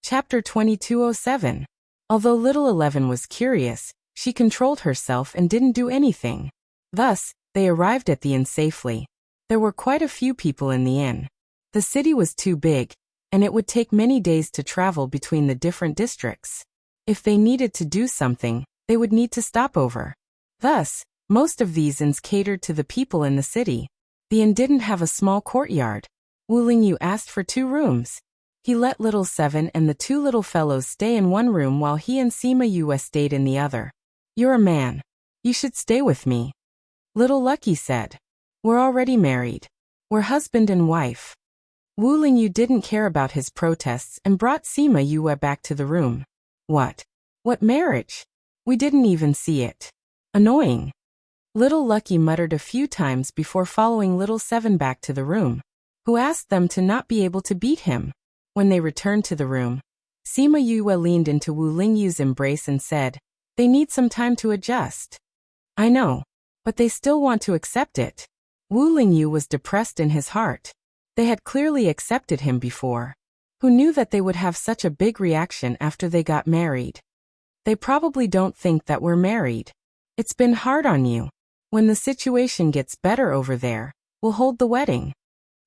Chapter 2207. Although little 11 was curious, she controlled herself and didn't do anything. Thus, they arrived at the inn safely. There were quite a few people in the inn. The city was too big, and it would take many days to travel between the different districts. If they needed to do something, they would need to stop over. Thus, most of these inns catered to the people in the city. The inn didn't have a small courtyard. Wu Lingyu asked for 2 rooms. He let little 7 and the 2 little fellows stay in one room while he and Sima Yue stayed in the other. "You're a man. You should stay with me," Little Lucky said. "We're already married. We're husband and wife." Wu Lingyu didn't care about his protests and brought Sima Yue back to the room. What? What marriage? We didn't even see it. Annoying. Little Lucky muttered a few times before following little 7 back to the room, who asked them to not be able to beat him. When they returned to the room, Sima Yue leaned into Wu Lingyu's embrace and said, "They need some time to adjust." "I know, but they still want to accept it." Wu Lingyu was depressed in his heart. They had clearly accepted him before. Who knew that they would have such a big reaction after they got married? "They probably don't think that we're married. It's been hard on you. When the situation gets better over there, we'll hold the wedding,"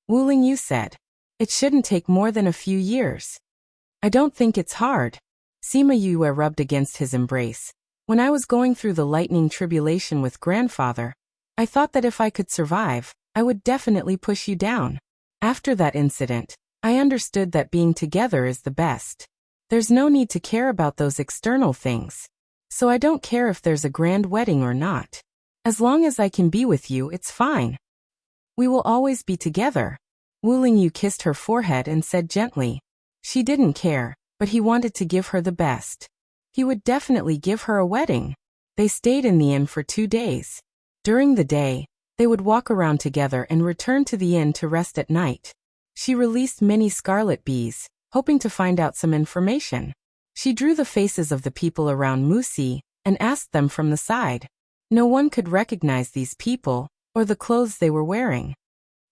Wu Lingyu said. "It shouldn't take more than a few years." "I don't think it's hard." Sima Yue rubbed against his embrace. "When I was going through the lightning tribulation with grandfather, I thought that if I could survive, I would definitely push you down. After that incident, I understood that being together is the best. There's no need to care about those external things. So I don't care if there's a grand wedding or not. As long as I can be with you, it's fine. We will always be together." Wu Lingyu kissed her forehead and said gently. She didn't care, but he wanted to give her the best. He would definitely give her a wedding. They stayed in the inn for 2 days. During the day, they would walk around together and return to the inn to rest at night. She released many scarlet bees, hoping to find out some information. She drew the faces of the people around Musi and asked them from the side. No one could recognize these people or the clothes they were wearing.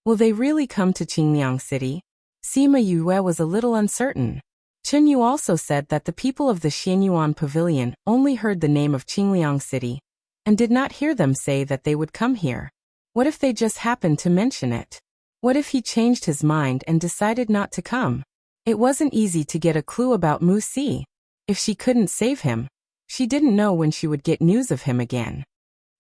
Will they really come to Qingliang City? Sima Yue was a little uncertain. Chen Yu also said that the people of the Xianyuan Pavilion only heard the name of Qingliang City and did not hear them say that they would come here. What if they just happened to mention it? What if he changed his mind and decided not to come? It wasn't easy to get a clue about Mu Si. If she couldn't save him, she didn't know when she would get news of him again.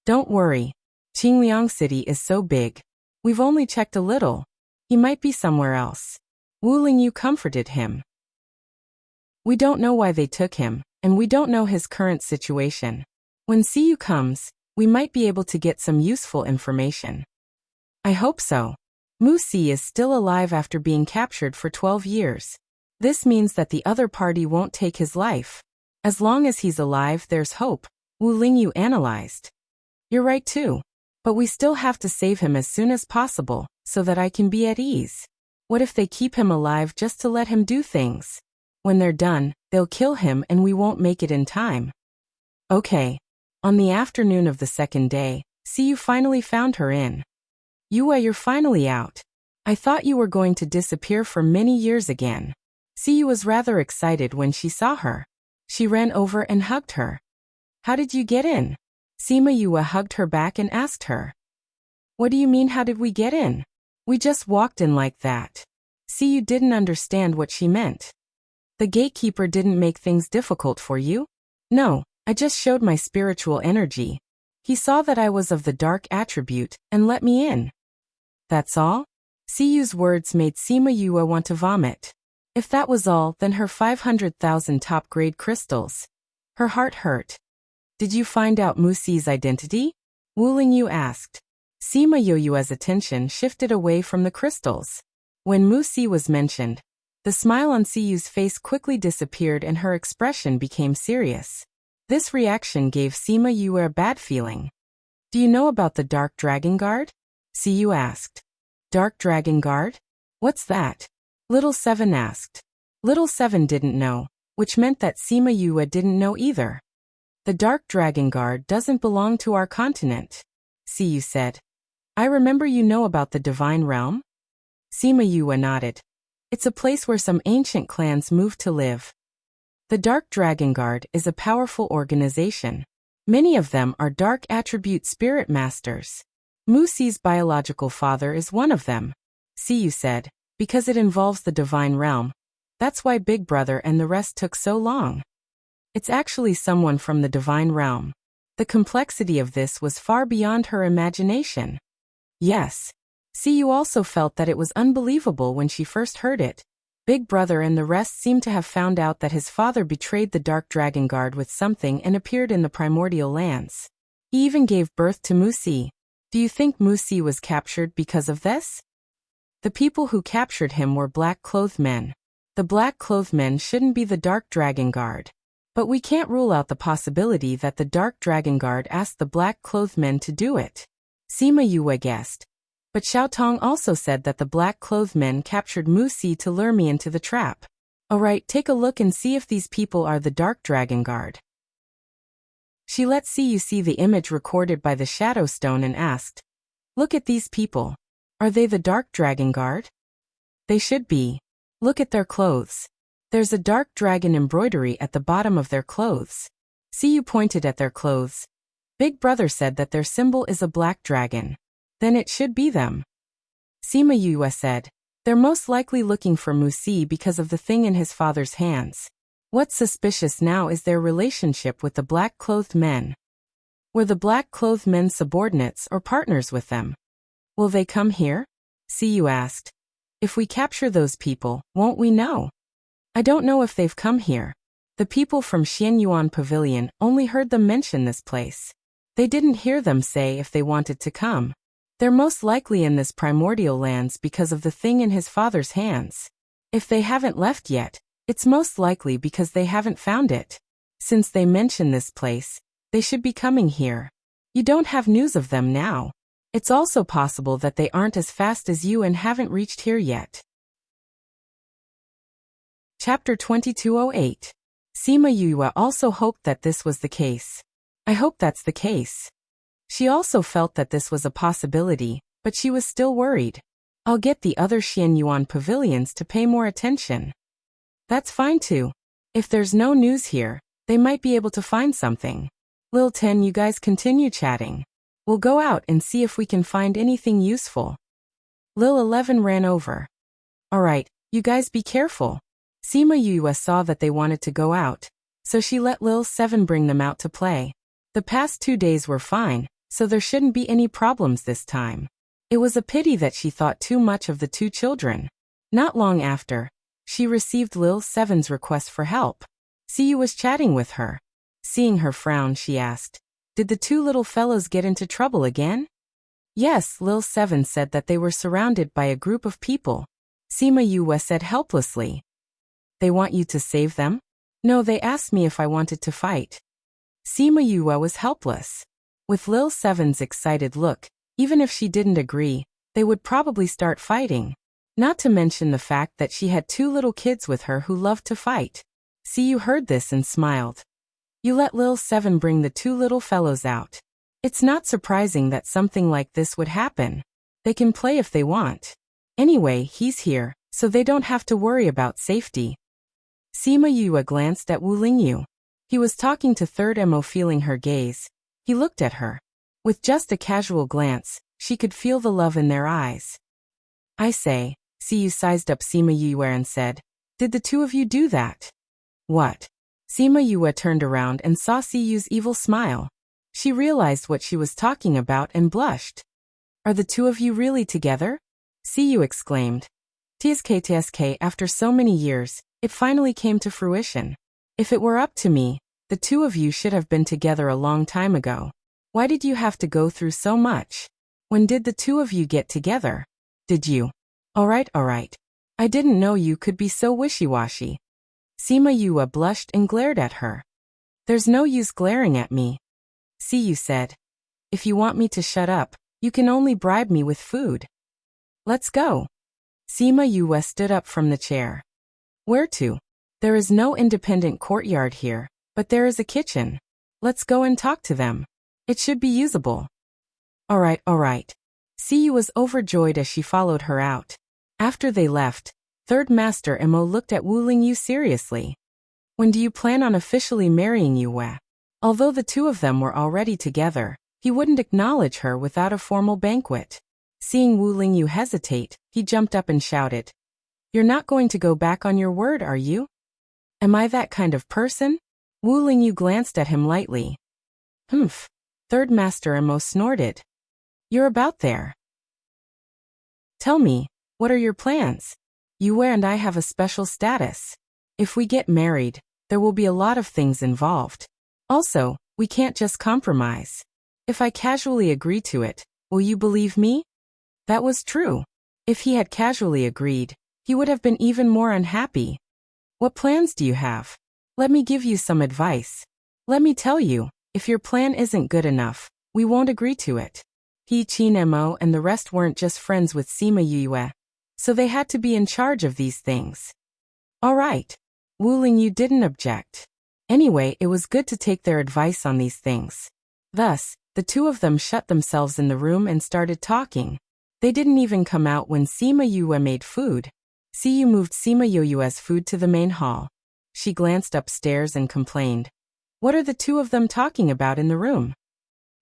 "Don't worry. Qingliang City is so big. We've only checked a little. He might be somewhere else." Wu Lingyu comforted him. "We don't know why they took him, and we don't know his current situation. When Siyu comes, we might be able to get some useful information." "I hope so. Mu Si is still alive after being captured for 12 years. This means that the other party won't take his life. As long as he's alive, there's hope," Wu Lingyu analyzed. "You're right too. But we still have to save him as soon as possible, so that I can be at ease. What if they keep him alive just to let him do things? When they're done, they'll kill him and we won't make it in time." "Okay." On the afternoon of the second day, Siyu finally found her in. "Yue, you're finally out. I thought you were going to disappear for many years again." Siyu was rather excited when she saw her. She ran over and hugged her. "How did you get in?" Sima Yue hugged her back and asked her. "What do you mean, how did we get in?" "We just walked in like that." Siyu didn't understand what she meant. "The gatekeeper didn't make things difficult for you?" "No, I just showed my spiritual energy. He saw that I was of the dark attribute and let me in." "That's all?" Siyu's words made Sima Yue want to vomit. If that was all, then her 500,000 top-grade crystals. Her heart hurt. "Did you find out Mu Si's identity?" Wu Lingyu asked. Sima Yue's attention shifted away from the crystals. When Mu Si was mentioned, the smile on Siyu's face quickly disappeared and her expression became serious. This reaction gave Sima Yue a bad feeling. "Do you know about the Dark Dragon Guard?" Siyu asked. "Dark Dragon Guard? What's that?" Little 7 asked. Little 7 didn't know, which meant that Sima Yue didn't know either. "The Dark Dragon Guard doesn't belong to our continent," Siyu said. "I remember you know about the Divine Realm?" Sima Yue nodded. "It's a place where some ancient clans moved to live, The Dark Dragon Guard is a powerful organization. Many of them are dark attribute spirit masters. Musi's biological father is one of them. Siyu said, because it involves the divine realm. That's why Big Brother and the rest took so long. It's actually someone from the divine realm. The complexity of this was far beyond her imagination. Yes. Siyu also felt that it was unbelievable when she first heard it. Big Brother and the rest seemed to have found out that his father betrayed the Dark Dragon Guard with something and appeared in the primordial lands. He even gave birth to Musi. Do you think Musi was captured because of this? The people who captured him were black-clothed men. The black-clothed men shouldn't be the Dark Dragon Guard. But we can't rule out the possibility that the Dark Dragon Guard asked the black-clothed men to do it. Sima Yue guessed. But Xiaotong also said that the black-clothed men captured Musi to lure me into the trap. Alright, take a look and see if these people are the Dark Dragon Guard. She let Siyu see the image recorded by the Shadow Stone and asked, look at these people. Are they the Dark Dragon Guard? They should be. Look at their clothes. There's a dark dragon embroidery at the bottom of their clothes. Siyu pointed at their clothes. Big Brother said that their symbol is a black dragon. Then it should be them. Sima Yue said, they're most likely looking for Musi because of the thing in his father's hands. What's suspicious now is their relationship with the black-clothed men. Were the black-clothed men subordinates or partners with them? Will they come here? Siyu asked. If we capture those people, won't we know? I don't know if they've come here. The people from Xianyuan Pavilion only heard them mention this place. They didn't hear them say if they wanted to come. They're most likely in this primordial lands because of the thing in his father's hands. If they haven't left yet, it's most likely because they haven't found it. Since they mention this place, they should be coming here. You don't have news of them now. It's also possible that they aren't as fast as you and haven't reached here yet. Chapter 2208. Sima Yue also hoped that this was the case. I hope that's the case. She also felt that this was a possibility, but she was still worried. I'll get the other Xianyuan pavilions to pay more attention. That's fine too. If there's no news here, they might be able to find something. Lil 10, you guys continue chatting. We'll go out and see if we can find anything useful. Lil 11 ran over. Alright, you guys be careful. Sima Yue saw that they wanted to go out, so she let Lil 7 bring them out to play. The past 2 days were fine, so there shouldn't be any problems this time. It was a pity that she thought too much of the two children. Not long after, she received Lil 7's request for help. Siyu was chatting with her. Seeing her frown, she asked, did the two little fellows get into trouble again? Yes, Lil 7 said that they were surrounded by a group of people. Sima Yue said helplessly. They want you to save them? No, they asked me if I wanted to fight. Sima Yue was helpless. With Lil 7's excited look, even if she didn't agree, they would probably start fighting. Not to mention the fact that she had two little kids with her who loved to fight. Siyu heard this and smiled. You let Lil 7 bring the two little fellows out. It's not surprising that something like this would happen. They can play if they want. Anyway, he's here, so they don't have to worry about safety. Sima Yue glanced at Wu Lingyu. He was talking to Third Mo, feeling her gaze. He looked at her. With just a casual glance, she could feel the love in their eyes. I say, Siyu sized up Sima Yue and said, did the two of you do that? What? Sima Yue turned around and saw Siyu's evil smile. She realized what she was talking about and blushed. Are the two of you really together? Siyu exclaimed. TSK, after so many years, it finally came to fruition. If it were up to me, the two of you should have been together a long time ago. Why did you have to go through so much? When did the two of you get together? Did you? Alright. I didn't know you could be so wishy-washy. Sima Yue blushed and glared at her. There's no use glaring at me. Siyu said. If you want me to shut up, you can only bribe me with food. Let's go. Sima Yue stood up from the chair. Where to? There is no independent courtyard here, but there is a kitchen. Let's go and talk to them. It should be usable. Alright. Siyu was overjoyed as she followed her out. After they left, Third Master Mo looked at Wu Lingyu seriously. When do you plan on officially marrying Yue? Although the two of them were already together, he wouldn't acknowledge her without a formal banquet. Seeing Wu Lingyu hesitate, he jumped up and shouted, "You're not going to go back on your word, are you? Am I that kind of person?" Wu Lingyu glanced at him lightly. "Humph." Third Master Emo snorted. "You're about there. Tell me, what are your plans? Yue and I have a special status. If we get married, there will be a lot of things involved. Also, we can't just compromise. If I casually agree to it, will you believe me?" That was true. If he had casually agreed, he would have been even more unhappy. "What plans do you have? Let me give you some advice. Let me tell you, if your plan isn't good enough, we won't agree to it." He, Qin Mo, and the rest weren't just friends with Sima Yue, so they had to be in charge of these things. All right. Wu Lingyu didn't object. Anyway, it was good to take their advice on these things. Thus, the two of them shut themselves in the room and started talking. They didn't even come out when Sima Yue made food. Siyu moved Sima Yue's food to the main hall. She glanced upstairs and complained. What are the two of them talking about in the room?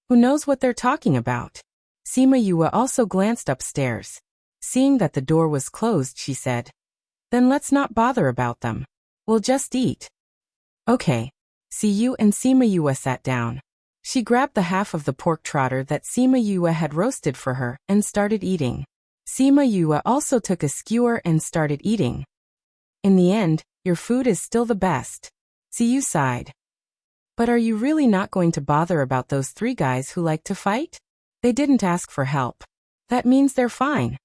Who knows what they're talking about? Sima Yue also glanced upstairs. Seeing that the door was closed, she said, "Then let's not bother about them. We'll just eat." Okay. Siyu and Sima Yue sat down. She grabbed the half of the pork trotter that Sima Yue had roasted for her and started eating. Sima Yue also took a skewer and started eating. In the end, your food is still the best. Siyu sighed. But are you really not going to bother about those three guys who like to fight? They didn't ask for help. That means they're fine.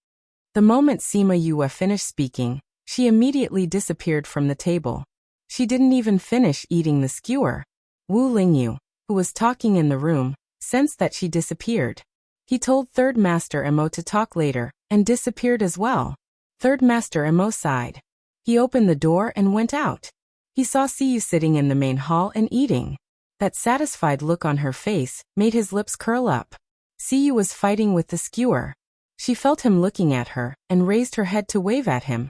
The moment Sima Yue finished speaking, she immediately disappeared from the table. She didn't even finish eating the skewer. Wu Lingyu, who was talking in the room, sensed that she disappeared. He told Third Master Emo to talk later, and disappeared as well. Third Master Emo sighed. He opened the door and went out. He saw Siyu sitting in the main hall and eating. That satisfied look on her face made his lips curl up. Siyu was fighting with the skewer. She felt him looking at her and raised her head to wave at him,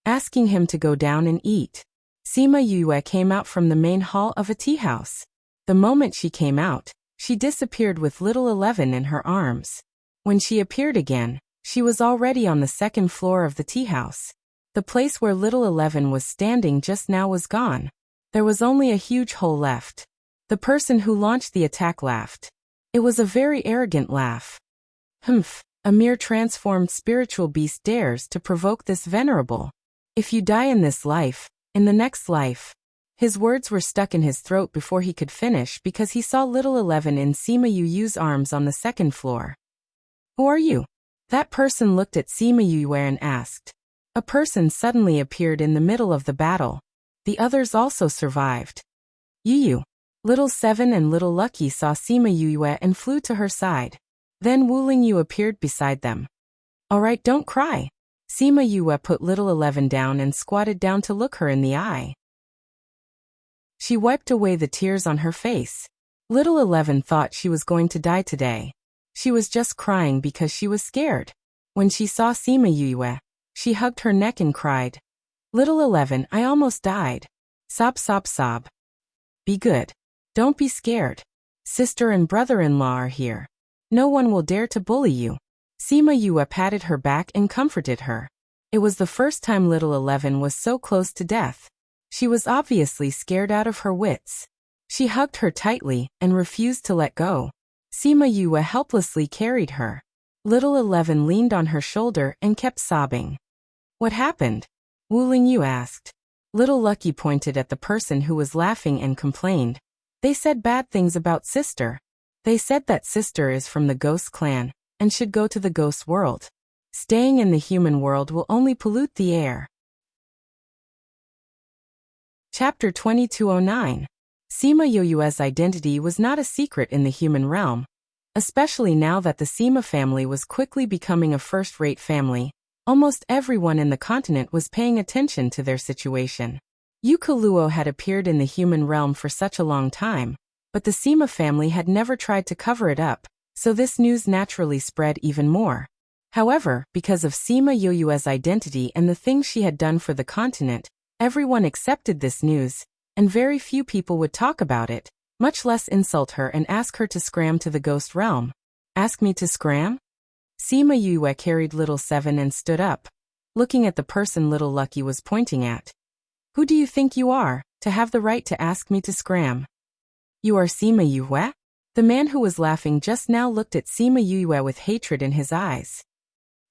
asking him to go down and eat. Sima Yue came out from the main hall of a tea house. The moment she came out, she disappeared with little 11 in her arms. When she appeared again, she was already on the second floor of the tea house. The place where little 11 was standing just now was gone. There was only a huge hole left. The person who launched the attack laughed. It was a very arrogant laugh. Humph, a mere transformed spiritual beast dares to provoke this venerable. If you die in this life, in the next life. His words were stuck in his throat before he could finish because he saw little 11 in Sima Yue's arms on the second floor. Who are you? That person looked at Sima Yue and asked. A person suddenly appeared in the middle of the battle. The others also survived. Yu. Little 7 and Little Lucky saw Sima Yue and flew to her side. Then Wu Lingyu appeared beside them. Alright, don't cry. Sima Yue put little 11 down and squatted down to look her in the eye. She wiped away the tears on her face. Little 11 thought she was going to die today. She was just crying because she was scared. When she saw Sima Yue, she hugged her neck and cried. Little 11, I almost died. Sob, sob, sob. Be good. Don't be scared. Sister and brother-in-law are here. No one will dare to bully you. Sima Yue patted her back and comforted her. It was the first time little 11 was so close to death. She was obviously scared out of her wits. She hugged her tightly and refused to let go. Sima Yue helplessly carried her. Little 11 leaned on her shoulder and kept sobbing. What happened? Wu Lingyu asked. Little Lucky pointed at the person who was laughing and complained. They said bad things about Sister. They said that Sister is from the Ghost clan and should go to the Ghost world. Staying in the human world will only pollute the air. Chapter 2209. Sima Yue's identity was not a secret in the human realm. Especially now that the Sima family was quickly becoming a first-rate family, almost everyone in the continent was paying attention to their situation. Yuka had appeared in the human realm for such a long time, but the Sima family had never tried to cover it up, so this news naturally spread even more. However, because of Sima Yue's identity and the things she had done for the continent, everyone accepted this news, and very few people would talk about it, much less insult her and ask her to scram to the ghost realm. Ask me to scram? Sima Yue carried little Seven and stood up, looking at the person little Lucky was pointing at. Who do you think you are, to have the right to ask me to scram? You are Sima Yue? The man who was laughing just now looked at Sima Yue with hatred in his eyes.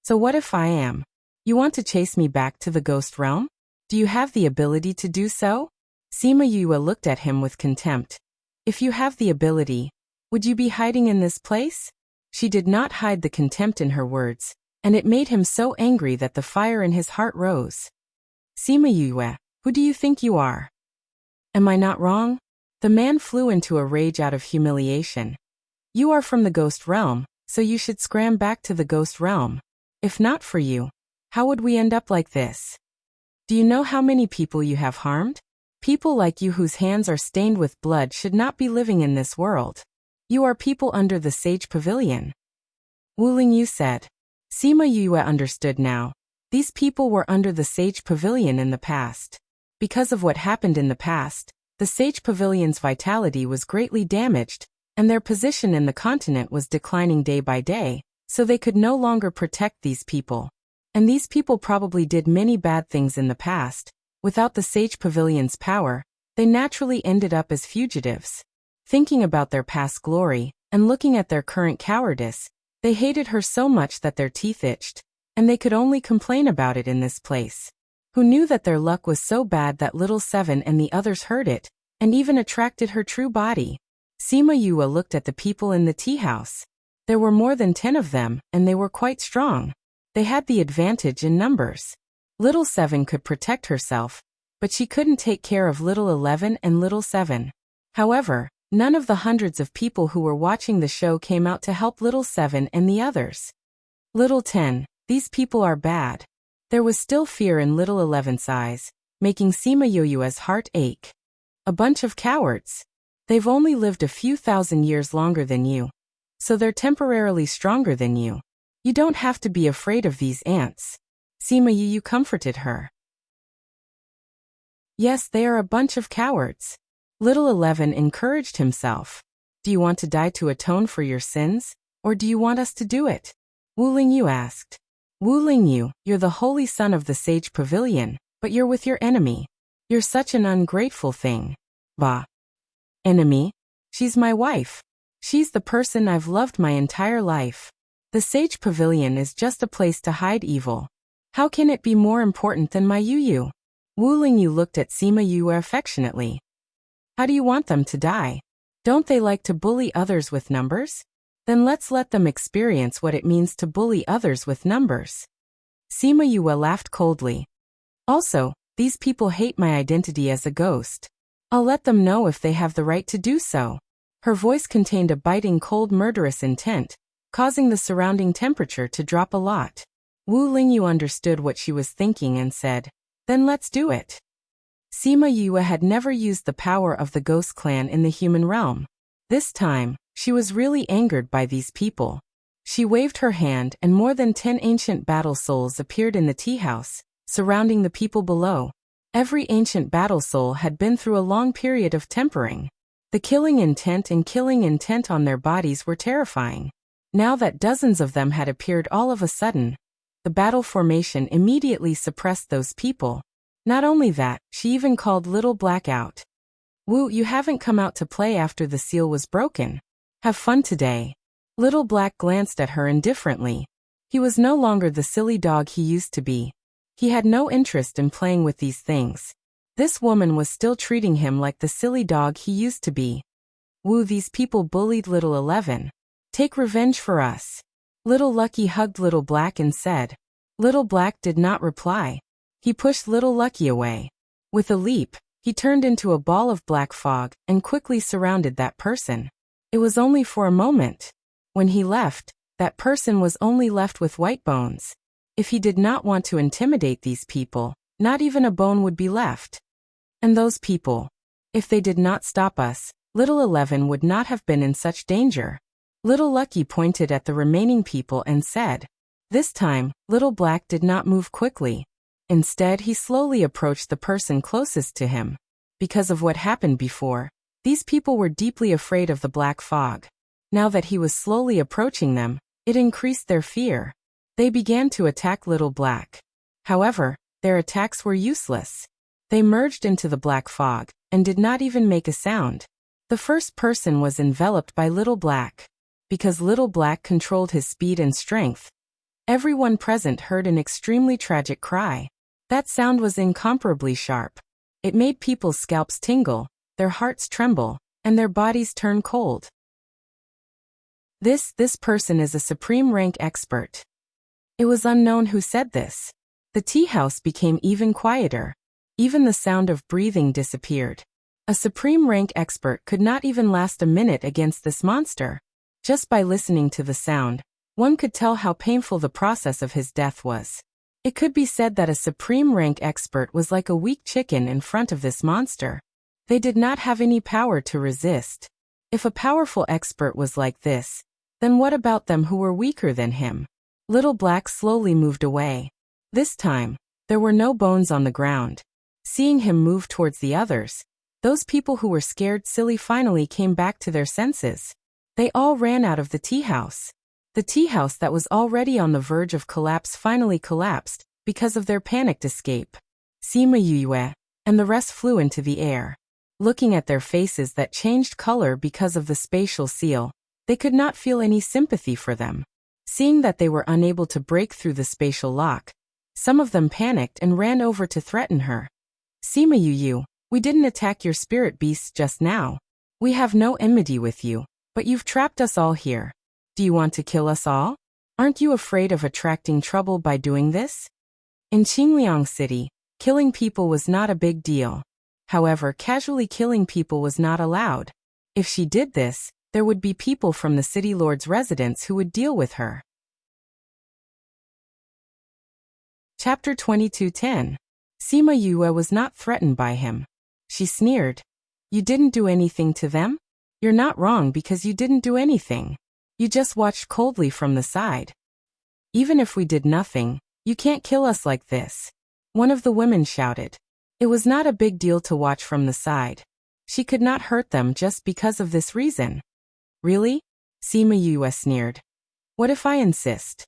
So what if I am? You want to chase me back to the ghost realm? Do you have the ability to do so? Sima Yue looked at him with contempt. If you have the ability, would you be hiding in this place? She did not hide the contempt in her words, and it made him so angry that the fire in his heart rose. Sima Yue, who do you think you are? Am I not wrong? The man flew into a rage out of humiliation. You are from the ghost realm, so you should scram back to the ghost realm. If not for you, how would we end up like this? Do you know how many people you have harmed? People like you whose hands are stained with blood should not be living in this world. You are people under the sage pavilion. Wu Lingyu said. Sima Yue understood now. These people were under the sage pavilion in the past. Because of what happened in the past, the sage pavilion's vitality was greatly damaged, and their position in the continent was declining day by day, so they could no longer protect these people. And these people probably did many bad things in the past. Without the sage pavilion's power, they naturally ended up as fugitives. Thinking about their past glory, and looking at their current cowardice, they hated her so much that their teeth itched, and they could only complain about it in this place. Who knew that their luck was so bad that little Seven and the others heard it, and even attracted her true body? Sima Yue looked at the people in the tea house. There were more than 10 of them, and they were quite strong. They had the advantage in numbers. Little Seven could protect herself, but she couldn't take care of little 11 and little 7. However, none of the hundreds of people who were watching the show came out to help little 7 and the others. Little 10, these people are bad. There was still fear in little 11's eyes, making Sima Yue's heart ache. A bunch of cowards. They've only lived a few thousand years longer than you, so they're temporarily stronger than you. You don't have to be afraid of these ants. Sima Yue comforted her. Yes, they are a bunch of cowards. Little 11 encouraged himself. Do you want to die to atone for your sins, or do you want us to do it? Wu Lingyu asked. Wu Lingyu, you're the holy son of the sage pavilion, but you're with your enemy. You're such an ungrateful thing. Bah. Enemy? She's my wife. She's the person I've loved my entire life. The sage pavilion is just a place to hide evil. How can it be more important than my Yu? Wu Lingyu looked at Sima Yue affectionately. How do you want them to die? Don't they like to bully others with numbers? Then let's let them experience what it means to bully others with numbers. Sima Yue laughed coldly. Also, these people hate my identity as a ghost. I'll let them know if they have the right to do so. Her voice contained a biting cold murderous intent, causing the surrounding temperature to drop a lot. Wu Lingyu understood what she was thinking and said, then let's do it. Sima Yue had never used the power of the ghost clan in the human realm. This time, she was really angered by these people. She waved her hand and more than 10 ancient battle souls appeared in the tea house, surrounding the people below. Every ancient battle soul had been through a long period of tempering. The killing intent on their bodies were terrifying. Now that dozens of them had appeared all of a sudden, the battle formation immediately suppressed those people. Not only that, she even called Little Black out. Wu, you haven't come out to play after the seal was broken. Have fun today. Little Black glanced at her indifferently. He was no longer the silly dog he used to be. He had no interest in playing with these things. This woman was still treating him like the silly dog he used to be. Wu, these people bullied little 11. Take revenge for us. Little Lucky hugged Little Black and said. Little Black did not reply. He pushed Little Lucky away. With a leap, he turned into a ball of black fog and quickly surrounded that person. It was only for a moment. When he left, that person was only left with white bones. If he did not want to intimidate these people, not even a bone would be left. And those people, if they did not stop us, little 11 would not have been in such danger. Little Lucky pointed at the remaining people and said. This time, Little Black did not move quickly. Instead, he slowly approached the person closest to him. Because of what happened before, these people were deeply afraid of the black fog. Now that he was slowly approaching them, it increased their fear. They began to attack Little Black. However, their attacks were useless. They merged into the black fog, and did not even make a sound. The first person was enveloped by Little Black. Because Little Black controlled his speed and strength, everyone present heard an extremely tragic cry. That sound was incomparably sharp. It made people's scalps tingle, their hearts tremble, and their bodies turn cold. This person is a supreme rank expert. It was unknown who said this. The tea house became even quieter. Even the sound of breathing disappeared. A supreme rank expert could not even last a minute against this monster. Just by listening to the sound, one could tell how painful the process of his death was. It could be said that a supreme rank expert was like a weak chicken in front of this monster. They did not have any power to resist. If a powerful expert was like this, then what about them who were weaker than him? Little Black slowly moved away. This time, there were no bones on the ground. Seeing him move towards the others, those people who were scared silly finally came back to their senses. They all ran out of the tea house. The tea house that was already on the verge of collapse finally collapsed, because of their panicked escape. Sima Yue and the rest flew into the air. Looking at their faces that changed color because of the spatial seal, they could not feel any sympathy for them. Seeing that they were unable to break through the spatial lock, some of them panicked and ran over to threaten her. Sima Yue, we didn't attack your spirit beasts just now. We have no enmity with you. But you've trapped us all here. Do you want to kill us all? Aren't you afraid of attracting trouble by doing this? In Qingliang City, killing people was not a big deal. However, casually killing people was not allowed. If she did this, there would be people from the city lord's residence who would deal with her. Chapter 22:10. Sima Yue was not threatened by him. She sneered. You didn't do anything to them? You're not wrong because you didn't do anything. You just watched coldly from the side. Even if we did nothing, you can't kill us like this. One of the women shouted. It was not a big deal to watch from the side. She could not hurt them just because of this reason. Really? Sima Yue sneered. What if I insist?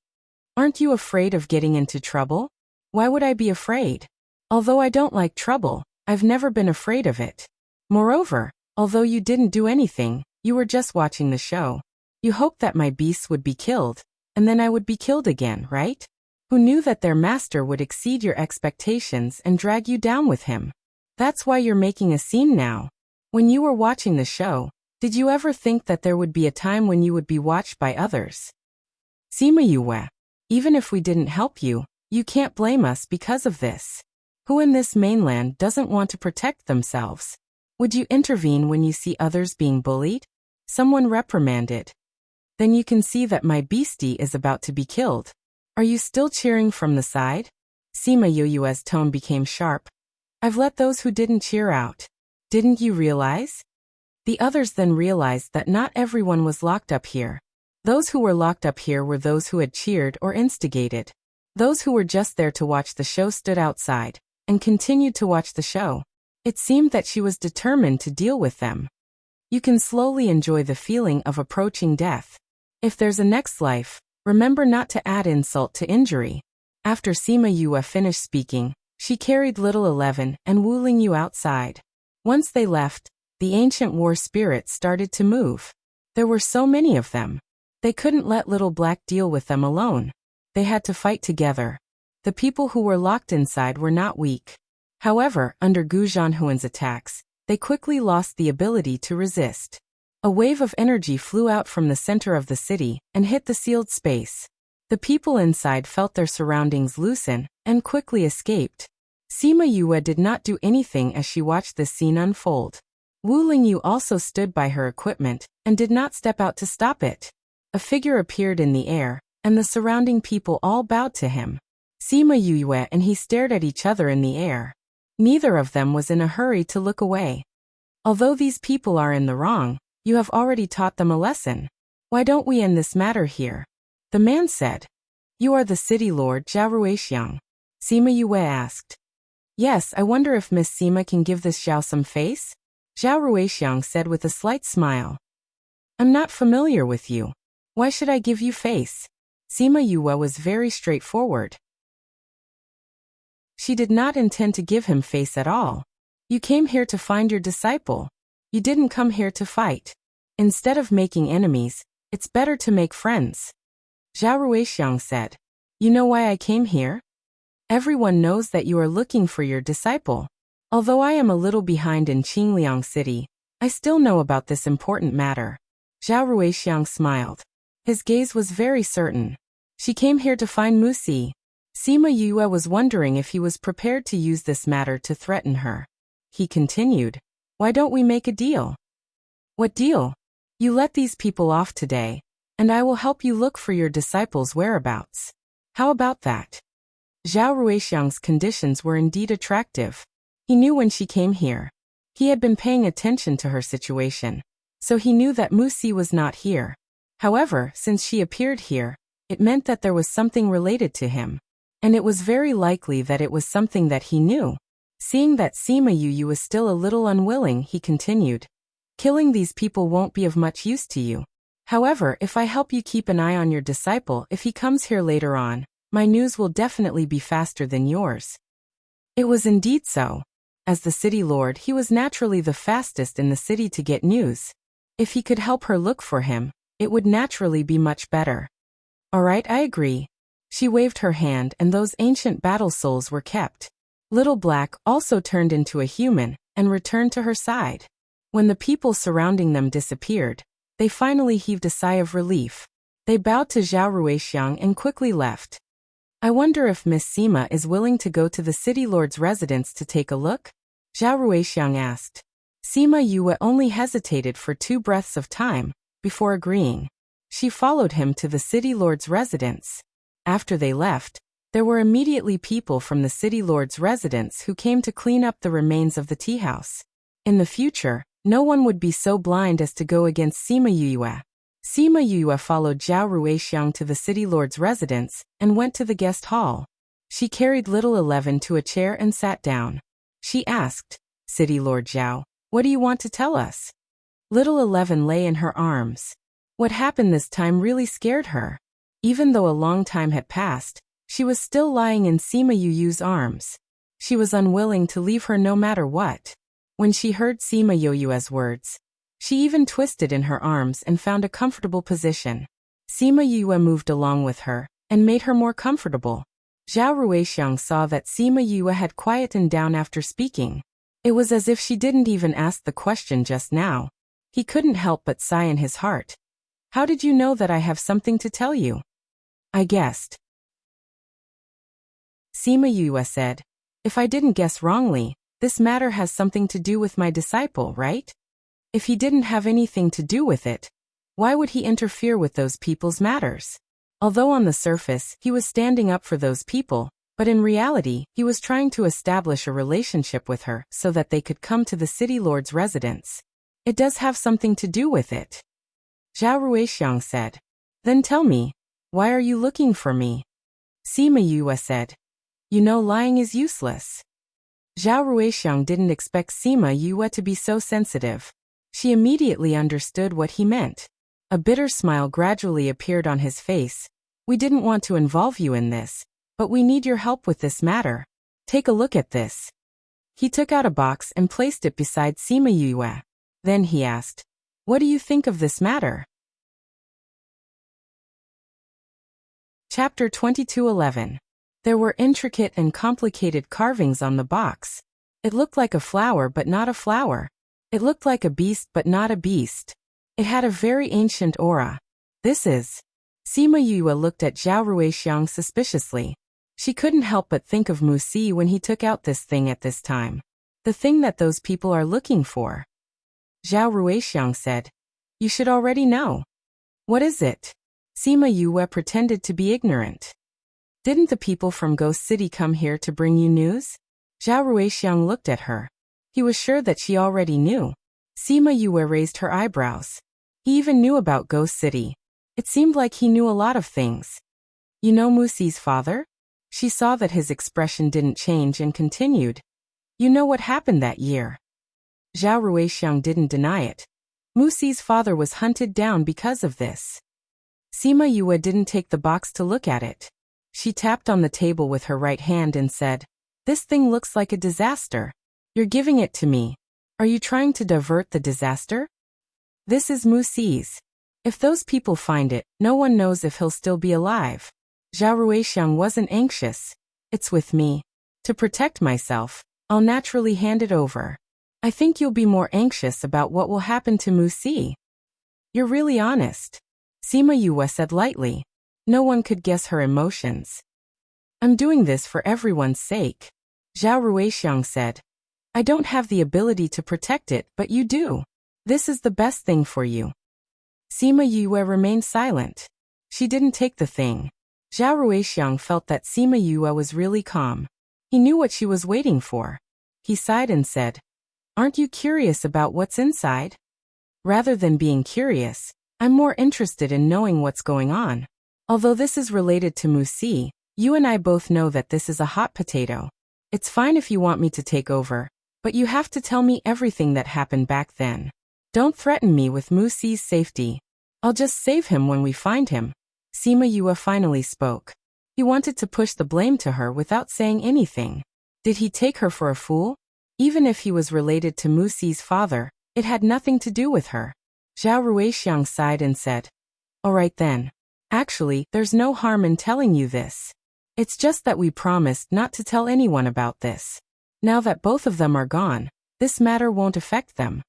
Aren't you afraid of getting into trouble? Why would I be afraid? Although I don't like trouble, I've never been afraid of it. Moreover, although you didn't do anything, you were just watching the show. You hoped that my beasts would be killed, and then I would be killed again, right? Who knew that their master would exceed your expectations and drag you down with him? That's why you're making a scene now. When you were watching the show, did you ever think that there would be a time when you would be watched by others? Sima Yue, even if we didn't help you, you can't blame us because of this. Who in this mainland doesn't want to protect themselves? Would you intervene when you see others being bullied? Someone reprimanded. Then you can see that my beastie is about to be killed. Are you still cheering from the side? Sima Yue's tone became sharp. I've let those who didn't cheer out. Didn't you realize? The others then realized that not everyone was locked up here. Those who were locked up here were those who had cheered or instigated. Those who were just there to watch the show stood outside, and continued to watch the show. It seemed that she was determined to deal with them. You can slowly enjoy the feeling of approaching death. If there's a next life, remember not to add insult to injury. After Sima Yue finished speaking, she carried Little 11 and Wu Lingyu outside. Once they left, the ancient war spirits started to move. There were so many of them. They couldn't let Little Black deal with them alone. They had to fight together. The people who were locked inside were not weak. However, under Gu Zhanhuan's attacks, they quickly lost the ability to resist. A wave of energy flew out from the center of the city and hit the sealed space. The people inside felt their surroundings loosen and quickly escaped. Sima Yue did not do anything as she watched this scene unfold. Wu Lingyu also stood by her equipment and did not step out to stop it. A figure appeared in the air, and the surrounding people all bowed to him. Sima Yue and he stared at each other in the air. Neither of them was in a hurry to look away. Although these people are in the wrong, you have already taught them a lesson. Why don't we end this matter here? The man said. You are the city lord Zhao Ruixiang. Sima Yue asked. Yes, I wonder if Miss Sima can give this Zhao some face? Zhao Ruixiang said with a slight smile. I'm not familiar with you. Why should I give you face? Sima Yue was very straightforward. She did not intend to give him face at all. You came here to find your disciple. You didn't come here to fight. Instead of making enemies, it's better to make friends. Zhao Ruixiang said. You know why I came here? Everyone knows that you are looking for your disciple. Although I am a little behind in Qingliang City, I still know about this important matter. Zhao Ruixiang smiled. His gaze was very certain. She came here to find Musi. Sima Yue was wondering if he was prepared to use this matter to threaten her. He continued, why don't we make a deal? What deal? You let these people off today, and I will help you look for your disciples' whereabouts. How about that? Zhao Ruixiang's conditions were indeed attractive. He knew when she came here. He had been paying attention to her situation, so he knew that Musi was not here. However, since she appeared here, it meant that there was something related to him, and it was very likely that it was something that he knew. Seeing that Sima Yue was still a little unwilling, he continued, killing these people won't be of much use to you. However, if I help you keep an eye on your disciple, if he comes here later on, my news will definitely be faster than yours. It was indeed so. As the city lord, he was naturally the fastest in the city to get news. If he could help her look for him, it would naturally be much better. All right, I agree. She waved her hand and those ancient battle souls were kept. Little Black also turned into a human and returned to her side. When the people surrounding them disappeared, they finally heaved a sigh of relief. They bowed to Zhao Ruixiang and quickly left. I wonder if Miss Sima is willing to go to the city lord's residence to take a look? Zhao Ruixiang asked. Sima Yue only hesitated for 2 breaths of time before agreeing. She followed him to the city lord's residence. After they left, there were immediately people from the city lord's residence who came to clean up the remains of the tea house. In the future, no one would be so blind as to go against Sima Yue. Sima Yue followed Zhao Ruixiang to the city lord's residence and went to the guest hall. She carried little 11 to a chair and sat down. She asked, City Lord Zhao, what do you want to tell us? Little 11 lay in her arms. What happened this time really scared her. Even though a long time had passed, she was still lying in Sima Yue's arms. She was unwilling to leave her no matter what. When she heard Sima Yue's words, she even twisted in her arms and found a comfortable position. Sima Yue moved along with her and made her more comfortable. Zhao Ruixiang saw that Sima Yue had quietened down after speaking. It was as if she didn't even ask the question just now. He couldn't help but sigh in his heart. How did you know that I have something to tell you? I guessed. Sima Yue said, if I didn't guess wrongly, this matter has something to do with my disciple, right? If he didn't have anything to do with it, why would he interfere with those people's matters? Although on the surface, he was standing up for those people, but in reality, he was trying to establish a relationship with her so that they could come to the city lord's residence. It does have something to do with it. Zhao Ruixiang said. Then tell me, why are you looking for me? Sima Yue said. You know lying is useless. Zhao Ruixiang didn't expect Sima Yue to be so sensitive. She immediately understood what he meant. A bitter smile gradually appeared on his face. We didn't want to involve you in this, but we need your help with this matter. Take a look at this. He took out a box and placed it beside Sima Yue. Then he asked, what do you think of this matter? Chapter 22:11. There were intricate and complicated carvings on the box. It looked like a flower but not a flower. It looked like a beast but not a beast. It had a very ancient aura. This is... Sima Yue looked at Zhao Ruixiang suspiciously. She couldn't help but think of Musi when he took out this thing at this time. The thing that those people are looking for. Zhao Ruixiang said, you should already know. What is it? Sima Yue pretended to be ignorant. Didn't the people from Ghost City come here to bring you news? Zhao Ruixiang looked at her. He was sure that she already knew. Sima Yue raised her eyebrows. He even knew about Ghost City. It seemed like he knew a lot of things. You know Musi's father? She saw that his expression didn't change and continued. You know what happened that year? Zhao Ruixiang didn't deny it. Muxi's father was hunted down because of this. Sima Yue didn't take the box to look at it. She tapped on the table with her right hand and said, This thing looks like a disaster. You're giving it to me. Are you trying to divert the disaster? This is Muxi's. If those people find it, no one knows if he'll still be alive. Zhao Ruixiang wasn't anxious. It's with me. To protect myself, I'll naturally hand it over. I think you'll be more anxious about what will happen to Muxi. You're really honest. Sima Yue said lightly. No one could guess her emotions. I'm doing this for everyone's sake. Zhao Ruixiang said. I don't have the ability to protect it, but you do. This is the best thing for you. Sima Yue remained silent. She didn't take the thing. Zhao Ruixiang felt that Sima Yue was really calm. He knew what she was waiting for. He sighed and said, Aren't you curious about what's inside? Rather than being curious, I'm more interested in knowing what's going on. Although this is related to Muxi, you and I both know that this is a hot potato. It's fine if you want me to take over, but you have to tell me everything that happened back then. Don't threaten me with Muxi's safety. I'll just save him when we find him. Sima Yue finally spoke. He wanted to push the blame to her without saying anything. Did he take her for a fool? Even if he was related to Muxi's father, it had nothing to do with her. Zhao Ruixiang sighed and said, All right then. Actually, there's no harm in telling you this. It's just that we promised not to tell anyone about this. Now that both of them are gone, this matter won't affect them.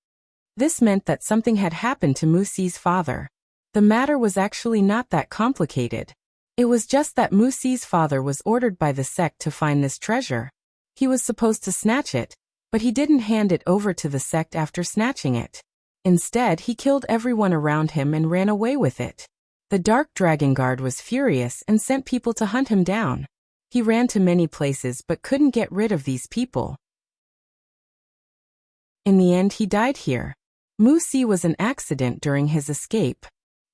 This meant that something had happened to Muxi's father. The matter was actually not that complicated. It was just that Muxi's father was ordered by the sect to find this treasure. He was supposed to snatch it, but he didn't hand it over to the sect after snatching it. Instead, he killed everyone around him and ran away with it. The Dark Dragon Guard was furious and sent people to hunt him down. He ran to many places but couldn't get rid of these people. In the end, he died here. Muxi was an accident during his escape.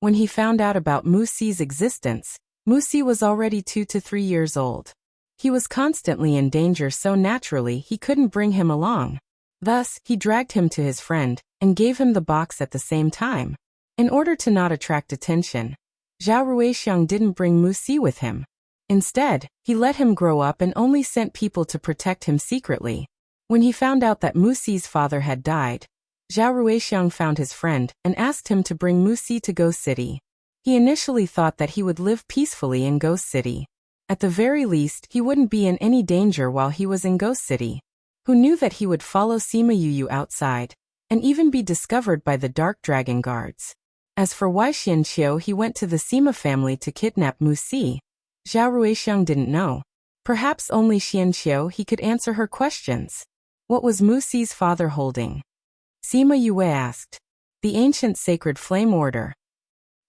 When he found out about Muxi's existence, Muxi was already 2 to 3 years old. He was constantly in danger, so naturally he couldn't bring him along. Thus, he dragged him to his friend and gave him the box at the same time. In order to not attract attention, Zhao Ruixiang didn't bring Muxi with him. Instead, he let him grow up and only sent people to protect him secretly. When he found out that Muxi's father had died, Zhao Ruixiang found his friend and asked him to bring Muxi to Ghost City. He initially thought that he would live peacefully in Ghost City. At the very least, he wouldn't be in any danger while he was in Ghost City. Who knew that he would follow Sima Yue outside, and even be discovered by the Dark Dragon Guards. As for why Xianqiu he went to the Sima family to kidnap Muxi, Zhao Ruixiang didn't know. Perhaps only Xianqiu he could answer her questions. What was Muxi's father holding? Sima Yue asked. The ancient sacred flame order.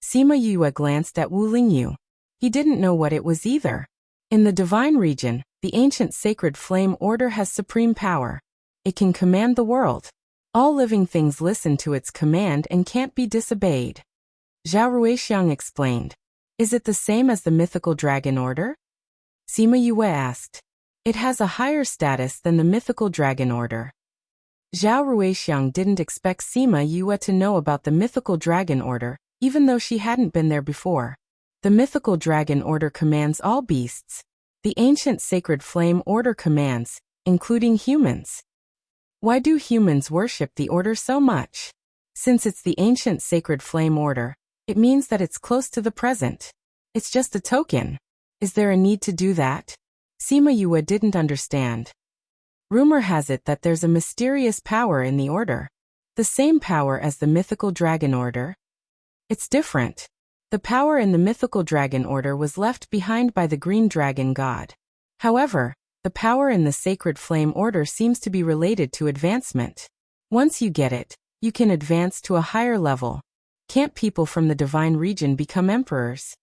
Sima Yue glanced at Wu Lingyu. He didn't know what it was either. In the divine region, the ancient sacred flame order has supreme power. It can command the world. All living things listen to its command and can't be disobeyed. Zhao Ruixiang explained. Is it the same as the mythical dragon order? Sima Yue asked. It has a higher status than the mythical dragon order. Zhao Ruixiang didn't expect Sima Yue to know about the mythical dragon order, even though she hadn't been there before. The mythical dragon order commands all beasts. The ancient sacred flame order commands, including humans. Why do humans worship the order so much? Since it's the ancient sacred flame order, it means that it's close to the present. It's just a token. Is there a need to do that? Sima Yue didn't understand. Rumor has it that there's a mysterious power in the order. The same power as the mythical dragon order. It's different. The power in the mythical dragon order was left behind by the green dragon god. However, the power in the sacred flame order seems to be related to advancement. Once you get it, you can advance to a higher level. Can't people from the divine region become emperors?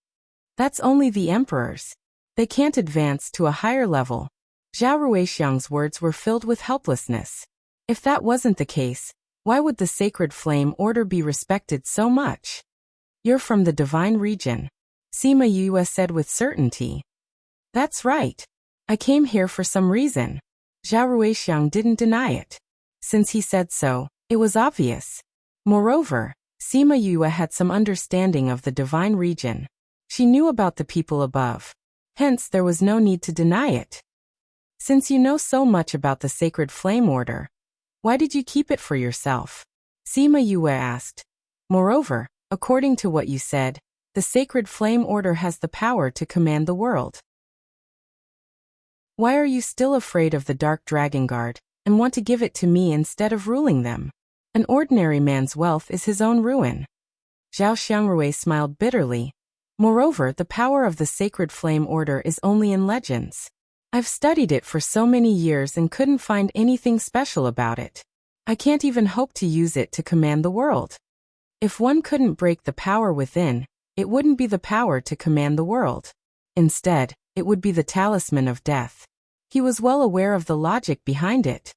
That's only the emperors. They can't advance to a higher level. Zhao Ruixiang's words were filled with helplessness. If that wasn't the case, why would the sacred flame order be respected so much? You're from the divine region, Sima Yue said with certainty. That's right. I came here for some reason. Zhao Ruixiang didn't deny it. Since he said so, it was obvious. Moreover, Sima Yue had some understanding of the divine region. She knew about the people above. Hence, there was no need to deny it. Since you know so much about the sacred flame order, why did you keep it for yourself? Sima Yue asked. Moreover, according to what you said, the sacred flame order has the power to command the world. Why are you still afraid of the dark dragon guard, and want to give it to me instead of ruling them? An ordinary man's wealth is his own ruin. Zhao Xiangrui smiled bitterly. Moreover, the power of the sacred flame order is only in legends. I've studied it for so many years and couldn't find anything special about it. I can't even hope to use it to command the world. If one couldn't break the power within, it wouldn't be the power to command the world. Instead, it would be the talisman of death. He was well aware of the logic behind it.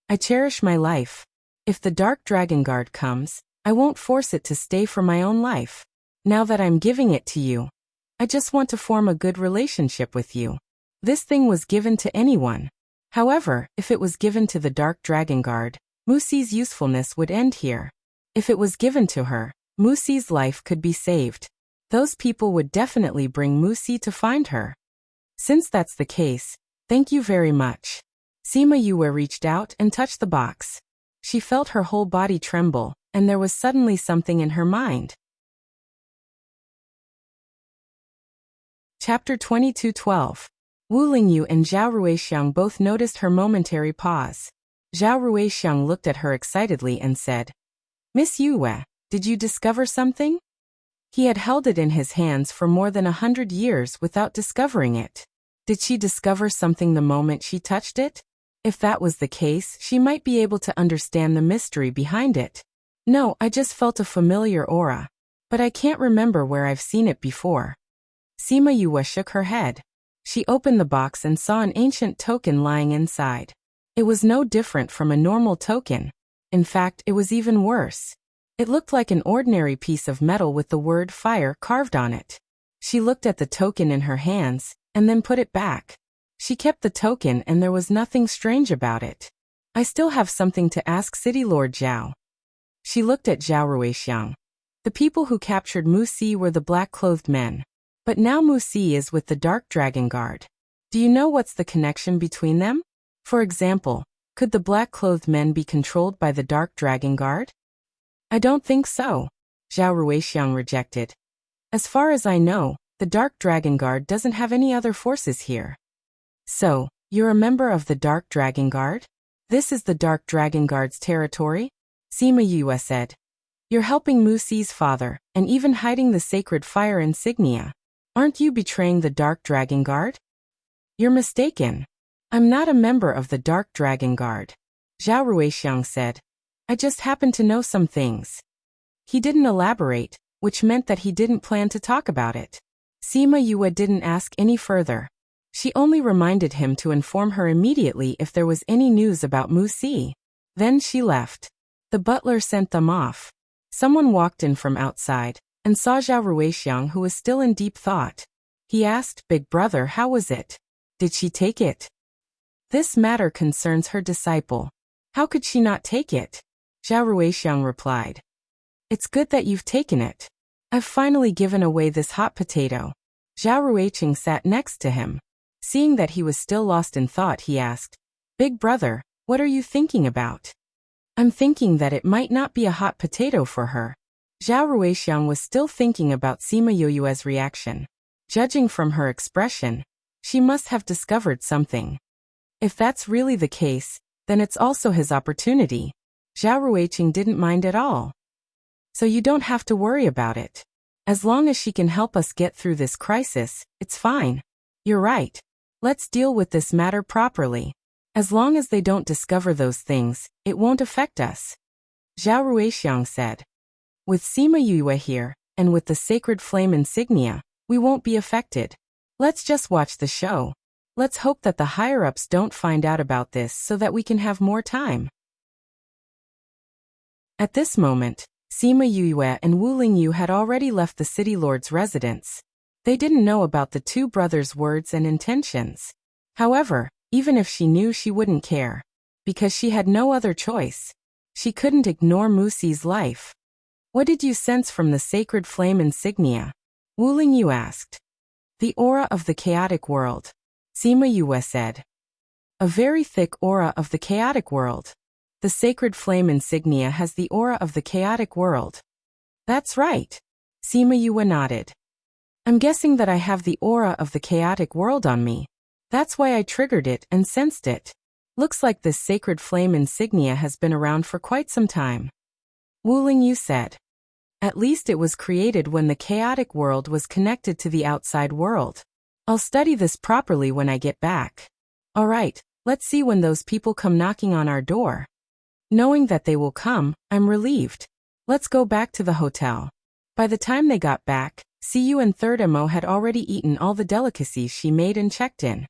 I cherish my life. If the dark dragon guard comes, I won't force it to stay for my own life. Now that I'm giving it to you, I just want to form a good relationship with you. This thing was given to anyone. However, if it was given to the dark dragon guard, Musi's usefulness would end here. If it was given to her, Musi's life could be saved. Those people would definitely bring Musi to find her. Since that's the case, thank you very much. Sima Yue reached out and touched the box. She felt her whole body tremble, and there was suddenly something in her mind. Chapter 22:12. Wu Lingyu and Zhao Ruixiang both noticed her momentary pause. Zhao Ruixiang looked at her excitedly and said, Miss Yue, did you discover something? He had held it in his hands for more than 100 years without discovering it. Did she discover something the moment she touched it? If that was the case, she might be able to understand the mystery behind it. No, I just felt a familiar aura. But I can't remember where I've seen it before. Sima Yue shook her head. She opened the box and saw an ancient token lying inside. It was no different from a normal token. In fact, it was even worse. It looked like an ordinary piece of metal with the word fire carved on it. She looked at the token in her hands, and then put it back. She kept the token and there was nothing strange about it. I still have something to ask City Lord Zhao. She looked at Zhao Ruixiang. The people who captured Musi were the black-clothed men. But now Musi is with the Dark Dragon Guard. Do you know what's the connection between them? For example, could the black-clothed men be controlled by the Dark Dragon Guard? I don't think so, Zhao Ruixiang rejected. As far as I know, the Dark Dragon Guard doesn't have any other forces here. So, you're a member of the Dark Dragon Guard? This is the Dark Dragon Guard's territory? Sima Yue said. You're helping Musi's father, and even hiding the sacred fire insignia. Aren't you betraying the Dark Dragon Guard? You're mistaken. I'm not a member of the Dark Dragon Guard, Zhao Ruixiang said. I just happen to know some things. He didn't elaborate, which meant that he didn't plan to talk about it. Sima Yue didn't ask any further. She only reminded him to inform her immediately if there was any news about Musi. Then she left. The butler sent them off. Someone walked in from outside and saw Zhao Ruixiang, who was still in deep thought. He asked, Big brother, how was it? Did she take it? This matter concerns her disciple. How could she not take it? Zhao Ruixiang replied. It's good that you've taken it. I've finally given away this hot potato. Zhao Ruixiang sat next to him. Seeing that he was still lost in thought, he asked, Big brother, what are you thinking about? I'm thinking that it might not be a hot potato for her. Zhao Ruixiang was still thinking about Sima Yue's reaction. Judging from her expression, she must have discovered something. If that's really the case, then it's also his opportunity. Zhao Ruixiang didn't mind at all. So you don't have to worry about it. As long as she can help us get through this crisis, it's fine. You're right. Let's deal with this matter properly. As long as they don't discover those things, it won't affect us. Zhao Ruixiang said. With Sima Yue here, and with the sacred flame insignia, we won't be affected. Let's just watch the show. Let's hope that the higher-ups don't find out about this so that we can have more time. At this moment, Sima Yue and Wu Lingyu had already left the city lord's residence. They didn't know about the two brothers' words and intentions. However, even if she knew, she wouldn't care. Because she had no other choice. She couldn't ignore Musi's life. What did you sense from the sacred flame insignia? Wu Lingyu asked. The aura of the chaotic world. Sima Yue said. A very thick aura of the chaotic world. The sacred flame insignia has the aura of the chaotic world. That's right. Sima Yue nodded. I'm guessing that I have the aura of the chaotic world on me. That's why I triggered it and sensed it. Looks like this sacred flame insignia has been around for quite some time. Wu Lingyu said. At least it was created when the chaotic world was connected to the outside world. I'll study this properly when I get back. All right, let's see when those people come knocking on our door. Knowing that they will come, I'm relieved. Let's go back to the hotel. By the time they got back, Siyu and Third Mo had already eaten all the delicacies she made and checked in.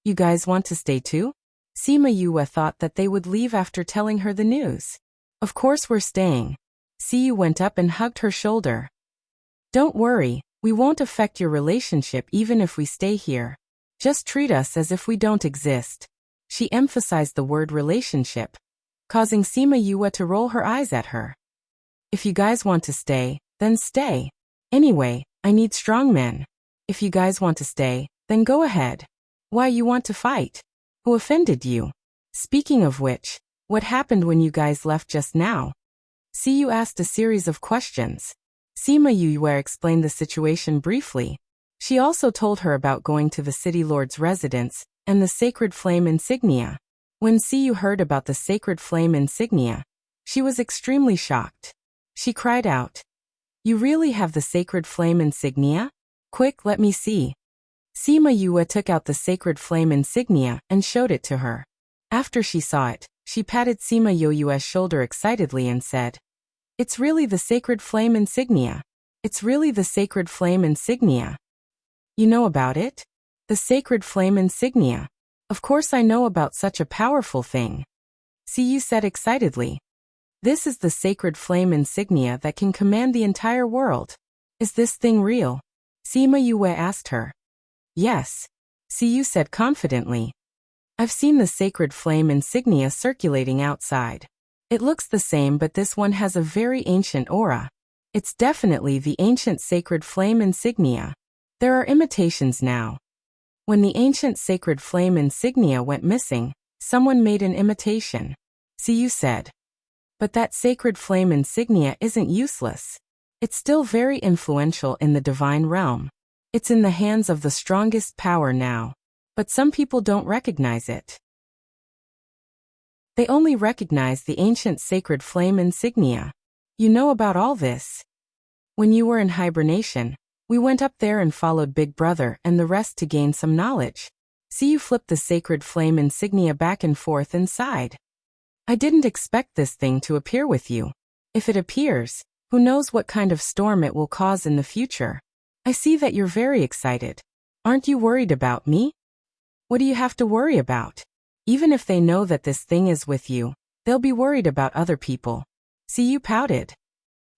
You guys want to stay too? Sima Yue thought that they would leave after telling her the news. Of course we're staying. Siyu went up and hugged her shoulder. Don't worry, we won't affect your relationship even if we stay here. Just treat us as if we don't exist. She emphasized the word relationship, causing Sima Yue to roll her eyes at her. If you guys want to stay, then stay. Anyway, I need strong men. If you guys want to stay, then go ahead. Why you want to fight? Who offended you? Speaking of which, what happened when you guys left just now? Siyu asked a series of questions. Sima Yue explained the situation briefly. She also told her about going to the city lord's residence and the sacred flame insignia. When Siyu heard about the sacred flame insignia, she was extremely shocked. She cried out, "You really have the sacred flame insignia? Quick, let me see." Sima Yue took out the sacred flame insignia and showed it to her. After she saw it, she patted Sima Yue's shoulder excitedly and said, "It's really the sacred flame insignia. It's really the sacred flame insignia. You know about it? The sacred flame insignia. Of course I know about such a powerful thing." Siyu said excitedly. This is the sacred flame insignia that can command the entire world. Is this thing real? Sima Yue asked her. Yes. Siyu said confidently. I've seen the sacred flame insignia circulating outside. It looks the same, but this one has a very ancient aura. It's definitely the ancient sacred flame insignia. There are imitations now. When the ancient sacred flame insignia went missing, someone made an imitation. Siyu said. But that sacred flame insignia isn't useless. It's still very influential in the divine realm. It's in the hands of the strongest power now. But some people don't recognize it. They only recognize the ancient sacred flame insignia. You know about all this. When you were in hibernation, we went up there and followed Big Brother and the rest to gain some knowledge. Siyu flipped the sacred flame insignia back and forth inside. I didn't expect this thing to appear with you. If it appears, who knows what kind of storm it will cause in the future. I see that you're very excited. Aren't you worried about me? What do you have to worry about? Even if they know that this thing is with you, they'll be worried about other people. Siyu pouted.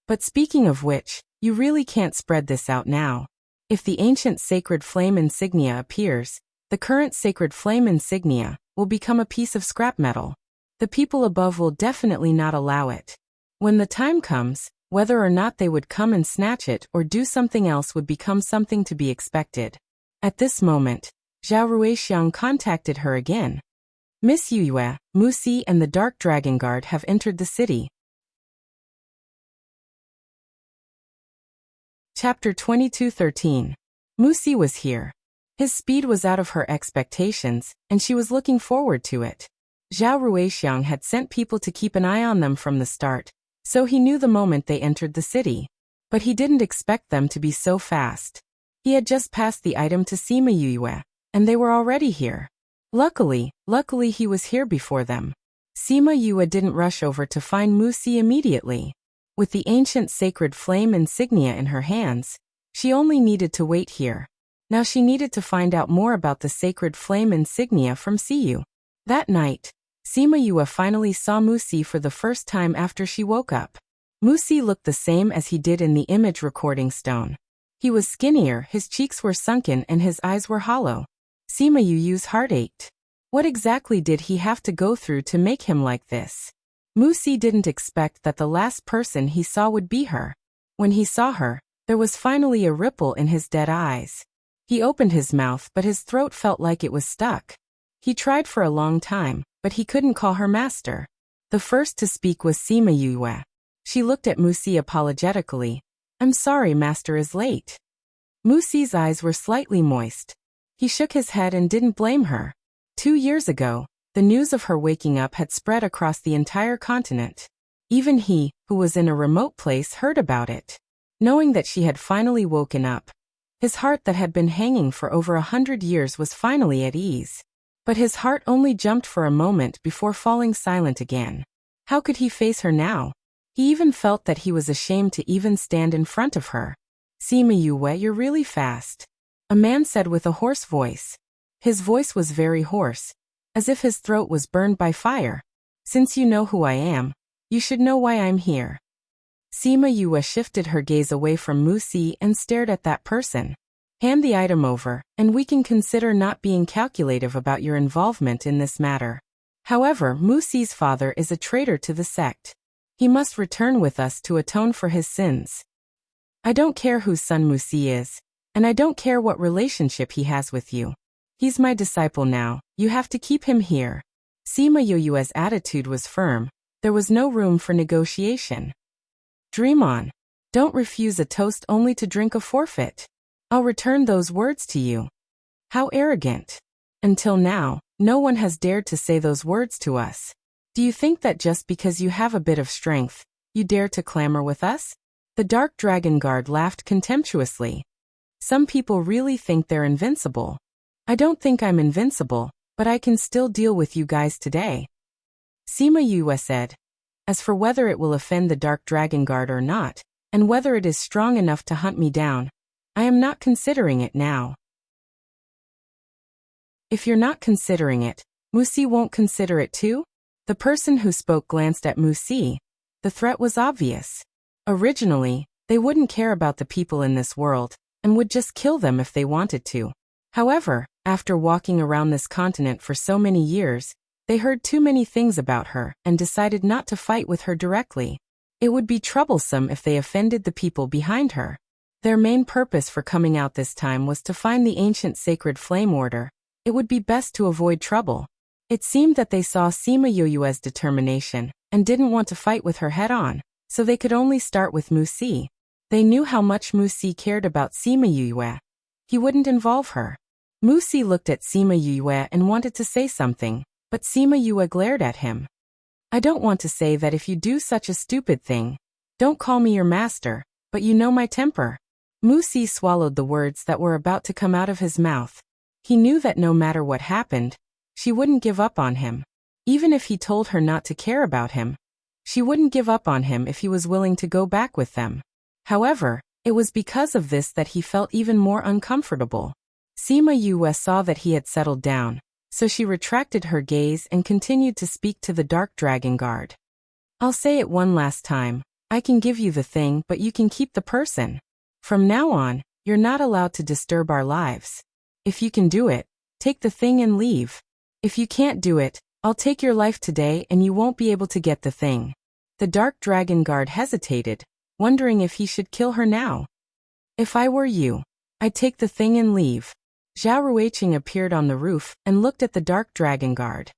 But speaking of which, you really can't spread this out now. If the ancient sacred flame insignia appears, the current sacred flame insignia will become a piece of scrap metal. The people above will definitely not allow it. When the time comes, whether or not they would come and snatch it or do something else would become something to be expected. At this moment, Zhao Ruixiang contacted her again. Miss Yue, Musi and the Dark Dragon Guard have entered the city. Chapter 22:13. Musi was here. His speed was out of her expectations, and she was looking forward to it. Zhao Ruixiang had sent people to keep an eye on them from the start, so he knew the moment they entered the city. But he didn't expect them to be so fast. He had just passed the item to Sima Yue, and they were already here. Luckily he was here before them. Sima Yue didn't rush over to find Musi immediately. With the ancient sacred flame insignia in her hands, she only needed to wait here. Now she needed to find out more about the sacred flame insignia from Siyu. That night, Sima Yue finally saw Musi for the first time after she woke up. Musi looked the same as he did in the image recording stone. He was skinnier, his cheeks were sunken and his eyes were hollow. Sima Yu's heart ached. What exactly did he have to go through to make him like this? Musi didn't expect that the last person he saw would be her. When he saw her, there was finally a ripple in his dead eyes. He opened his mouth, but his throat felt like it was stuck. He tried for a long time, but he couldn't call her master. The first to speak was Sima Yue. She looked at Musi apologetically. I'm sorry, master is late. Musi's eyes were slightly moist. He shook his head and didn't blame her. 2 years ago, the news of her waking up had spread across the entire continent. Even he, who was in a remote place, heard about it. Knowing that she had finally woken up, his heart that had been hanging for over 100 years was finally at ease. But his heart only jumped for a moment before falling silent again. How could he face her now? He even felt that he was ashamed to even stand in front of her. Sima Yue, you're really fast, a man said with a hoarse voice. His voice was very hoarse, as if his throat was burned by fire. Since you know who I am, you should know why I'm here. Sima Yue shifted her gaze away from Musi and stared at that person. Hand the item over, and we can consider not being calculative about your involvement in this matter. However, Musi's father is a traitor to the sect. He must return with us to atone for his sins. I don't care whose son Musi is, and I don't care what relationship he has with you. He's my disciple now, you have to keep him here. Sima Yue's attitude was firm. There was no room for negotiation. Dream on. Don't refuse a toast only to drink a forfeit. I'll return those words to you. How arrogant. Until now, no one has dared to say those words to us. Do you think that just because you have a bit of strength, you dare to clamor with us? The Dark Dragon Guard laughed contemptuously. Some people really think they're invincible. I don't think I'm invincible, but I can still deal with you guys today. Sima Yue said. As for whether it will offend the Dark Dragon Guard or not, and whether it is strong enough to hunt me down, I am not considering it now. If you're not considering it, Musi won't consider it too? The person who spoke glanced at Musi. The threat was obvious. Originally, they wouldn't care about the people in this world, and would just kill them if they wanted to. However, after walking around this continent for so many years, they heard too many things about her and decided not to fight with her directly. It would be troublesome if they offended the people behind her. Their main purpose for coming out this time was to find the ancient sacred flame order. It would be best to avoid trouble. It seemed that they saw Sima Yue's determination and didn't want to fight with her head-on, so they could only start with Musi. They knew how much Musi cared about Sima Yue. He wouldn't involve her. Musi looked at Sima Yue and wanted to say something, but Sima Yue glared at him. I don't want to say that if you do such a stupid thing. Don't call me your master, but you know my temper. Musi swallowed the words that were about to come out of his mouth. He knew that no matter what happened, she wouldn't give up on him. Even if he told her not to care about him, she wouldn't give up on him if he was willing to go back with them. However, it was because of this that he felt even more uncomfortable. Sima Yue saw that he had settled down, so she retracted her gaze and continued to speak to the Dark Dragon Guard. I'll say it one last time. I can give you the thing, but you can keep the person. From now on, you're not allowed to disturb our lives. If you can do it, take the thing and leave. If you can't do it, I'll take your life today and you won't be able to get the thing. The Dark Dragon Guard hesitated, wondering if he should kill her now. If I were you, I'd take the thing and leave. Zhao Ruiqing appeared on the roof and looked at the Dark Dragon Guard.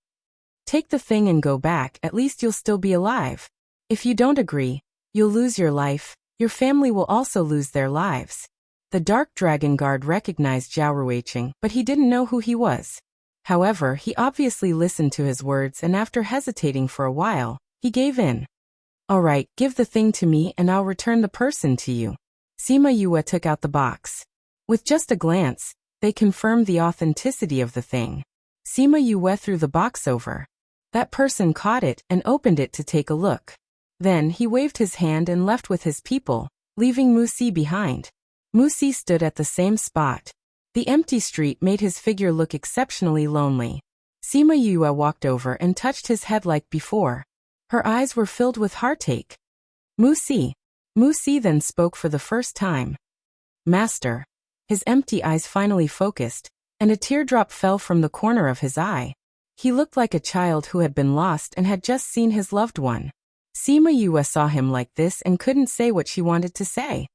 Take the thing and go back, at least you'll still be alive. If you don't agree, you'll lose your life, your family will also lose their lives. The Dark Dragon Guard recognized Zhao Ruiqing, but he didn't know who he was. However, he obviously listened to his words and after hesitating for a while, he gave in. All right, give the thing to me and I'll return the person to you. Sima Yue took out the box. With just a glance, they confirmed the authenticity of the thing. Sima Yue threw the box over. That person caught it and opened it to take a look. Then he waved his hand and left with his people, leaving Musi behind. Musi stood at the same spot. The empty street made his figure look exceptionally lonely. Sima Yue walked over and touched his head like before. Her eyes were filled with heartache. Musi. Musi then spoke for the first time. Master. His empty eyes finally focused. and a teardrop fell from the corner of his eye. He looked like a child who had been lost and had just seen his loved one. Sima Yue saw him like this and couldn't say what she wanted to say.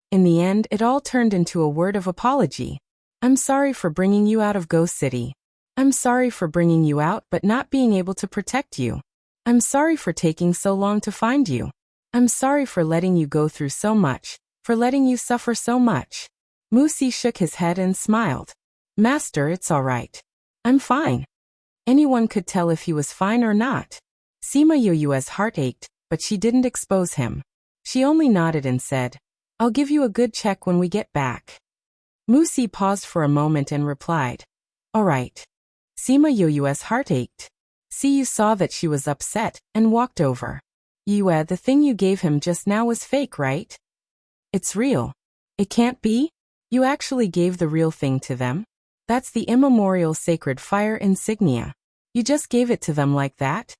In the end, it all turned into a word of apology. I'm sorry for bringing you out of Ghost City. I'm sorry for bringing you out but not being able to protect you. I'm sorry for taking so long to find you. I'm sorry for letting you go through so much, for letting you suffer so much. Musi shook his head and smiled. Master, it's all right. I'm fine. Anyone could tell if he was fine or not. Sima Yue's heart ached, but she didn't expose him. She only nodded and said, I'll give you a good check when we get back. Musi paused for a moment and replied, all right. Sima Yue's heart ached. Siyu saw that she was upset and walked over. Yue, the thing you gave him just now was fake, right? It's real. It can't be? You actually gave the real thing to them? That's the immemorial sacred fire insignia. You just gave it to them like that?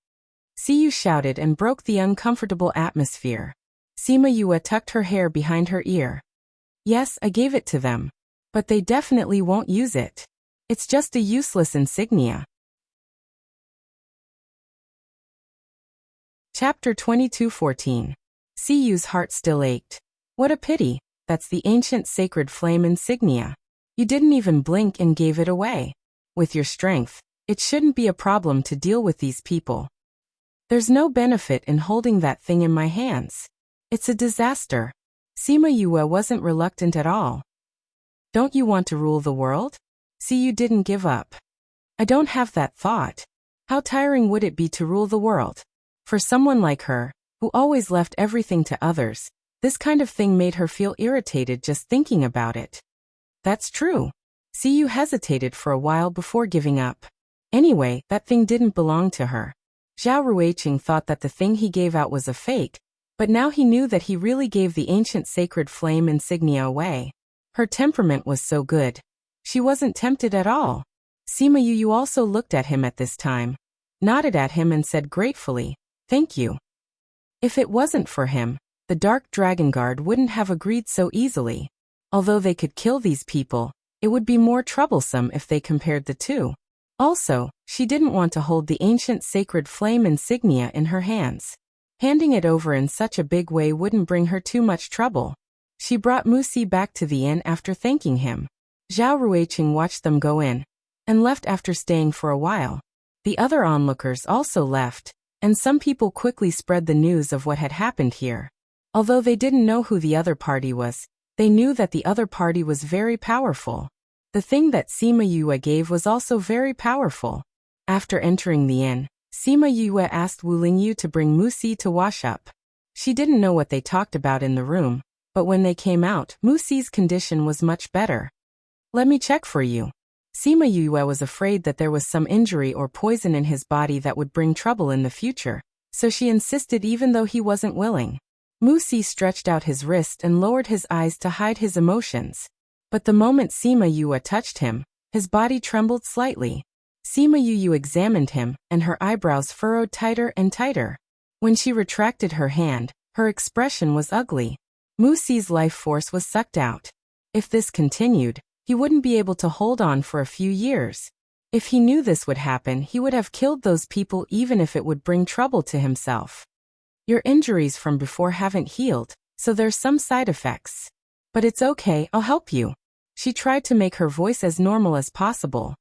Siyu shouted and broke the uncomfortable atmosphere. Sima Yue tucked her hair behind her ear. Yes, I gave it to them. But they definitely won't use it. It's just a useless insignia. Chapter 22:14. Siyu's heart still ached. What a pity, that's the ancient sacred flame insignia. You didn't even blink and gave it away. With your strength, it shouldn't be a problem to deal with these people. There's no benefit in holding that thing in my hands. It's a disaster. Sima Yue wasn't reluctant at all. Don't you want to rule the world? Siyu didn't give up. I don't have that thought. How tiring would it be to rule the world? For someone like her, who always left everything to others, this kind of thing made her feel irritated just thinking about it. That's true. Siyu hesitated for a while before giving up. Anyway, that thing didn't belong to her. Zhao Ruiqing thought that the thing he gave out was a fake, but now he knew that he really gave the ancient sacred flame insignia away. Her temperament was so good. She wasn't tempted at all. Sima Yu also looked at him at this time, nodded at him and said gratefully, thank you. If it wasn't for him, the Dark Dragon Guard wouldn't have agreed so easily. Although they could kill these people, it would be more troublesome if they compared the two. Also, she didn't want to hold the ancient sacred flame insignia in her hands. Handing it over in such a big way wouldn't bring her too much trouble. She brought Musi back to the inn after thanking him. Zhao Ruiqing watched them go in, and left after staying for a while. The other onlookers also left, and some people quickly spread the news of what had happened here. Although they didn't know who the other party was, they knew that the other party was very powerful. The thing that Sima Yue gave was also very powerful. After entering the inn, Sima Yue asked Wu Lingyu to bring Musi to wash up. She didn't know what they talked about in the room, but when they came out, Musi's condition was much better. Let me check for you. Sima Yue was afraid that there was some injury or poison in his body that would bring trouble in the future, so she insisted even though he wasn't willing. Musi stretched out his wrist and lowered his eyes to hide his emotions. But the moment Sima Yue touched him, his body trembled slightly. Sima Yue examined him, and her eyebrows furrowed tighter and tighter. When she retracted her hand, her expression was ugly. Musi's life force was sucked out. If this continued, he wouldn't be able to hold on for a few years. If he knew this would happen, he would have killed those people even if it would bring trouble to himself. Your injuries from before haven't healed, so there's some side effects. But it's okay, I'll help you. She tried to make her voice as normal as possible.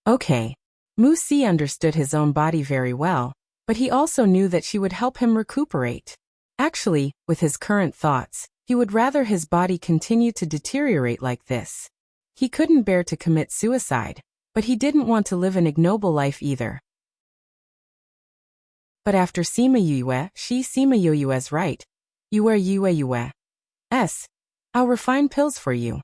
Okay. Musi understood his own body very well, but he also knew that she would help him recuperate. Actually, with his current thoughts, he would rather his body continue to deteriorate like this. He couldn't bear to commit suicide, but he didn't want to live an ignoble life either. But after Sima Yue, Sima Yue's right. Yue. I'll refine pills for you.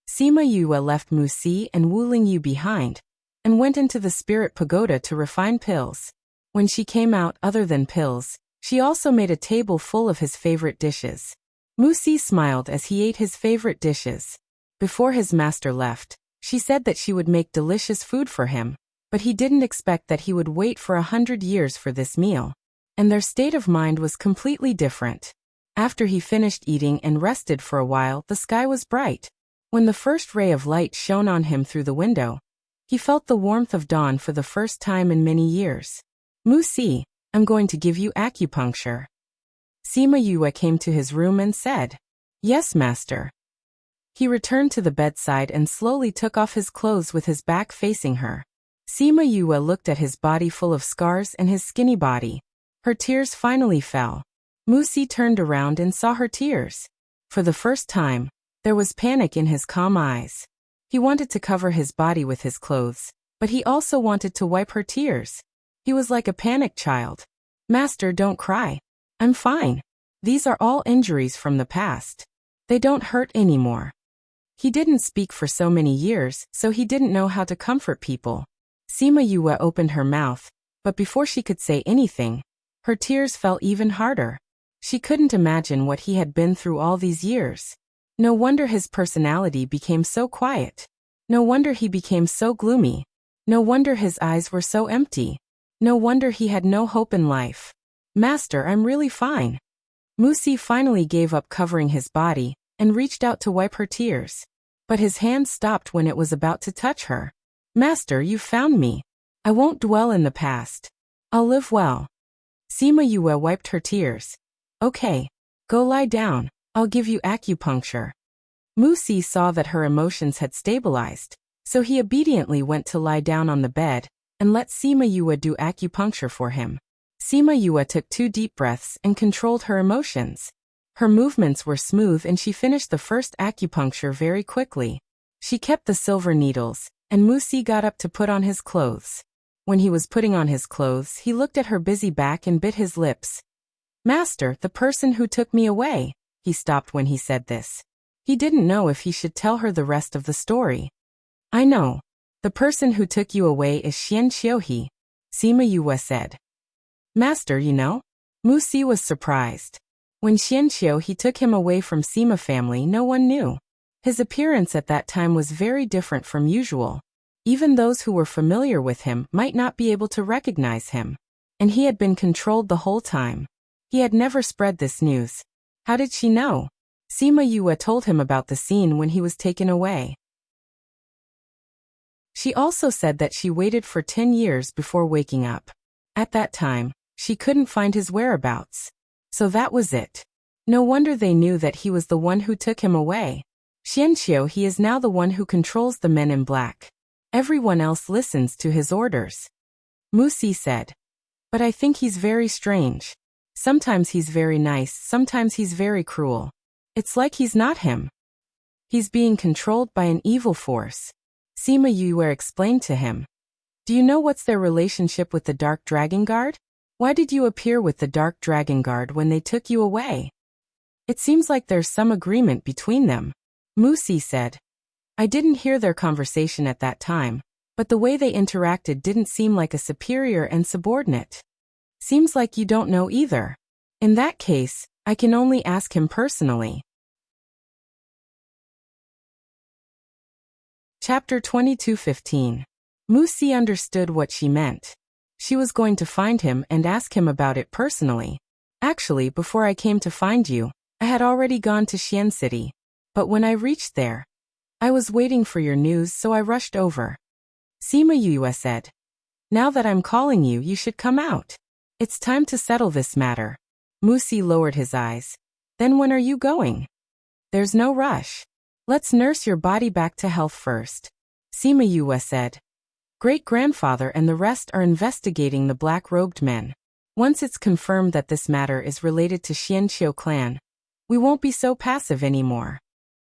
Sima Yue left Musi and Wu Lingyu behind, and went into the spirit pagoda to refine pills. When she came out, other than pills, she also made a table full of his favorite dishes. Musi smiled as he ate his favorite dishes. Before his master left, she said that she would make delicious food for him, but he didn't expect that he would wait for 100 years for this meal. And their state of mind was completely different. After he finished eating and rested for a while, the sky was bright. When the first ray of light shone on him through the window, he felt the warmth of dawn for the first time in many years. Musi, I'm going to give you acupuncture. Sima Yue came to his room and said, Yes, master. He returned to the bedside and slowly took off his clothes with his back facing her. Sima Yue looked at his body full of scars and his skinny body. Her tears finally fell. Musi turned around and saw her tears. For the first time, there was panic in his calm eyes. He wanted to cover his body with his clothes, but he also wanted to wipe her tears. He was like a panicked child. Master, don't cry. I'm fine. These are all injuries from the past. They don't hurt anymore. He didn't speak for so many years, so he didn't know how to comfort people. Sima Yue opened her mouth, but before she could say anything, her tears fell even harder. She couldn't imagine what he had been through all these years. No wonder his personality became so quiet. No wonder he became so gloomy. No wonder his eyes were so empty. No wonder he had no hope in life. Master, I'm really fine. Musi finally gave up covering his body and reached out to wipe her tears. But his hand stopped when it was about to touch her. Master, you found me. I won't dwell in the past. I'll live well. Sima Yue wiped her tears. Okay. Go lie down. I'll give you acupuncture. Musi saw that her emotions had stabilized, so he obediently went to lie down on the bed and let Sima Yue do acupuncture for him. Sima Yue took 2 deep breaths and controlled her emotions. Her movements were smooth and she finished the first acupuncture very quickly. She kept the silver needles, and Musi got up to put on his clothes. When he was putting on his clothes, he looked at her busy back and bit his lips. Master, the person who took me away. He stopped when he said this. He didn't know if he should tell her the rest of the story. I know. The person who took you away is Xian Xiuhe, Sima Yue said. Master, you know? Musi was surprised. When Xian Xiuhe took him away from Sima family, no one knew. His appearance at that time was very different from usual. Even those who were familiar with him might not be able to recognize him. And he had been controlled the whole time. He had never spread this news. How did she know? Sima Yue told him about the scene when he was taken away. She also said that she waited for 10 years before waking up. At that time, she couldn't find his whereabouts. So that was it. No wonder they knew that he was the one who took him away. Xianxiu, he is now the one who controls the men in black. Everyone else listens to his orders. Musi said. But I think he's very strange. Sometimes he's very nice, sometimes he's very cruel. It's like he's not him. He's being controlled by an evil force. Sima Yue explained to him. Do you know what's their relationship with the Dark Dragon Guard? Why did you appear with the Dark Dragon Guard when they took you away? It seems like there's some agreement between them. Musi said. I didn't hear their conversation at that time, but the way they interacted didn't seem like a superior and subordinate. Seems like you don't know either. In that case, I can only ask him personally. Chapter 22:15. Musi understood what she meant. She was going to find him and ask him about it personally. Actually, before I came to find you, I had already gone to Xian City. But when I reached there, I was waiting for your news, so I rushed over. Sima Yue said. Now that I'm calling you, you should come out. It's time to settle this matter. Musi lowered his eyes. Then when are you going? There's no rush. Let's nurse your body back to health first. Sima Yue said. Great-grandfather and the rest are investigating the black-robed men. Once it's confirmed that this matter is related to Xianqiu clan, we won't be so passive anymore.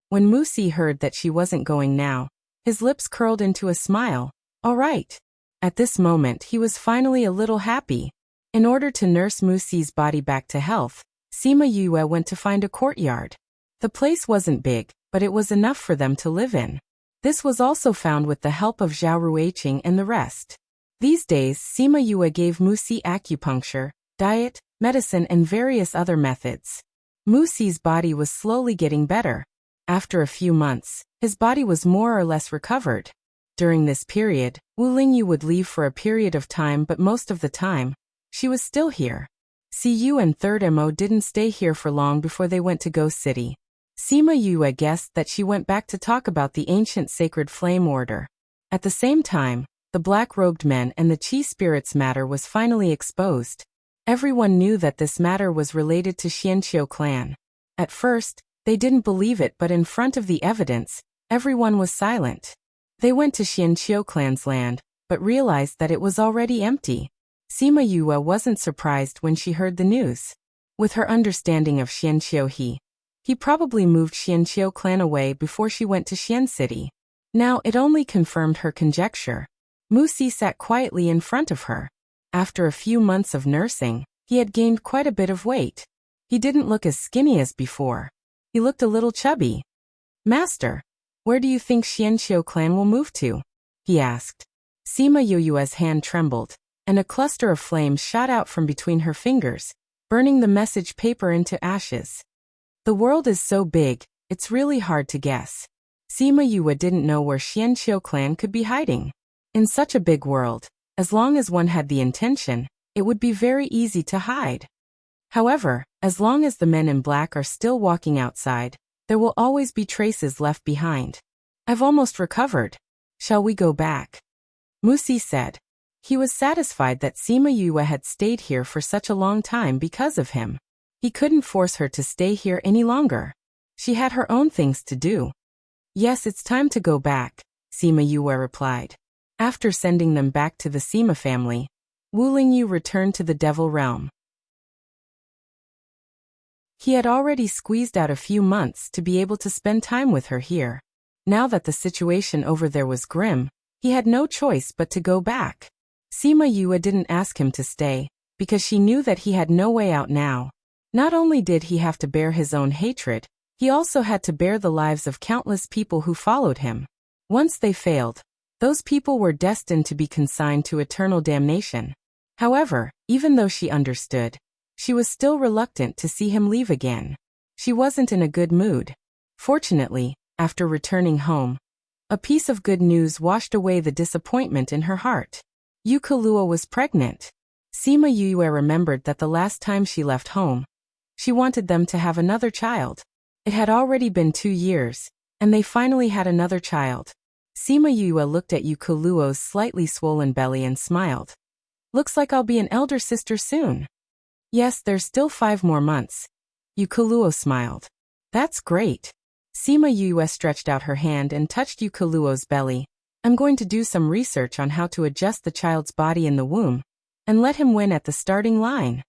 When Musi heard that she wasn't going now, his lips curled into a smile. All right. At this moment he was finally a little happy. In order to nurse Musi's body back to health, Sima Yue went to find a courtyard. The place wasn't big, but it was enough for them to live in. This was also found with the help of Zhao Ruiqing and the rest. These days, Sima Yue gave Musi acupuncture, diet, medicine and various other methods. Musi's body was slowly getting better. After a few months, his body was more or less recovered. During this period, Wu Lingyu would leave for a period of time, but most of the time, she was still here. Siyu and Third Mo didn't stay here for long before they went to Ghost City. Sima Yue guessed that she went back to talk about the ancient sacred flame order. At the same time, the black-robed men and the Qi spirits matter was finally exposed. Everyone knew that this matter was related to Xianqiu clan. At first, they didn't believe it, but in front of the evidence, everyone was silent. They went to Xianqiu clan's land, but realized that it was already empty. Sima Yue wasn't surprised when she heard the news. With her understanding of Xianqiu he probably moved Xianqiu clan away before she went to Xian City. Now it only confirmed her conjecture. Mu Si sat quietly in front of her. After a few months of nursing, he had gained quite a bit of weight. He didn't look as skinny as before. He looked a little chubby. "Master, where do you think Xianqiu clan will move to?" he asked. Sima Yue's hand trembled, and a cluster of flames shot out from between her fingers, burning the message paper into ashes. The world is so big, it's really hard to guess. Sima Yue didn't know where Xianqiu clan could be hiding. In such a big world, as long as one had the intention, it would be very easy to hide. However, as long as the men in black are still walking outside, there will always be traces left behind. "I've almost recovered. Shall we go back?" Mu Si said. He was satisfied that Sima Yue had stayed here for such a long time because of him. He couldn't force her to stay here any longer. She had her own things to do. "Yes, it's time to go back," Sima Yue replied. After sending them back to the Sima family, Wu Lingyu returned to the Devil Realm. He had already squeezed out a few months to be able to spend time with her here. Now that the situation over there was grim, he had no choice but to go back. Sima Yue didn't ask him to stay, because she knew that he had no way out now. Not only did he have to bear his own hatred, he also had to bear the lives of countless people who followed him. Once they failed, those people were destined to be consigned to eternal damnation. However, even though she understood, she was still reluctant to see him leave again. She wasn't in a good mood. Fortunately, after returning home, a piece of good news washed away the disappointment in her heart. Yukalua was pregnant. Sima Yue remembered that the last time she left home, she wanted them to have another child. It had already been 2 years, and they finally had another child. Sima Yue looked at Yukuluo's slightly swollen belly and smiled. "Looks like I'll be an elder sister soon." "Yes, there's still 5 more months." Yukuluo smiled. "That's great." Sima Yue stretched out her hand and touched Yukuluo's belly. "I'm going to do some research on how to adjust the child's body in the womb, and let him win at the starting line."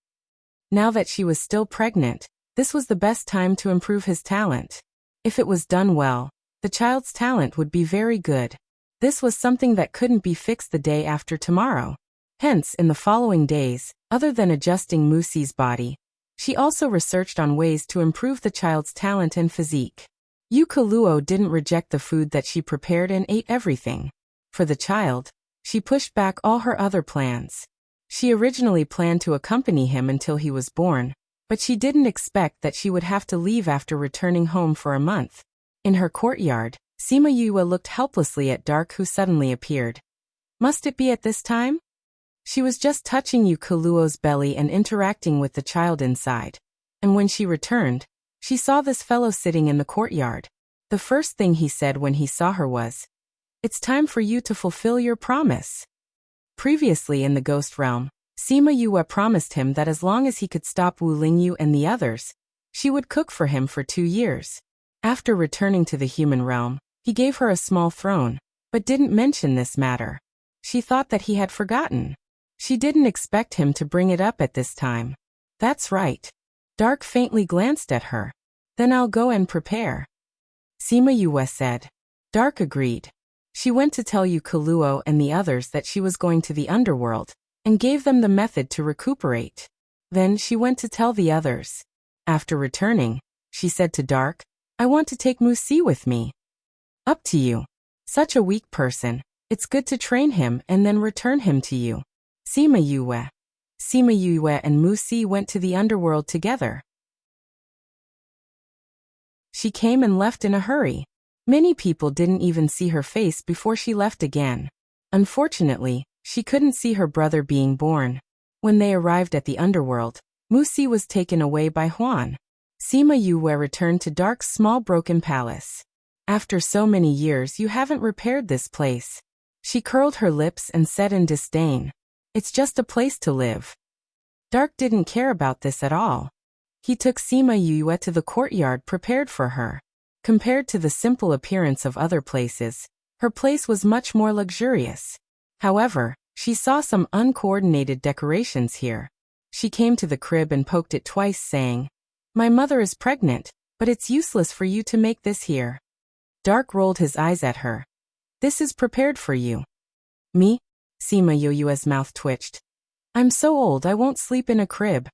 Now that she was still pregnant, this was the best time to improve his talent. If it was done well, the child's talent would be very good. This was something that couldn't be fixed the day after tomorrow. Hence, in the following days, other than adjusting Mu Si's body, she also researched on ways to improve the child's talent and physique. Yukuluo didn't reject the food that she prepared and ate everything. For the child, she pushed back all her other plans. She originally planned to accompany him until he was born, but she didn't expect that she would have to leave after returning home for a month. In her courtyard, Sima Yue looked helplessly at Dark, who suddenly appeared. Must it be at this time? She was just touching Yukuluo's belly and interacting with the child inside. And when she returned, she saw this fellow sitting in the courtyard. The first thing he said when he saw her was, "It's time for you to fulfill your promise." Previously in the ghost realm, Sima Yue promised him that as long as he could stop Wu Lingyu and the others, she would cook for him for 2 years. After returning to the human realm, he gave her a small throne, but didn't mention this matter. She thought that he had forgotten. She didn't expect him to bring it up at this time. "That's right." Dark faintly glanced at her. "Then I'll go and prepare," Sima Yue said. Dark agreed. She went to tell Yukuluo and the others that she was going to the underworld, and gave them the method to recuperate. Then she went to tell the others. After returning, she said to Dark, "I want to take Mu Si with me." "Up to you. Such a weak person, it's good to train him and then return him to you." Sima Yue and Mu Si went to the underworld together. She came and left in a hurry. Many people didn't even see her face before she left again. Unfortunately, she couldn't see her brother being born. When they arrived at the underworld, Mu Si was taken away by Huan. Sima Yue returned to Dark's small broken palace. After so many years you haven't repaired this place. She curled her lips and said in disdain. It's just a place to live. Dark didn't care about this at all. He took Sima Yue to the courtyard prepared for her. Compared to the simple appearance of other places, her place was much more luxurious. However, she saw some uncoordinated decorations here. She came to the crib and poked it twice, saying, "My mother is pregnant, but it's useless for you to make this here." Dark rolled his eyes at her. "This is prepared for you." "Me?" Sima Yue's mouth twitched. "I'm so old I won't sleep in a crib.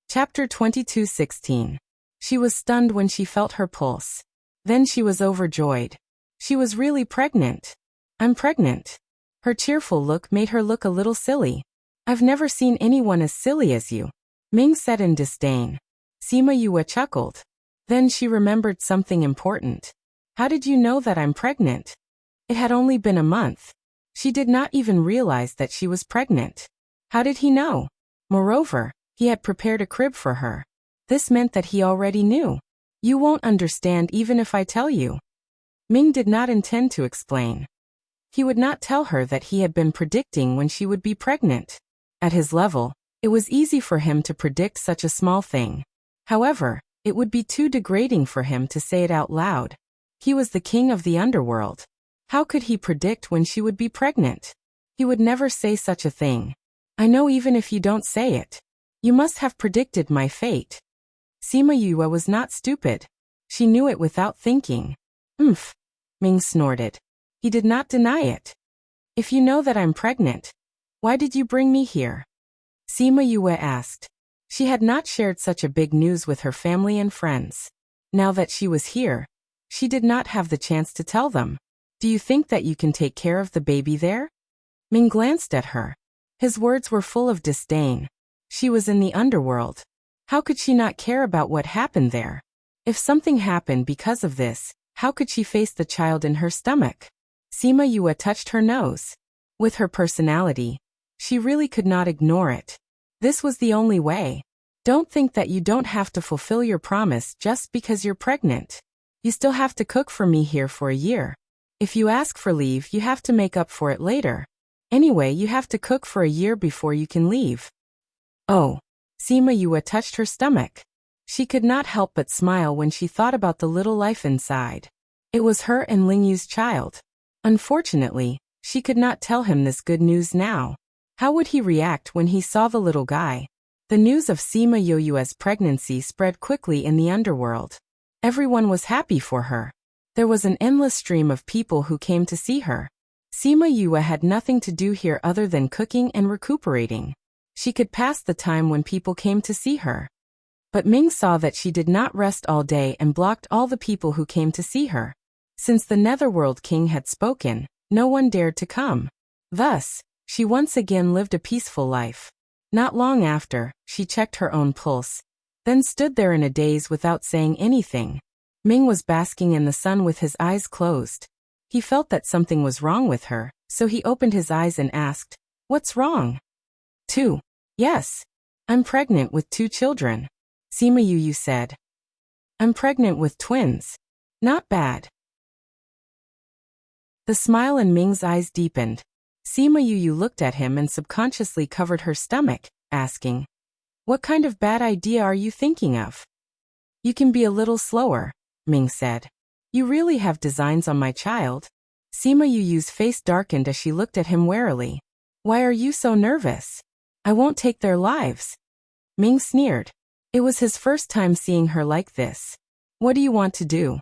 Chapter 22:16. She was stunned when she felt her pulse. Then she was overjoyed. She was really pregnant. "I'm pregnant." Her cheerful look made her look a little silly. "I've never seen anyone as silly as you," Ming said in disdain. Sima Yue chuckled. Then she remembered something important. "How did you know that I'm pregnant?" It had only been a month. She did not even realize that she was pregnant. How did he know? Moreover, he had prepared a crib for her. This meant that he already knew. "You won't understand even if I tell you." Ming did not intend to explain. He would not tell her that he had been predicting when she would be pregnant. At his level, it was easy for him to predict such a small thing. However, it would be too degrading for him to say it out loud. He was the king of the underworld. How could he predict when she would be pregnant? He would never say such a thing. "I know even if you don't say it. You must have predicted my fate." Sima Yue was not stupid. She knew it without thinking. "Umph," Ming snorted. He did not deny it. "If you know that I'm pregnant, why did you bring me here?" Sima Yue asked. She had not shared such a big news with her family and friends. Now that she was here, she did not have the chance to tell them. "Do you think that you can take care of the baby there?" Ming glanced at her. His words were full of disdain. She was in the underworld. How could she not care about what happened there? If something happened because of this, how could she face the child in her stomach? Sima Yue touched her nose. With her personality, she really could not ignore it. This was the only way. "Don't think that you don't have to fulfill your promise just because you're pregnant. You still have to cook for me here for a year. If you ask for leave, you have to make up for it later. Anyway, you have to cook for a year before you can leave." "Oh." Sima Yue touched her stomach. She could not help but smile when she thought about the little life inside. It was her and Ling Yu's child. Unfortunately, she could not tell him this good news now. How would he react when he saw the little guy? The news of Sima Yue's pregnancy spread quickly in the underworld. Everyone was happy for her. There was an endless stream of people who came to see her. Sima Yue had nothing to do here other than cooking and recuperating. She could pass the time when people came to see her. But Ming saw that she did not rest all day and blocked all the people who came to see her. Since the Netherworld King had spoken, no one dared to come. Thus, she once again lived a peaceful life. Not long after, she checked her own pulse, then stood there in a daze without saying anything. Ming was basking in the sun with his eyes closed. He felt that something was wrong with her, so he opened his eyes and asked, "What's wrong?" "Two. Yes. I'm pregnant with 2 children." Sima Yue said. "I'm pregnant with twins. Not bad." The smile in Ming's eyes deepened. Sima Yue looked at him and subconsciously covered her stomach, asking, "What kind of bad idea are you thinking of?" "You can be a little slower," Ming said. "You really have designs on my child?" Sima Yue's face darkened as she looked at him warily. "Why are you so nervous? I won't take their lives." Ming sneered. It was his first time seeing her like this. "What do you want to do?"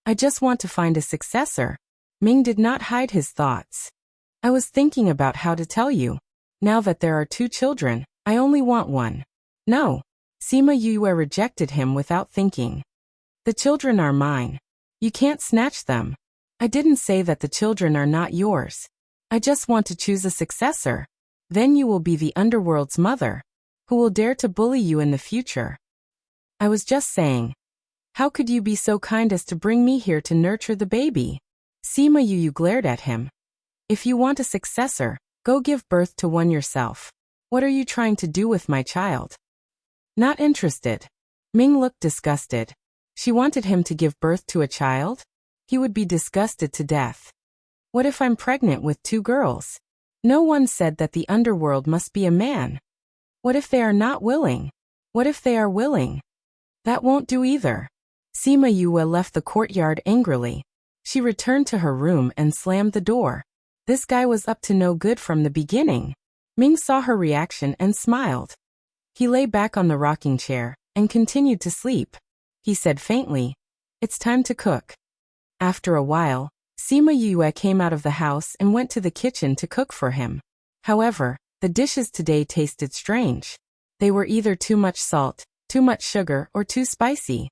"I just want to find a successor." Ming did not hide his thoughts. "I was thinking about how to tell you. Now that there are 2 children, I only want one." "No." Sima Yue rejected him without thinking. "The children are mine. You can't snatch them." "I didn't say that the children are not yours. I just want to choose a successor. Then you will be the underworld's mother. Who will dare to bully you in the future?" "I was just saying. How could you be so kind as to bring me here to nurture the baby?" Sima Yue glared at him. "If you want a successor, go give birth to one yourself." What are you trying to do with my child? Not interested. Ming looked disgusted. She wanted him to give birth to a child? He would be disgusted to death. What if I'm pregnant with 2 girls? No one said that the underworld must be a man. What if they are not willing? What if they are willing? That won't do either. Sima Yue left the courtyard angrily. She returned to her room and slammed the door. This guy was up to no good from the beginning. Ming saw her reaction and smiled. He lay back on the rocking chair and continued to sleep. He said faintly, "It's time to cook." After a while, Sima Yue came out of the house and went to the kitchen to cook for him. However, the dishes today tasted strange. They were either too much salt, too much sugar, or too spicy.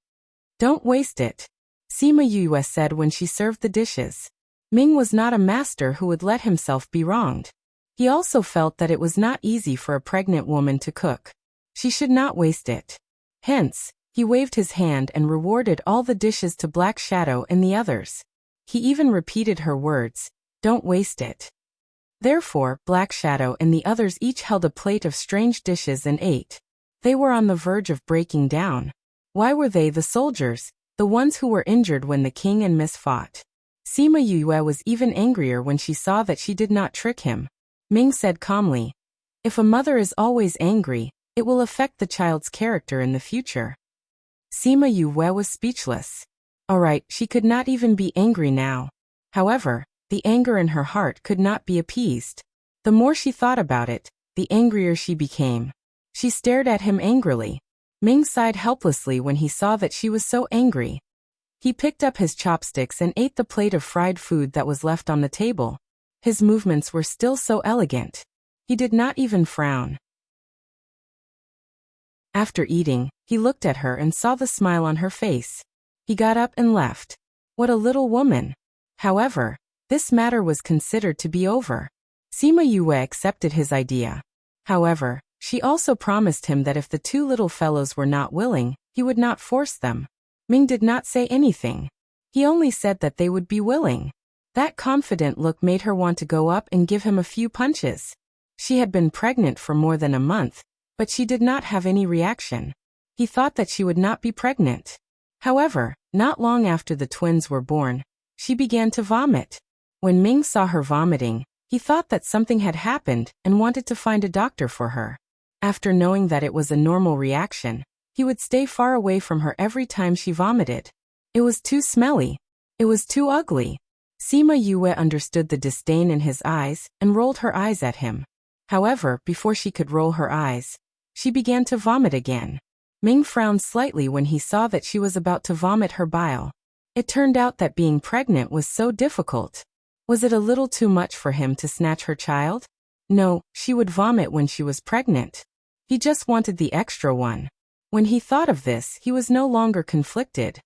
"Don't waste it," Sima Yue said when she served the dishes. Ming was not a master who would let himself be wronged. He also felt that it was not easy for a pregnant woman to cook. She should not waste it. Hence, he waved his hand and rewarded all the dishes to Black Shadow and the others. He even repeated her words, "Don't waste it." Therefore, Black Shadow and the others each held a plate of strange dishes and ate. They were on the verge of breaking down. Why were they the soldiers, the ones who were injured when the king and Miss fought? Sima Yue was even angrier when she saw that she did not trick him. Ming said calmly, "If a mother is always angry, it will affect the child's character in the future." Sima Yue was speechless. Alright, she could not even be angry now. However, the anger in her heart could not be appeased. The more she thought about it, the angrier she became. She stared at him angrily. Ming sighed helplessly when he saw that she was so angry. He picked up his chopsticks and ate the plate of fried food that was left on the table. His movements were still so elegant. He did not even frown. After eating, he looked at her and saw the smile on her face. He got up and left. What a little woman. However, this matter was considered to be over. Sima Yue accepted his idea. However, she also promised him that if the 2 little fellows were not willing, he would not force them. Ming did not say anything. He only said that they would be willing. That confident look made her want to go up and give him a few punches. She had been pregnant for more than a month, but she did not have any reaction. He thought that she would not be pregnant. However, not long after the twins were born, she began to vomit. When Ming saw her vomiting, he thought that something had happened and wanted to find a doctor for her. After knowing that it was a normal reaction, he would stay far away from her every time she vomited. It was too smelly. It was too ugly. Sima Yue understood the disdain in his eyes and rolled her eyes at him. However, before she could roll her eyes, she began to vomit again. Ming frowned slightly when he saw that she was about to vomit her bile. It turned out that being pregnant was so difficult. Was it a little too much for him to snatch her child? No, she would vomit when she was pregnant. He just wanted the extra one. When he thought of this, he was no longer conflicted.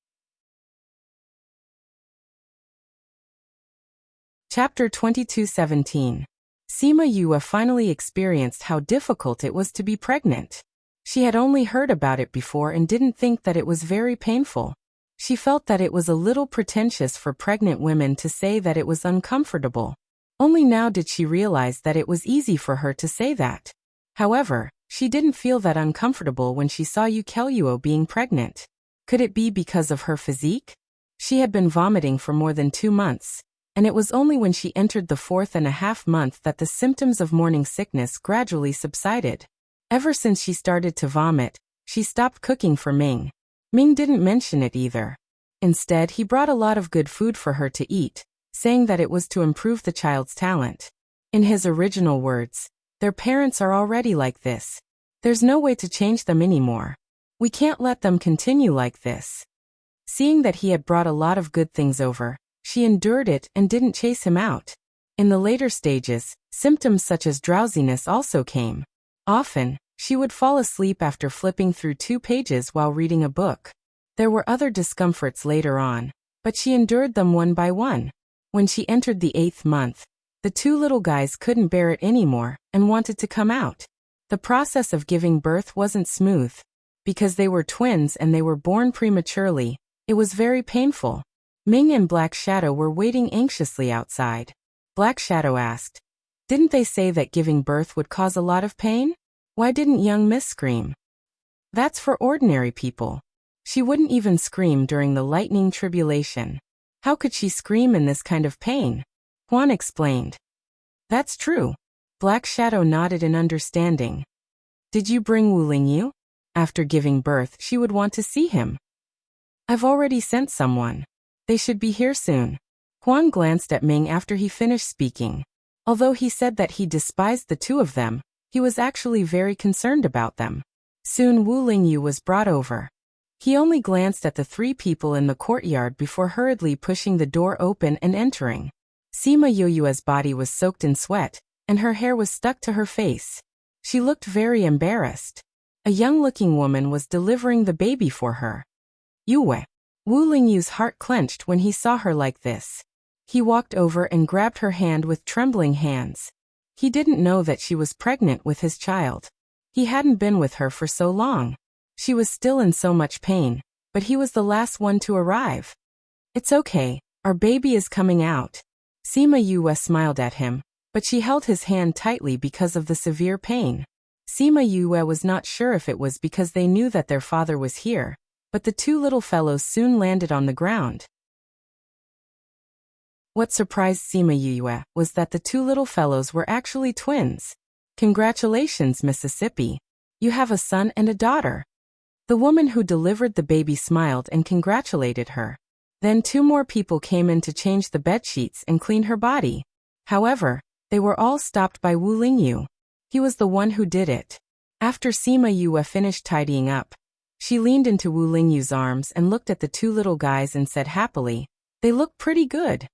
Chapter 22:17. Sima Yue finally experienced how difficult it was to be pregnant. She had only heard about it before and didn't think that it was very painful. She felt that it was a little pretentious for pregnant women to say that it was uncomfortable. Only now did she realize that it was easy for her to say that. However, she didn't feel that uncomfortable when she saw Yu Keluo being pregnant. Could it be because of her physique? She had been vomiting for more than 2 months, and it was only when she entered the 4.5 month that the symptoms of morning sickness gradually subsided. Ever since she started to vomit, she stopped cooking for Ming. Ming didn't mention it either. Instead, he brought a lot of good food for her to eat, saying that it was to improve the child's talent. In his original words, "Their parents are already like this. There's no way to change them anymore. We can't let them continue like this." Seeing that he had brought a lot of good things over, she endured it and didn't chase him out. In the later stages, symptoms such as drowsiness also came. Often, she would fall asleep after flipping through 2 pages while reading a book. There were other discomforts later on, but she endured them one by one. When she entered the 8th month, the 2 little guys couldn't bear it anymore and wanted to come out. The process of giving birth wasn't smooth. Because they were twins and they were born prematurely, it was very painful. Ming and Black Shadow were waiting anxiously outside. Black Shadow asked, "Didn't they say that giving birth would cause a lot of pain?" Why didn't young Miss scream? That's for ordinary people. She wouldn't even scream during the lightning tribulation. How could she scream in this kind of pain? Juan explained. That's true. Black Shadow nodded in understanding. Did you bring Wu Lingyu? After giving birth, she would want to see him. I've already sent someone. They should be here soon. Juan glanced at Ming after he finished speaking. Although he said that he despised the two of them, he was actually very concerned about them. Soon Wu Lingyu was brought over. He only glanced at the three people in the courtyard before hurriedly pushing the door open and entering. Sima Yoyue's body was soaked in sweat, and her hair was stuck to her face. She looked very embarrassed. A young-looking woman was delivering the baby for her. Yue. Wu Lingyu's heart clenched when he saw her like this. He walked over and grabbed her hand with trembling hands. He didn't know that she was pregnant with his child. He hadn't been with her for so long. She was still in so much pain, but he was the last one to arrive. It's okay, our baby is coming out. Sima Yue smiled at him, but she held his hand tightly because of the severe pain. Sima Yue was not sure if it was because they knew that their father was here, but the two little fellows soon landed on the ground. What surprised Sima Yue was that the two little fellows were actually twins. Congratulations, Mississippi. You have a son and a daughter. The woman who delivered the baby smiled and congratulated her. Then two more people came in to change the bedsheets and clean her body. However, they were all stopped by Wu Lingyu. He was the one who did it. After Sima Yue finished tidying up, she leaned into Wu Lingyu's arms and looked at the two little guys and said happily, "They look pretty good."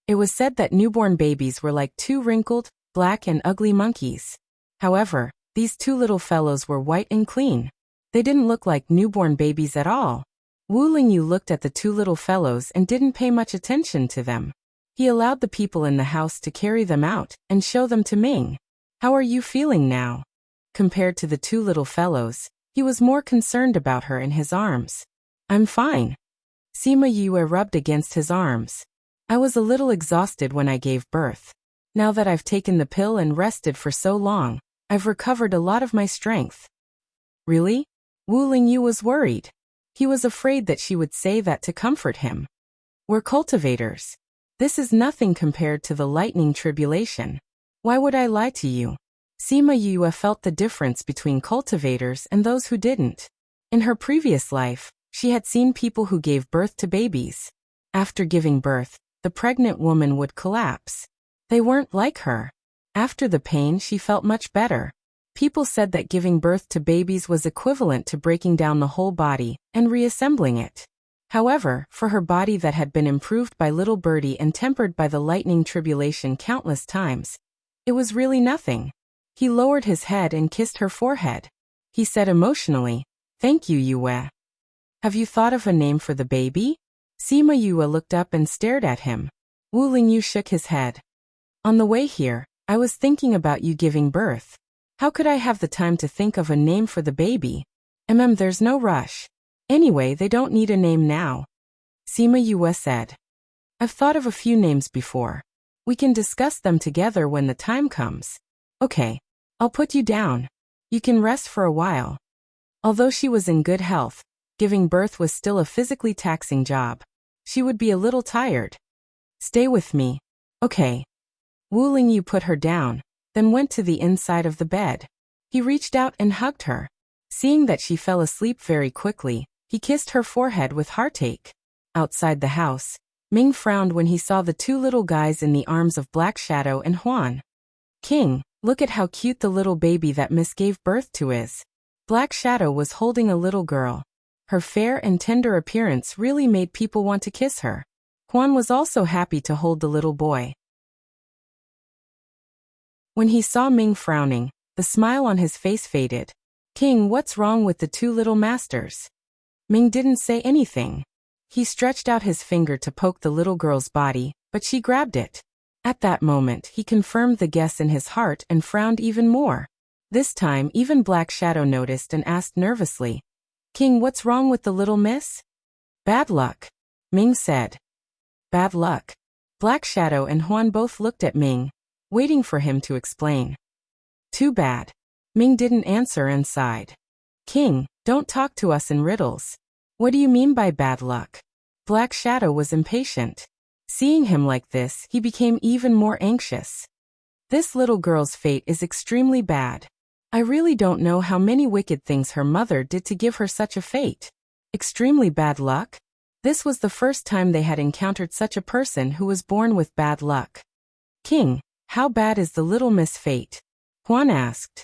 It was said that newborn babies were like two wrinkled, black and ugly monkeys. However, these two little fellows were white and clean. They didn't look like newborn babies at all. Wu Lingyu looked at the two little fellows and didn't pay much attention to them. He allowed the people in the house to carry them out and show them to Ming. How are you feeling now? Compared to the two little fellows, he was more concerned about her in his arms. I'm fine. Sima Yue rubbed against his arms. I was a little exhausted when I gave birth. Now that I've taken the pill and rested for so long, I've recovered a lot of my strength. Really? Wu Lingyu was worried. He was afraid that she would say that to comfort him. We're cultivators. This is nothing compared to the lightning tribulation. Why would I lie to you? Sima Yue felt the difference between cultivators and those who didn't. In her previous life, she had seen people who gave birth to babies. After giving birth, the pregnant woman would collapse. They weren't like her. After the pain, she felt much better. People said that giving birth to babies was equivalent to breaking down the whole body and reassembling it. However, for her body that had been improved by little birdie and tempered by the lightning tribulation countless times, it was really nothing. He lowered his head and kissed her forehead. He said emotionally, "Thank you, Yue. Have you thought of a name for the baby?" Sima Yue looked up and stared at him. Wu Lingyu shook his head. On the way here, I was thinking about you giving birth. How could I have the time to think of a name for the baby? There's no rush. Anyway, they don't need a name now. Sima Yue said. I've thought of a few names before. We can discuss them together when the time comes. Okay, I'll put you down. You can rest for a while. Although she was in good health, giving birth was still a physically taxing job. She would be a little tired. Stay with me. Okay. Wu Lingyu put her down, then went to the inside of the bed. He reached out and hugged her. Seeing that she fell asleep very quickly, he kissed her forehead with heartache. Outside the house, Ming frowned when he saw the two little guys in the arms of Black Shadow and Huan. King, look at how cute the little baby that Miss gave birth to is. Black Shadow was holding a little girl. Her fair and tender appearance really made people want to kiss her. Huan was also happy to hold the little boy. When he saw Ming frowning, the smile on his face faded. King, what's wrong with the two little masters? Ming didn't say anything. He stretched out his finger to poke the little girl's body, but she grabbed it. At that moment, he confirmed the guess in his heart and frowned even more. This time, even Black Shadow noticed and asked nervously, King, what's wrong with the little miss? Bad luck, Ming said. Bad luck. Black Shadow and Huan both looked at Ming, waiting for him to explain. Too bad. Ming didn't answer and sighed. King, don't talk to us in riddles. What do you mean by bad luck? Black Shadow was impatient. Seeing him like this, he became even more anxious. This little girl's fate is extremely bad. I really don't know how many wicked things her mother did to give her such a fate. Extremely bad luck? This was the first time they had encountered such a person who was born with bad luck. King, how bad is the little Miss Fate? Huan asked.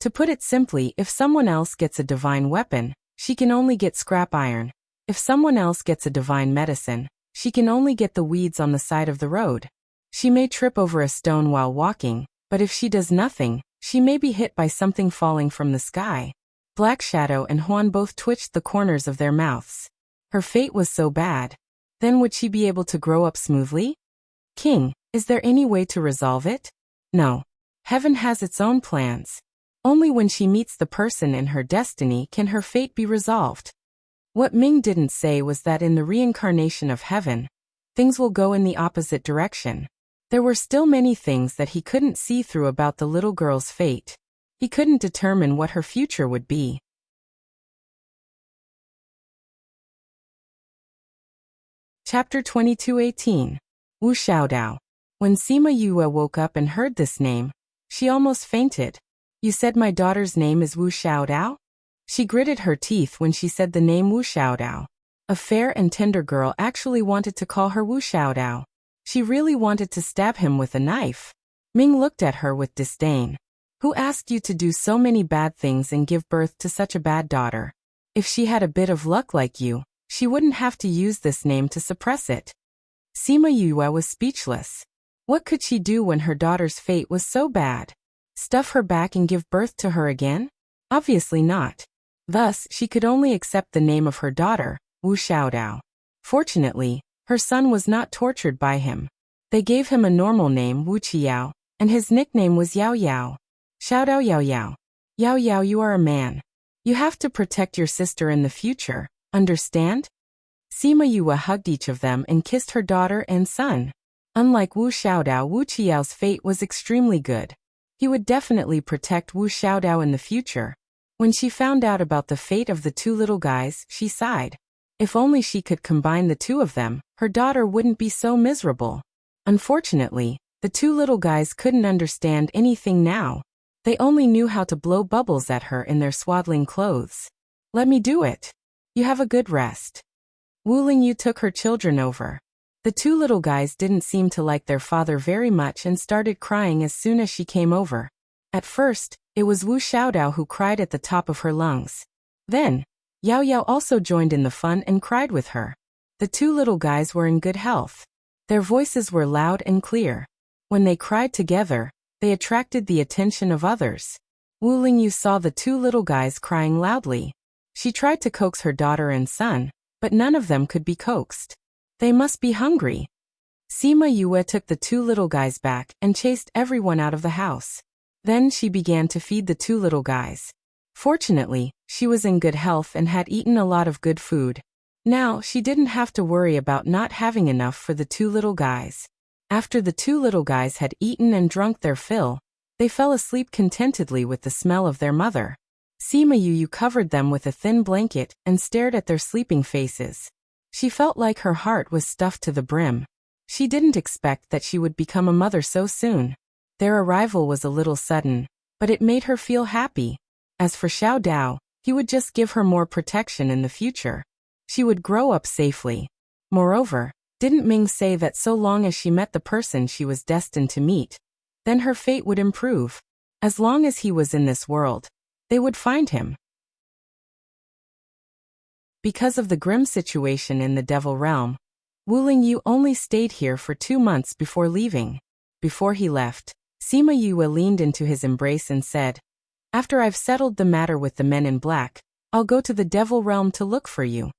To put it simply, if someone else gets a divine weapon, she can only get scrap iron. If someone else gets a divine medicine, she can only get the weeds on the side of the road. She may trip over a stone while walking, but if she does nothing, she may be hit by something falling from the sky. Black Shadow and Huan both twitched the corners of their mouths. Her fate was so bad. Then would she be able to grow up smoothly? King, is there any way to resolve it? No. Heaven has its own plans. Only when she meets the person in her destiny can her fate be resolved. What Ming didn't say was that in the reincarnation of heaven, things will go in the opposite direction. There were still many things that he couldn't see through about the little girl's fate. He couldn't determine what her future would be. Chapter 22:18. Wu Xiaodao. When Sima Yue woke up and heard this name, she almost fainted. You said my daughter's name is Wu Xiaodao? She gritted her teeth when she said the name Wu Xiaodao. A fair and tender girl actually wanted to call her Wu Xiaodao. She really wanted to stab him with a knife. Ming looked at her with disdain. Who asked you to do so many bad things and give birth to such a bad daughter? If she had a bit of luck like you, she wouldn't have to use this name to suppress it. Sima Yue was speechless. What could she do when her daughter's fate was so bad? Stuff her back and give birth to her again? Obviously not. Thus, she could only accept the name of her daughter, Wu Xiaodao. Fortunately, her son was not tortured by him. They gave him a normal name, Wu Qiao, and his nickname was Yao Yao. Xiaodao Yao Yao. Yao Yao, you are a man. You have to protect your sister in the future, understand? Sima Yue hugged each of them and kissed her daughter and son. Unlike Wu Xiaodao, Wu Qiao's fate was extremely good. He would definitely protect Wu Xiaodao in the future. When she found out about the fate of the two little guys, she sighed. If only she could combine the two of them, her daughter wouldn't be so miserable. Unfortunately, the two little guys couldn't understand anything now. They only knew how to blow bubbles at her in their swaddling clothes. Let me do it. You have a good rest. Wu Lingyu took her children over. The two little guys didn't seem to like their father very much and started crying as soon as she came over. At first, it was Wu Xiaodao who cried at the top of her lungs. Then, Yao Yao also joined in the fun and cried with her. The two little guys were in good health. Their voices were loud and clear. When they cried together, they attracted the attention of others. Wu Lingyu saw the two little guys crying loudly. She tried to coax her daughter and son, but none of them could be coaxed. They must be hungry. Sima Yue took the two little guys back and chased everyone out of the house. Then she began to feed the two little guys. Fortunately, she was in good health and had eaten a lot of good food. Now, she didn't have to worry about not having enough for the two little guys. After the two little guys had eaten and drunk their fill, they fell asleep contentedly with the smell of their mother. Sima Yue covered them with a thin blanket and stared at their sleeping faces. She felt like her heart was stuffed to the brim. She didn't expect that she would become a mother so soon. Their arrival was a little sudden, but it made her feel happy. As for Xiao Dao, he would just give her more protection in the future. She would grow up safely. Moreover, didn't Ming say that so long as she met the person she was destined to meet, then her fate would improve? As long as he was in this world, they would find him. Because of the grim situation in the Devil Realm, Wu Lingyu only stayed here for 2 months before leaving. Before he left, Sima Yue leaned into his embrace and said, "After I've settled the matter with the men in black, I'll go to the Devil Realm to look for you."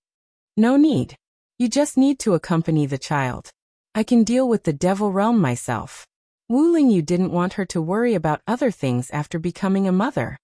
"No need. You just need to accompany the child. I can deal with the Devil Realm myself." Wu Lingyu didn't want her to worry about other things after becoming a mother.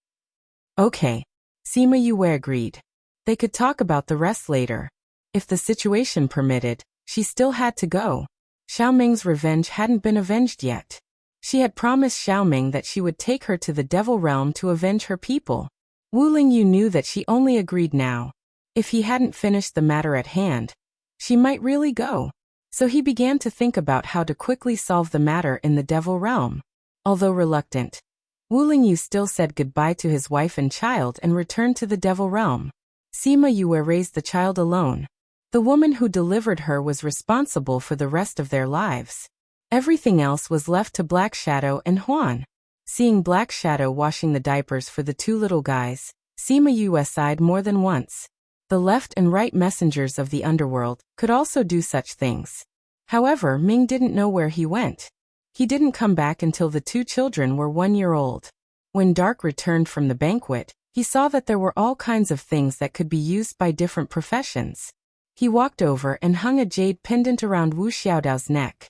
Okay. Sima Yue agreed. They could talk about the rest later. If the situation permitted, she still had to go. Xiao Ming's revenge hadn't been avenged yet. She had promised Xiaoming that she would take her to the devil realm to avenge her people. Wu Lingyu knew that she only agreed now. If he hadn't finished the matter at hand, she might really go. So he began to think about how to quickly solve the matter in the devil realm. Although reluctant, Wu Lingyu still said goodbye to his wife and child and returned to the devil realm. Sima Yue raised the child alone. The woman who delivered her was responsible for the rest of their lives. Everything else was left to Black Shadow and Huan. Seeing Black Shadow washing the diapers for the two little guys, Sima Yue sighed more than once. The left and right messengers of the underworld could also do such things. However, Ming didn't know where he went. He didn't come back until the two children were 1 year old. When Dark returned from the banquet, he saw that there were all kinds of things that could be used by different professions. He walked over and hung a jade pendant around Wu Xiaodao's neck.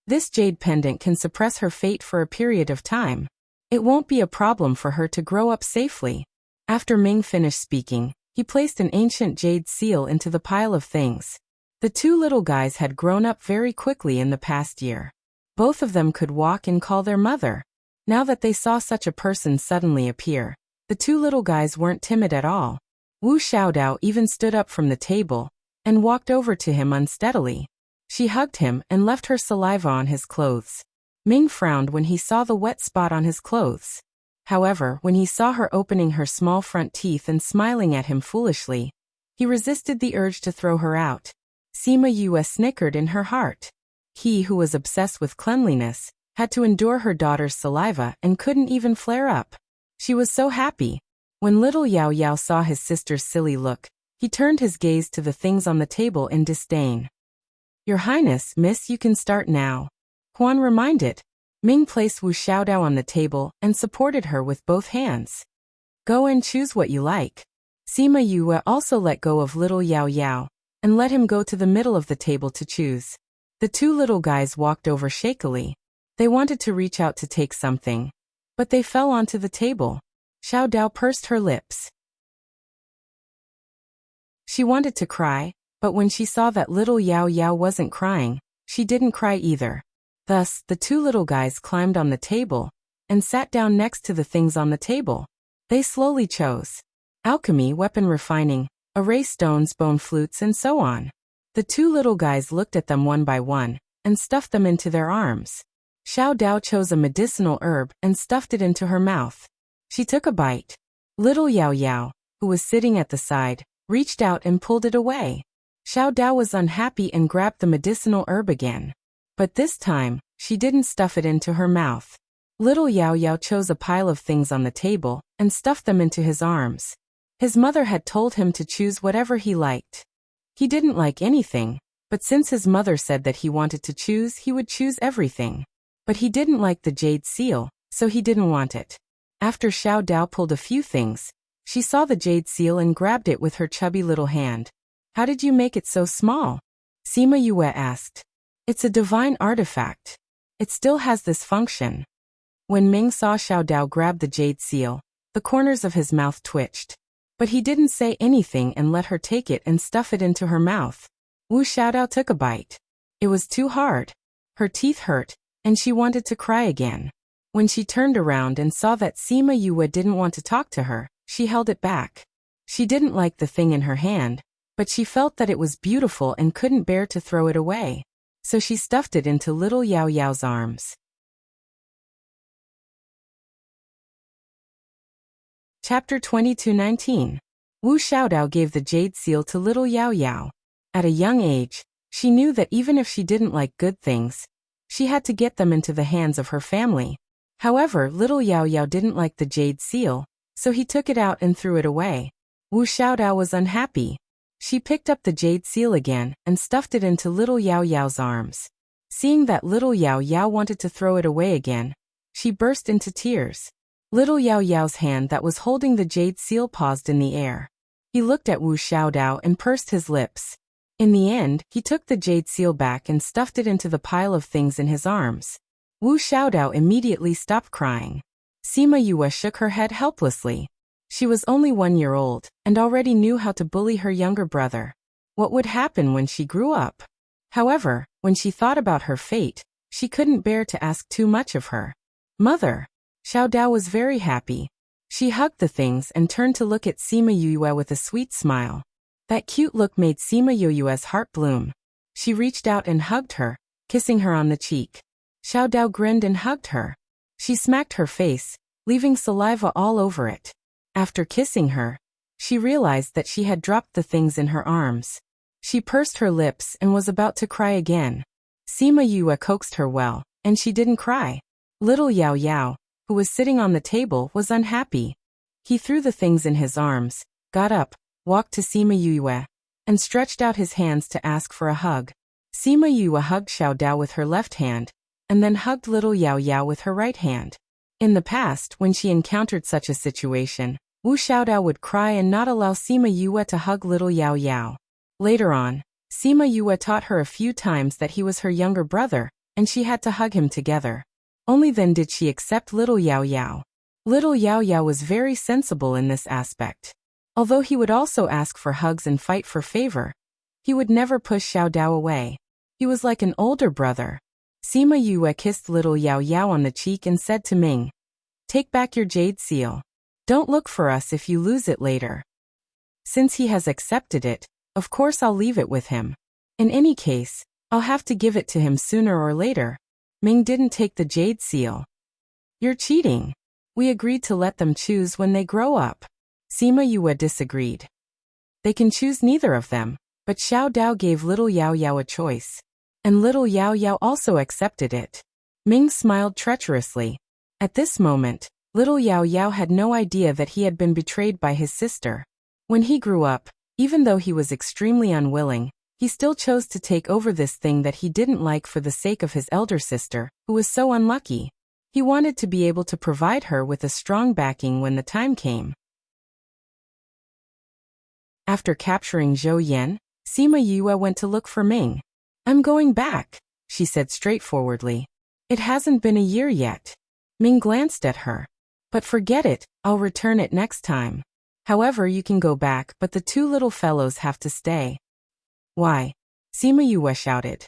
This jade pendant can suppress her fate for a period of time. It won't be a problem for her to grow up safely. After Ming finished speaking, he placed an ancient jade seal into the pile of things. The two little guys had grown up very quickly in the past year. Both of them could walk and call their mother. Now that they saw such a person suddenly appear, the two little guys weren't timid at all. Wu Xiaodao even stood up from the table and walked over to him unsteadily. She hugged him and left her saliva on his clothes. Ming frowned when he saw the wet spot on his clothes. However, when he saw her opening her small front teeth and smiling at him foolishly, he resisted the urge to throw her out. Sima Yue snickered in her heart. He, who was obsessed with cleanliness, had to endure her daughter's saliva and couldn't even flare up. She was so happy. When little Yao Yao saw his sister's silly look, he turned his gaze to the things on the table in disdain. "Your Highness, miss, you can start now," Huan reminded. Ming placed Wu Xiaodao on the table and supported her with both hands. "Go and choose what you like." Sima Yue also let go of little Yao Yao and let him go to the middle of the table to choose. The two little guys walked over shakily. They wanted to reach out to take something, but they fell onto the table. Xiaodao pursed her lips. She wanted to cry, but when she saw that little Yao Yao wasn't crying, she didn't cry either. Thus, the two little guys climbed on the table and sat down next to the things on the table. They slowly chose alchemy, weapon refining, array stones, bone flutes, and so on. The two little guys looked at them one by one and stuffed them into their arms. Xiaodao chose a medicinal herb and stuffed it into her mouth. She took a bite. Little Yao Yao, who was sitting at the side, reached out and pulled it away. Xiaodao was unhappy and grabbed the medicinal herb again. But this time, she didn't stuff it into her mouth. Little Yao Yao chose a pile of things on the table and stuffed them into his arms. His mother had told him to choose whatever he liked. He didn't like anything, but since his mother said that he wanted to choose, he would choose everything. But he didn't like the jade seal, so he didn't want it. After Xiaodao pulled a few things, she saw the jade seal and grabbed it with her chubby little hand. "How did you make it so small?" Sima Yue asked. "It's a divine artifact. It still has this function." When Ming saw Xiaodao grab the jade seal, the corners of his mouth twitched. But he didn't say anything and let her take it and stuff it into her mouth. Wu Xiaodao took a bite. It was too hard. Her teeth hurt, and she wanted to cry again. When she turned around and saw that Sima Yue didn't want to talk to her, she held it back. She didn't like the thing in her hand, but she felt that it was beautiful and couldn't bear to throw it away. So she stuffed it into little Yao Yao's arms. Chapter 22:19. Wu Xiaodao gave the jade seal to little Yao Yao. At a young age, she knew that even if she didn't like good things, she had to get them into the hands of her family. However, little Yao Yao didn't like the jade seal, so he took it out and threw it away. Wu Xiaodao was unhappy. She picked up the jade seal again and stuffed it into little Yao Yao's arms. Seeing that little Yao Yao wanted to throw it away again, she burst into tears. Little Yao Yao's hand that was holding the jade seal paused in the air. He looked at Wu Xiaodao and pursed his lips. In the end, he took the jade seal back and stuffed it into the pile of things in his arms. Wu Xiaodao immediately stopped crying. Sima Yue shook her head helplessly. She was only 1 year old and already knew how to bully her younger brother. What would happen when she grew up? However, when she thought about her fate, She couldn't bear to ask too much of her. Mother. Xiao Dao was very happy. She hugged the things and turned to look at Sima Yue with a sweet smile. That cute look made Sima Yue's heart bloom. She reached out and hugged her, kissing her on the cheek. Xiao Dao grinned and hugged her. She smacked her face, leaving saliva all over it. After kissing her, she realized that she had dropped the things in her arms. She pursed her lips and was about to cry again. Sima Yue coaxed her well, and she didn't cry. Little Yao Yao, who was sitting on the table, was unhappy. He threw the things in his arms, got up, walked to Sima Yue, and stretched out his hands to ask for a hug. Sima Yue hugged Xiao Dao with her left hand, and then hugged little Yao Yao with her right hand. In the past, when she encountered such a situation, Wu Xiaodao would cry and not allow Sima Yue to hug little Yao Yao. Later on, Sima Yue taught her a few times that he was her younger brother, and she had to hug him together. Only then did she accept little Yao Yao. Little Yao Yao was very sensible in this aspect. Although he would also ask for hugs and fight for favor, he would never push Xiao Dao away. He was like an older brother. Sima Yue kissed little Yao Yao on the cheek and said to Ming, "Take back your jade seal. Don't look for us if you lose it later. Since he has accepted it, of course I'll leave it with him. In any case, I'll have to give it to him sooner or later." Ming didn't take the jade seal. "You're cheating. We agreed to let them choose when they grow up." Sima Yue disagreed. They can choose neither of them, but Xiao Dao gave little Yao Yao a choice. And little Yao Yao also accepted it. Ming smiled treacherously. At this moment, little Yao Yao had no idea that he had been betrayed by his sister. When he grew up, even though he was extremely unwilling, he still chose to take over this thing that he didn't like for the sake of his elder sister, who was so unlucky. He wanted to be able to provide her with a strong backing when the time came. After capturing Zhou Yan, Sima Yue went to look for Ming. "I'm going back," she said straightforwardly. "It hasn't been a year yet." Ming glanced at her. "But forget it, I'll return it next time. However, you can go back, but the two little fellows have to stay." "Why?" Sima Yue shouted.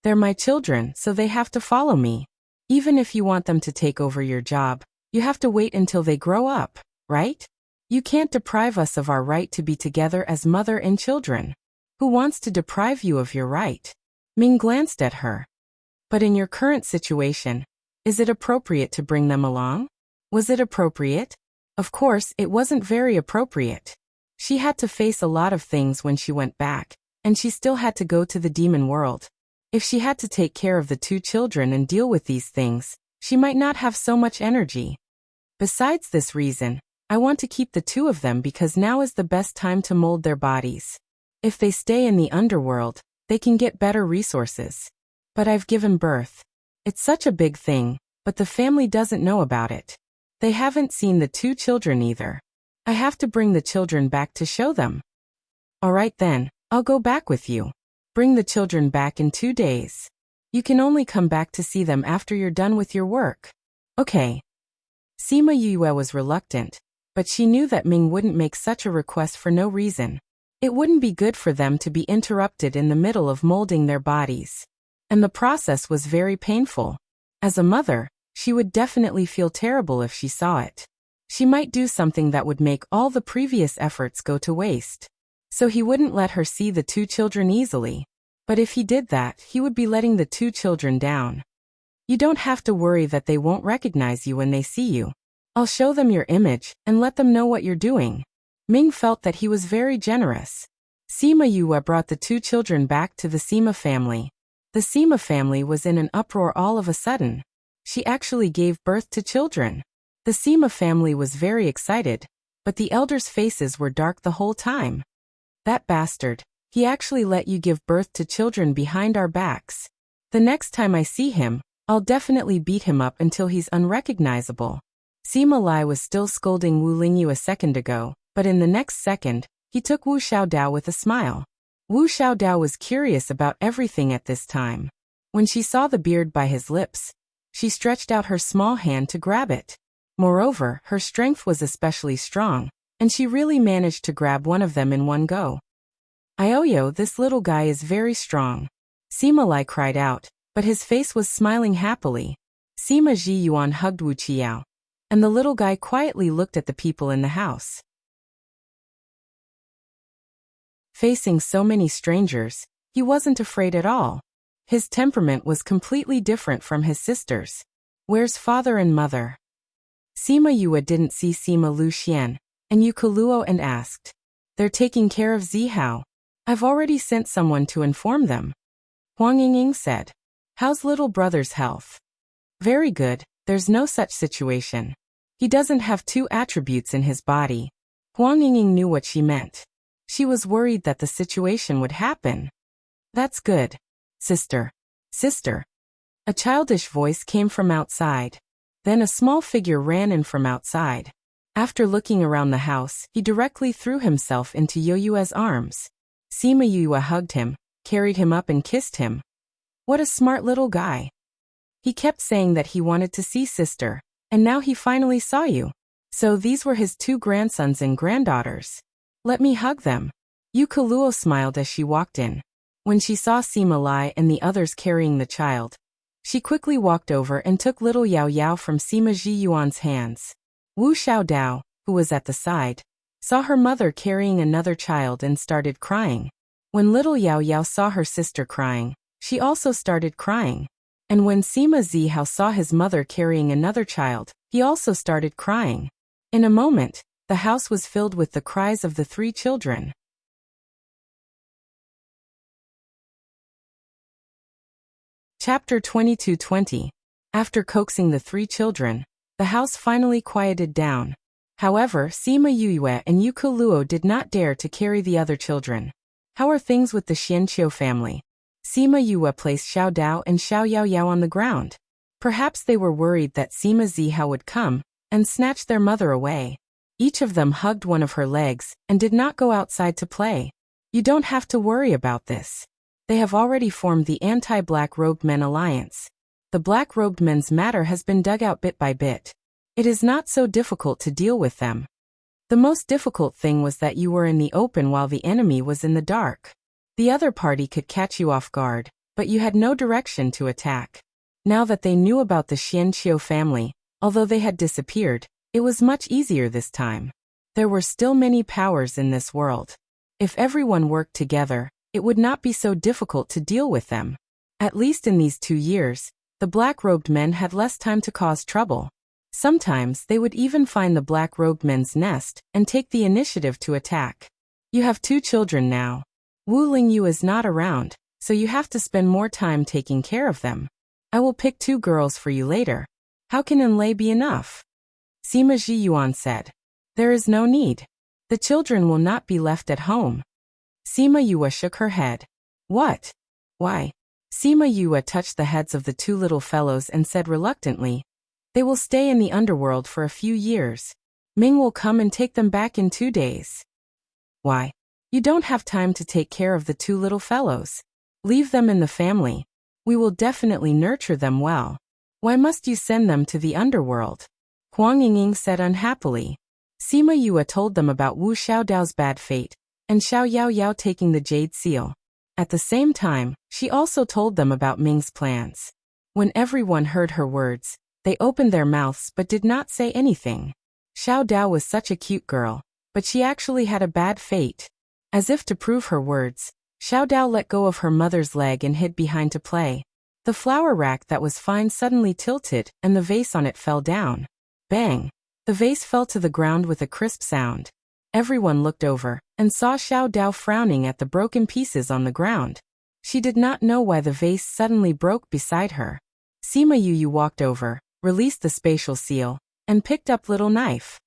"They're my children, so they have to follow me. Even if you want them to take over your job, you have to wait until they grow up, right? You can't deprive us of our right to be together as mother and children. Who wants to deprive you of your right?" Ming glanced at her. "But in your current situation, is it appropriate to bring them along?" Was it appropriate? Of course, it wasn't very appropriate. She had to face a lot of things when she went back, and she still had to go to the demon world. If she had to take care of the two children and deal with these things, she might not have so much energy. Besides this reason, I want to keep the two of them because now is the best time to mold their bodies. If they stay in the underworld, they can get better resources. But I've given birth. It's such a big thing, but the family doesn't know about it. They haven't seen the two children either. I have to bring the children back to show them. All right then, I'll go back with you. Bring the children back in 2 days. You can only come back to see them after you're done with your work. Okay. Sima Yue was reluctant, but she knew that Ming wouldn't make such a request for no reason. It wouldn't be good for them to be interrupted in the middle of molding their bodies. And the process was very painful. As a mother, she would definitely feel terrible if she saw it. She might do something that would make all the previous efforts go to waste. So he wouldn't let her see the two children easily. But if he did that, he would be letting the two children down. You don't have to worry that they won't recognize you when they see you. I'll show them your image and let them know what you're doing. Ming felt that he was very generous. Sima Yue brought the two children back to the Sima family. The Sima family was in an uproar all of a sudden. She actually gave birth to children. The Sima family was very excited, but the elders' faces were dark the whole time. That bastard, he actually let you give birth to children behind our backs. The next time I see him, I'll definitely beat him up until he's unrecognizable. Sima Lai was still scolding Wu Lingyu a second ago, but in the next second, he took Wu Xiaodao with a smile. Wu Xiaodao was curious about everything at this time. When she saw the beard by his lips, she stretched out her small hand to grab it. Moreover, her strength was especially strong, and she really managed to grab one of them in one go. "Ioyo, this little guy is very strong." Sima Lai cried out, but his face was smiling happily. Sima Ji Yuan hugged Wu Qiao, and the little guy quietly looked at the people in the house. Facing so many strangers, he wasn't afraid at all. His temperament was completely different from his sister's. Where's father and mother? Sima Yue didn't see Sima Lu Xian and Yu Keluo and asked. They're taking care of Zihao. I've already sent someone to inform them. Huang Yingying said. How's little brother's health? Very good, there's no such situation. He doesn't have two attributes in his body. Huang Yingying knew what she meant. She was worried that the situation would happen. That's good. Sister. Sister. A childish voice came from outside. Then a small figure ran in from outside. After looking around the house, he directly threw himself into Yoyue's arms. Sima Yue hugged him, carried him up and kissed him. What a smart little guy. He kept saying that he wanted to see sister, and now he finally saw you. So these were his two grandsons and granddaughters. Let me hug them. Yu Keluo smiled as she walked in. When she saw Sima Lai and the others carrying the child, she quickly walked over and took little Yao Yao from Sima Ji Yuan's hands. Wu Xiaodao, who was at the side, saw her mother carrying another child and started crying. When little Yao Yao saw her sister crying, she also started crying. And when Sima Zihao saw his mother carrying another child, he also started crying. In a moment, the house was filled with the cries of the three children. Chapter 22:20. After coaxing the three children, the house finally quieted down. However, Sima Yue and Yu Keluo did not dare to carry the other children. How are things with the Xianqiu family? Sima Yue placed Xiao Dao and Xiao Yao Yao on the ground. Perhaps they were worried that Sima Zihao would come and snatch their mother away. Each of them hugged one of her legs and did not go outside to play. You don't have to worry about this. They have already formed the anti-black-robed men alliance. The black-robed men's matter has been dug out bit by bit. It is not so difficult to deal with them. The most difficult thing was that you were in the open while the enemy was in the dark. The other party could catch you off guard, but you had no direction to attack. Now that they knew about the Xianqiu family, although they had disappeared, it was much easier this time. There were still many powers in this world. If everyone worked together, it would not be so difficult to deal with them. At least in these 2 years, the black-robed men had less time to cause trouble. Sometimes they would even find the black-robed men's nest and take the initiative to attack. You have 2 children now. Wu Lingyu is not around, so you have to spend more time taking care of them. I will pick 2 girls for you later. How can Enlai be enough? Sima Ji Yuan said. There is no need. The children will not be left at home. Sima Yue shook her head. What? Why? Sima Yue touched the heads of the 2 little fellows and said reluctantly, they will stay in the underworld for a few years. Ming will come and take them back in 2 days. Why? You don't have time to take care of the 2 little fellows. Leave them in the family. We will definitely nurture them well. Why must you send them to the underworld? Huang Yingying said unhappily. Sima Yue told them about Wu Xiaodao's bad fate, and Xiao Yao Yao taking the jade seal. At the same time, she also told them about Ming's plans. When everyone heard her words, they opened their mouths but did not say anything. Xiao Dao was such a cute girl, but she actually had a bad fate. As if to prove her words, Xiao Dao let go of her mother's leg and hid behind to play. The flower rack that was fine suddenly tilted and the vase on it fell down. Bang! The vase fell to the ground with a crisp sound. Everyone looked over and saw Xiao Dao frowning at the broken pieces on the ground. She did not know why the vase suddenly broke beside her. Sima Yu walked over, released the spatial seal, and picked up little knife.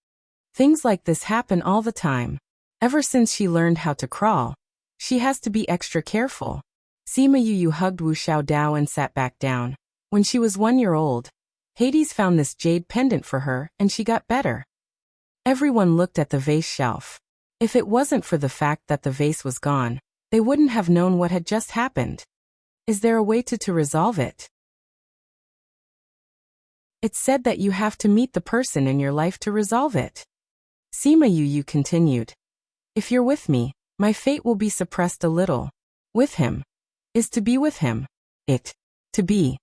Things like this happen all the time. Ever since she learned how to crawl, she has to be extra careful. Sima Yu hugged Wu Xiaodao and sat back down. When she was 1 year old, Hades found this jade pendant for her and she got better. Everyone looked at the vase shelf. If it wasn't for the fact that the vase was gone, they wouldn't have known what had just happened. Is there a way to resolve it? It's said that you have to meet the person in your life to resolve it. Sima Yu continued. If you're with me, my fate will be suppressed a little. With him. Is to be with him. It. To be.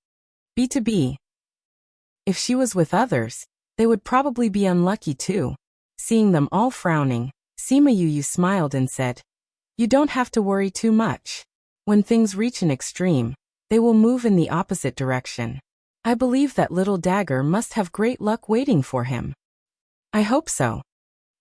Be to be. If she was with others, they would probably be unlucky too. Seeing them all frowning, Sima Yu smiled and said, "You don't have to worry too much. When things reach an extreme, they will move in the opposite direction. I believe that little dagger must have great luck waiting for him." "I hope so."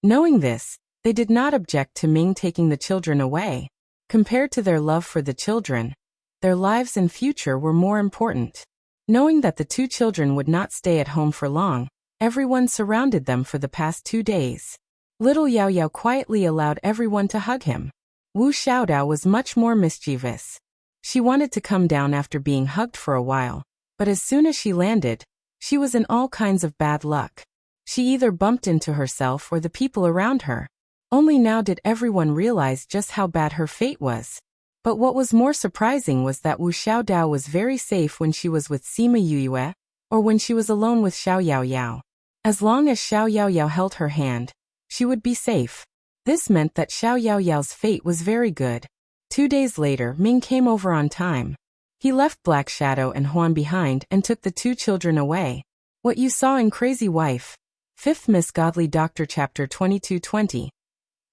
Knowing this, they did not object to Ming taking the children away. Compared to their love for the children, their lives and future were more important. Knowing that the two children would not stay at home for long, everyone surrounded them for the past 2 days. Little Yao Yao quietly allowed everyone to hug him. Wu Xiaodao was much more mischievous. She wanted to come down after being hugged for a while, but as soon as she landed, she was in all kinds of bad luck. She either bumped into herself or the people around her. Only now did everyone realize just how bad her fate was. But what was more surprising was that Wu Xiaodao was very safe when she was with Sima Yuyue, or when she was alone with Xiao Yao Yao. As long as Xiao Yao Yao held her hand, she would be safe. This meant that Xiao Yao Yao's fate was very good. 2 days later, Ming came over on time. He left Black Shadow and Huan behind and took the 2 children away. What you saw in Crazy Wife. 5th Miss Godly Doctor Chapter 2220.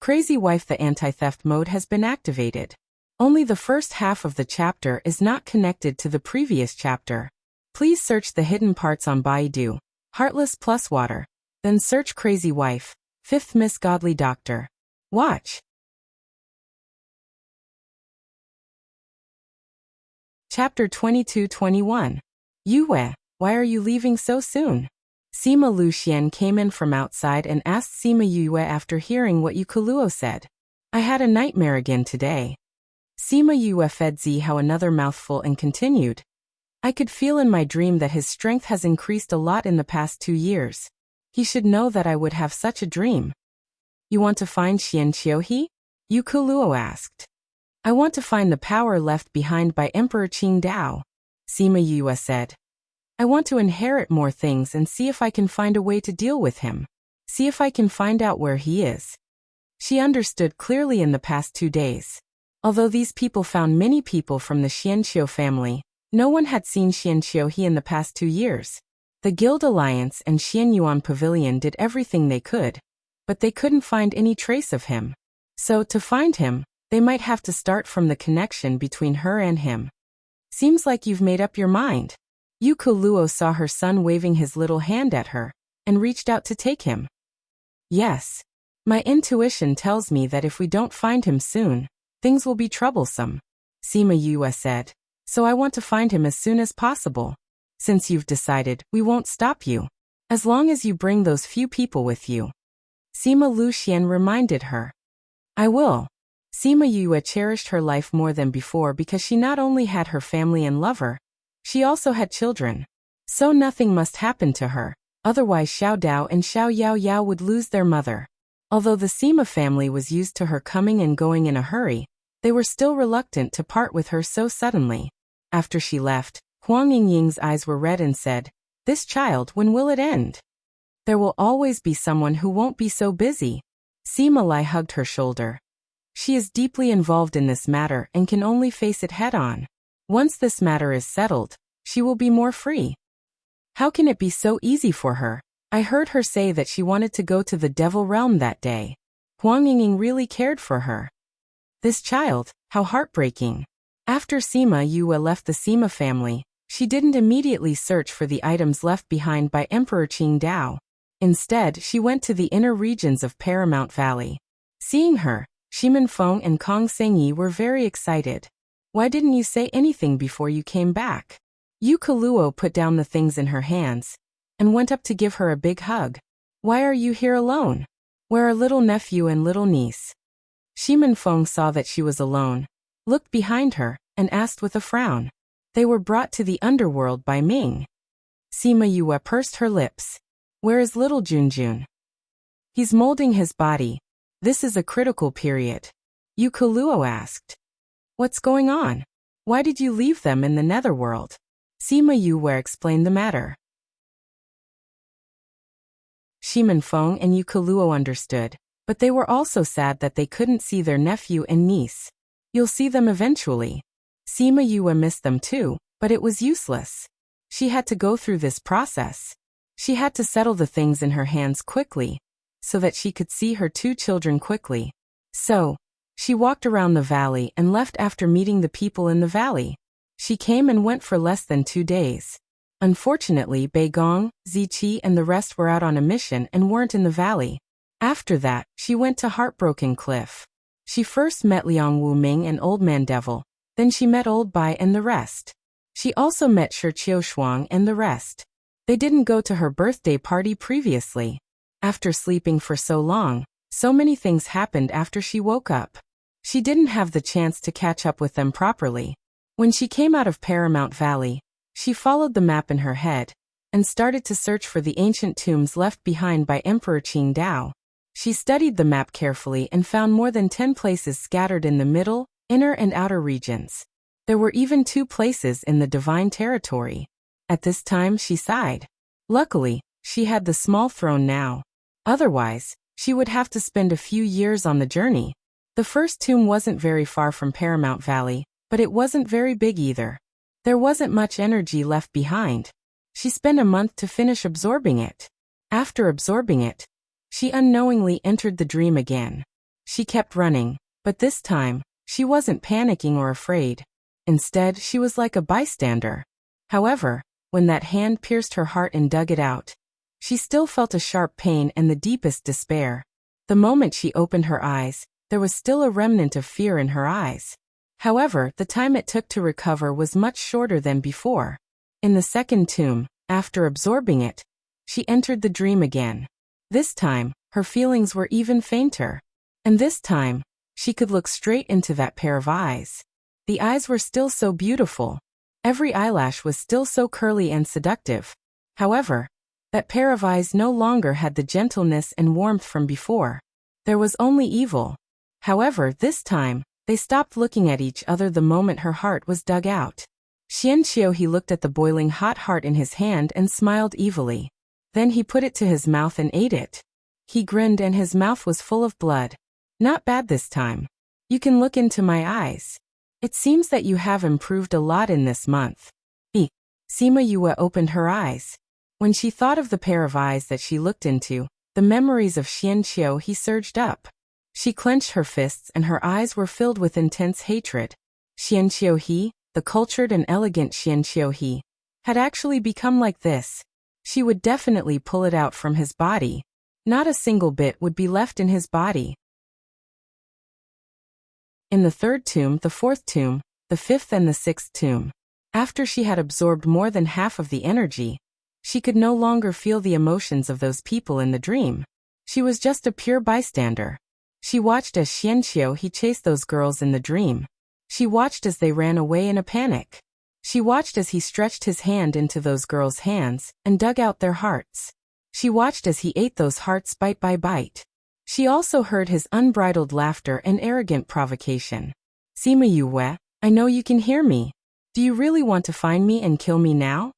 Crazy Wife. The anti-theft mode has been activated. Only the first half of the chapter is not connected to the previous chapter. Please search the hidden parts on Baidu, Heartless plus Water, then search Crazy Wife, 5th Miss Godly Doctor. Watch. Chapter 2221. Yue, why are you leaving so soon? Sima Luxian came in from outside and asked Sima Yue after hearing what Yukuluo said. I had a nightmare again today. Sima Yue fed Zihao another mouthful and continued. I could feel in my dream that his strength has increased a lot in the past 2 years. He should know that I would have such a dream. You want to find Xian Qiuhe? Yukuluo asked. I want to find the power left behind by Emperor Qing Dao, Sima Yue said. I want to inherit more things and see if I can find a way to deal with him. See if I can find out where he is. She understood clearly in the past 2 days. Although these people found many people from the Xianqiu family, no one had seen Xian Qiuhe in the past 2 years. The Guild Alliance and Xianyuan Pavilion did everything they could, but they couldn't find any trace of him. So, to find him, they might have to start from the connection between her and him. Seems like you've made up your mind. Yukuluo saw her son waving his little hand at her, and reached out to take him. Yes. My intuition tells me that if we don't find him soon, things will be troublesome, Sima Yue said. So I want to find him as soon as possible. Since you've decided, we won't stop you. As long as you bring those few people with you. Sima Luxian reminded her. I will. Sima Yue cherished her life more than before because she not only had her family and lover, she also had children. So nothing must happen to her, otherwise Xiao Dao and Xiao Yao Yao would lose their mother. Although the Sima family was used to her coming and going in a hurry, they were still reluctant to part with her so suddenly. After she left, Huang Yingying's eyes were red and said, This child, when will it end? There will always be someone who won't be so busy. Sima Lai hugged her shoulder. She is deeply involved in this matter and can only face it head-on. Once this matter is settled, she will be more free. How can it be so easy for her? I heard her say that she wanted to go to the Devil Realm that day. Huang Yingying really cared for her. This child, how heartbreaking. After Sima Yue left the Sima family, she didn't immediately search for the items left behind by Emperor Qing Dao. Instead, she went to the inner regions of Paramount Valley. Seeing her, Shimin Feng and Kong Sengyi were very excited. Why didn't you say anything before you came back? Yukuluo put down the things in her hands and went up to give her a big hug. Why are you here alone? Where are little nephew and little niece? Shimin Feng saw that she was alone, looked behind her, and asked with a frown. They were brought to the underworld by Ming. Sima Yue pursed her lips. Where is little Junjun? He's molding his body. This is a critical period. Yukuluo asked. What's going on? Why did you leave them in the netherworld? Sima Yue explained the matter. Shimin Feng and Yukuluo understood, but they were also sad that they couldn't see their nephew and niece. You'll see them eventually. Sima Yue missed them too, But it was useless. She had to go through this process. She had to settle the things in her hands quickly, so that she could see her 2 children quickly. So, she walked around the valley and left after meeting the people in the valley. She came and went for less than 2 days. Unfortunately, Bei Gong, Ziqi and the rest were out on a mission and weren't in the valley. After that, she went to Heartbroken Cliff. She first met Liang Wu Ming and Old Man Devil, then she met Old Bai and the rest. She also met Shi Qiushuang and the rest. They didn't go to her birthday party previously. After sleeping for so long, so many things happened after she woke up. She didn't have the chance to catch up with them properly. When she came out of Paramount Valley, she followed the map in her head and started to search for the ancient tombs left behind by Emperor Qingdao. She studied the map carefully and found more than 10 places scattered in the middle, inner and outer regions. There were even 2 places in the divine territory. At this time she sighed. Luckily, she had the small throne now. Otherwise, she would have to spend a few years on the journey. The first tomb wasn't very far from Paramount Valley, but it wasn't very big either. There wasn't much energy left behind. She spent a month to finish absorbing it. After absorbing it, she unknowingly entered the dream again. She kept running, but this time, she wasn't panicking or afraid. Instead, she was like a bystander. However, when that hand pierced her heart and dug it out, she still felt a sharp pain and the deepest despair. The moment she opened her eyes, there was still a remnant of fear in her eyes. However, the time it took to recover was much shorter than before. In the second tomb, after absorbing it, she entered the dream again. This time, her feelings were even fainter. And this time, she could look straight into that pair of eyes. The eyes were still so beautiful. Every eyelash was still so curly and seductive. However, that pair of eyes no longer had the gentleness and warmth from before. There was only evil. However, this time, they stopped looking at each other the moment her heart was dug out. He looked at the boiling hot heart in his hand and smiled evilly. Then he put it to his mouth and ate it. He grinned and his mouth was full of blood. Not bad this time. You can look into my eyes. It seems that you have improved a lot in this month. Sima Yue opened her eyes. When she thought of the pair of eyes that she looked into, the memories of Xianqiu he surged up. She clenched her fists and her eyes were filled with intense hatred. Xianqiu he, the cultured and elegant Xianqiu he, had actually become like this. She would definitely pull it out from his body. Not a single bit would be left in his body. In the third tomb, the fourth tomb, the fifth and the sixth tomb, after she had absorbed more than half of the energy, she could no longer feel the emotions of those people in the dream. She was just a pure bystander. She watched as Xianqiu he chased those girls in the dream. She watched as they ran away in a panic. She watched as he stretched his hand into those girls' hands and dug out their hearts. She watched as he ate those hearts bite by bite. She also heard his unbridled laughter and arrogant provocation. Sima Yue, I know you can hear me. Do you really want to find me and kill me now?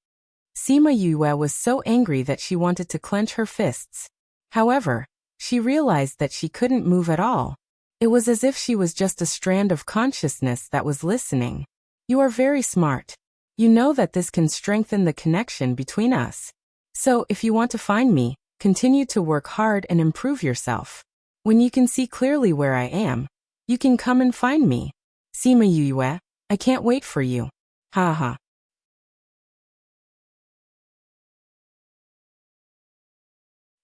Sima Yue was so angry that she wanted to clench her fists. However, she realized that she couldn't move at all. It was as if she was just a strand of consciousness that was listening. You are very smart. You know that this can strengthen the connection between us. So, if you want to find me, continue to work hard and improve yourself. When you can see clearly where I am, you can come and find me. Sima Yue, I can't wait for you. Ha ha.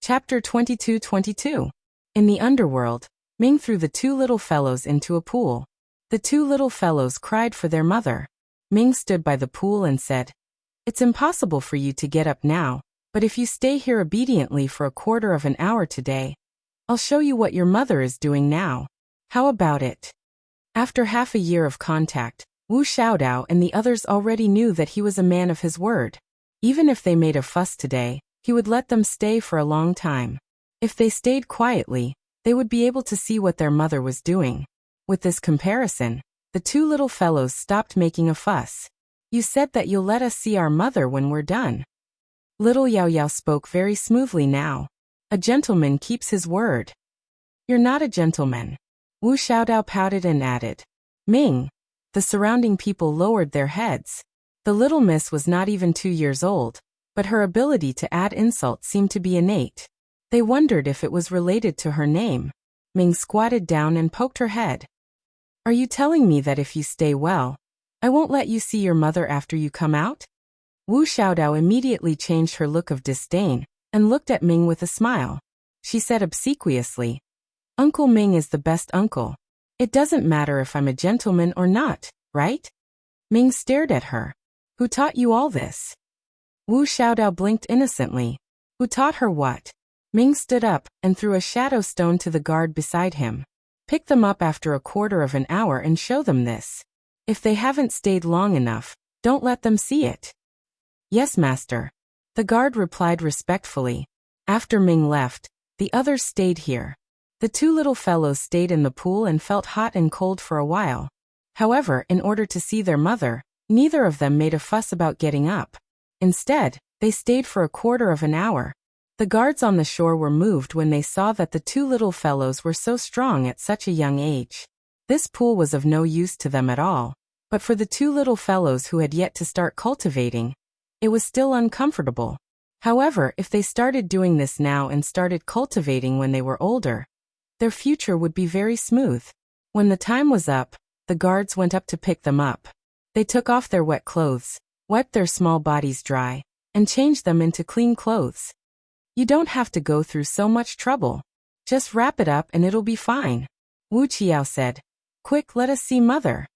Chapter 22-22. In the underworld, Ming threw the 2 little fellows into a pool. The 2 little fellows cried for their mother. Ming stood by the pool and said, It's impossible for you to get up now, but if you stay here obediently for a quarter of an hour today, I'll show you what your mother is doing now. How about it? After half a year of contact, Wu Xiaodao and the others already knew that he was a man of his word. Even if they made a fuss today, he would let them stay for a long time. If they stayed quietly, they would be able to see what their mother was doing. With this comparison, the 2 little fellows stopped making a fuss. You said that you'll let us see our mother when we're done. Little Yao Yao spoke very smoothly now. A gentleman keeps his word. You're not a gentleman. Wu Xiaodao pouted and added. Ming. The surrounding people lowered their heads. The little miss was not even 2 years old, but her ability to add insult seemed to be innate. They wondered if it was related to her name. Ming squatted down and poked her head. Are you telling me that if you stay well, I won't let you see your mother after you come out? Wu Xiaodao immediately changed her look of disdain and looked at Ming with a smile. She said obsequiously, Uncle Ming is the best uncle. It doesn't matter if I'm a gentleman or not, right? Ming stared at her. Who taught you all this? Wu Xiaodao blinked innocently. Who taught her what? Ming stood up and threw a shadow stone to the guard beside him. Pick them up after a quarter of an hour and show them this. If they haven't stayed long enough, don't let them see it. Yes, master. The guard replied respectfully. After Ming left, the others stayed here. The two little fellows stayed in the pool and felt hot and cold for a while. However, in order to see their mother, neither of them made a fuss about getting up. Instead, they stayed for a quarter of an hour. The guards on the shore were moved when they saw that the two little fellows were so strong at such a young age. This pool was of no use to them at all, but for the two little fellows who had yet to start cultivating, it was still uncomfortable. However, if they started doing this now and started cultivating when they were older, their future would be very smooth. When the time was up, the guards went up to pick them up. They took off their wet clothes, wiped their small bodies dry, and changed them into clean clothes. You don't have to go through so much trouble. Just wrap it up and it'll be fine. Wu Qiao said. Quick, let us see mother.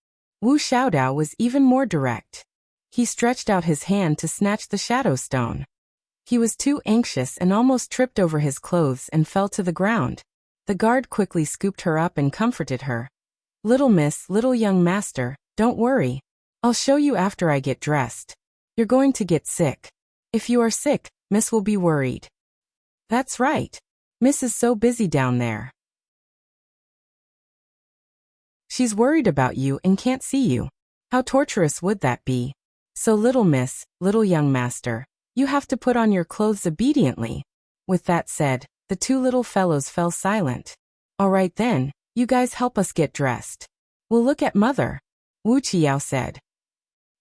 Wu Xiaodao was even more direct. He stretched out his hand to snatch the shadow stone. He was too anxious and almost tripped over his clothes and fell to the ground. The guard quickly scooped her up and comforted her. Little miss, little young master, don't worry. I'll show you after I get dressed. You're going to get sick. If you are sick, Miss will be worried. That's right. Miss is so busy down there. She's worried about you and can't see you. How torturous would that be? So little miss, little young master, you have to put on your clothes obediently. With that said, the two little fellows fell silent. All right then, you guys help us get dressed. We'll look at mother. Wu Qiao said.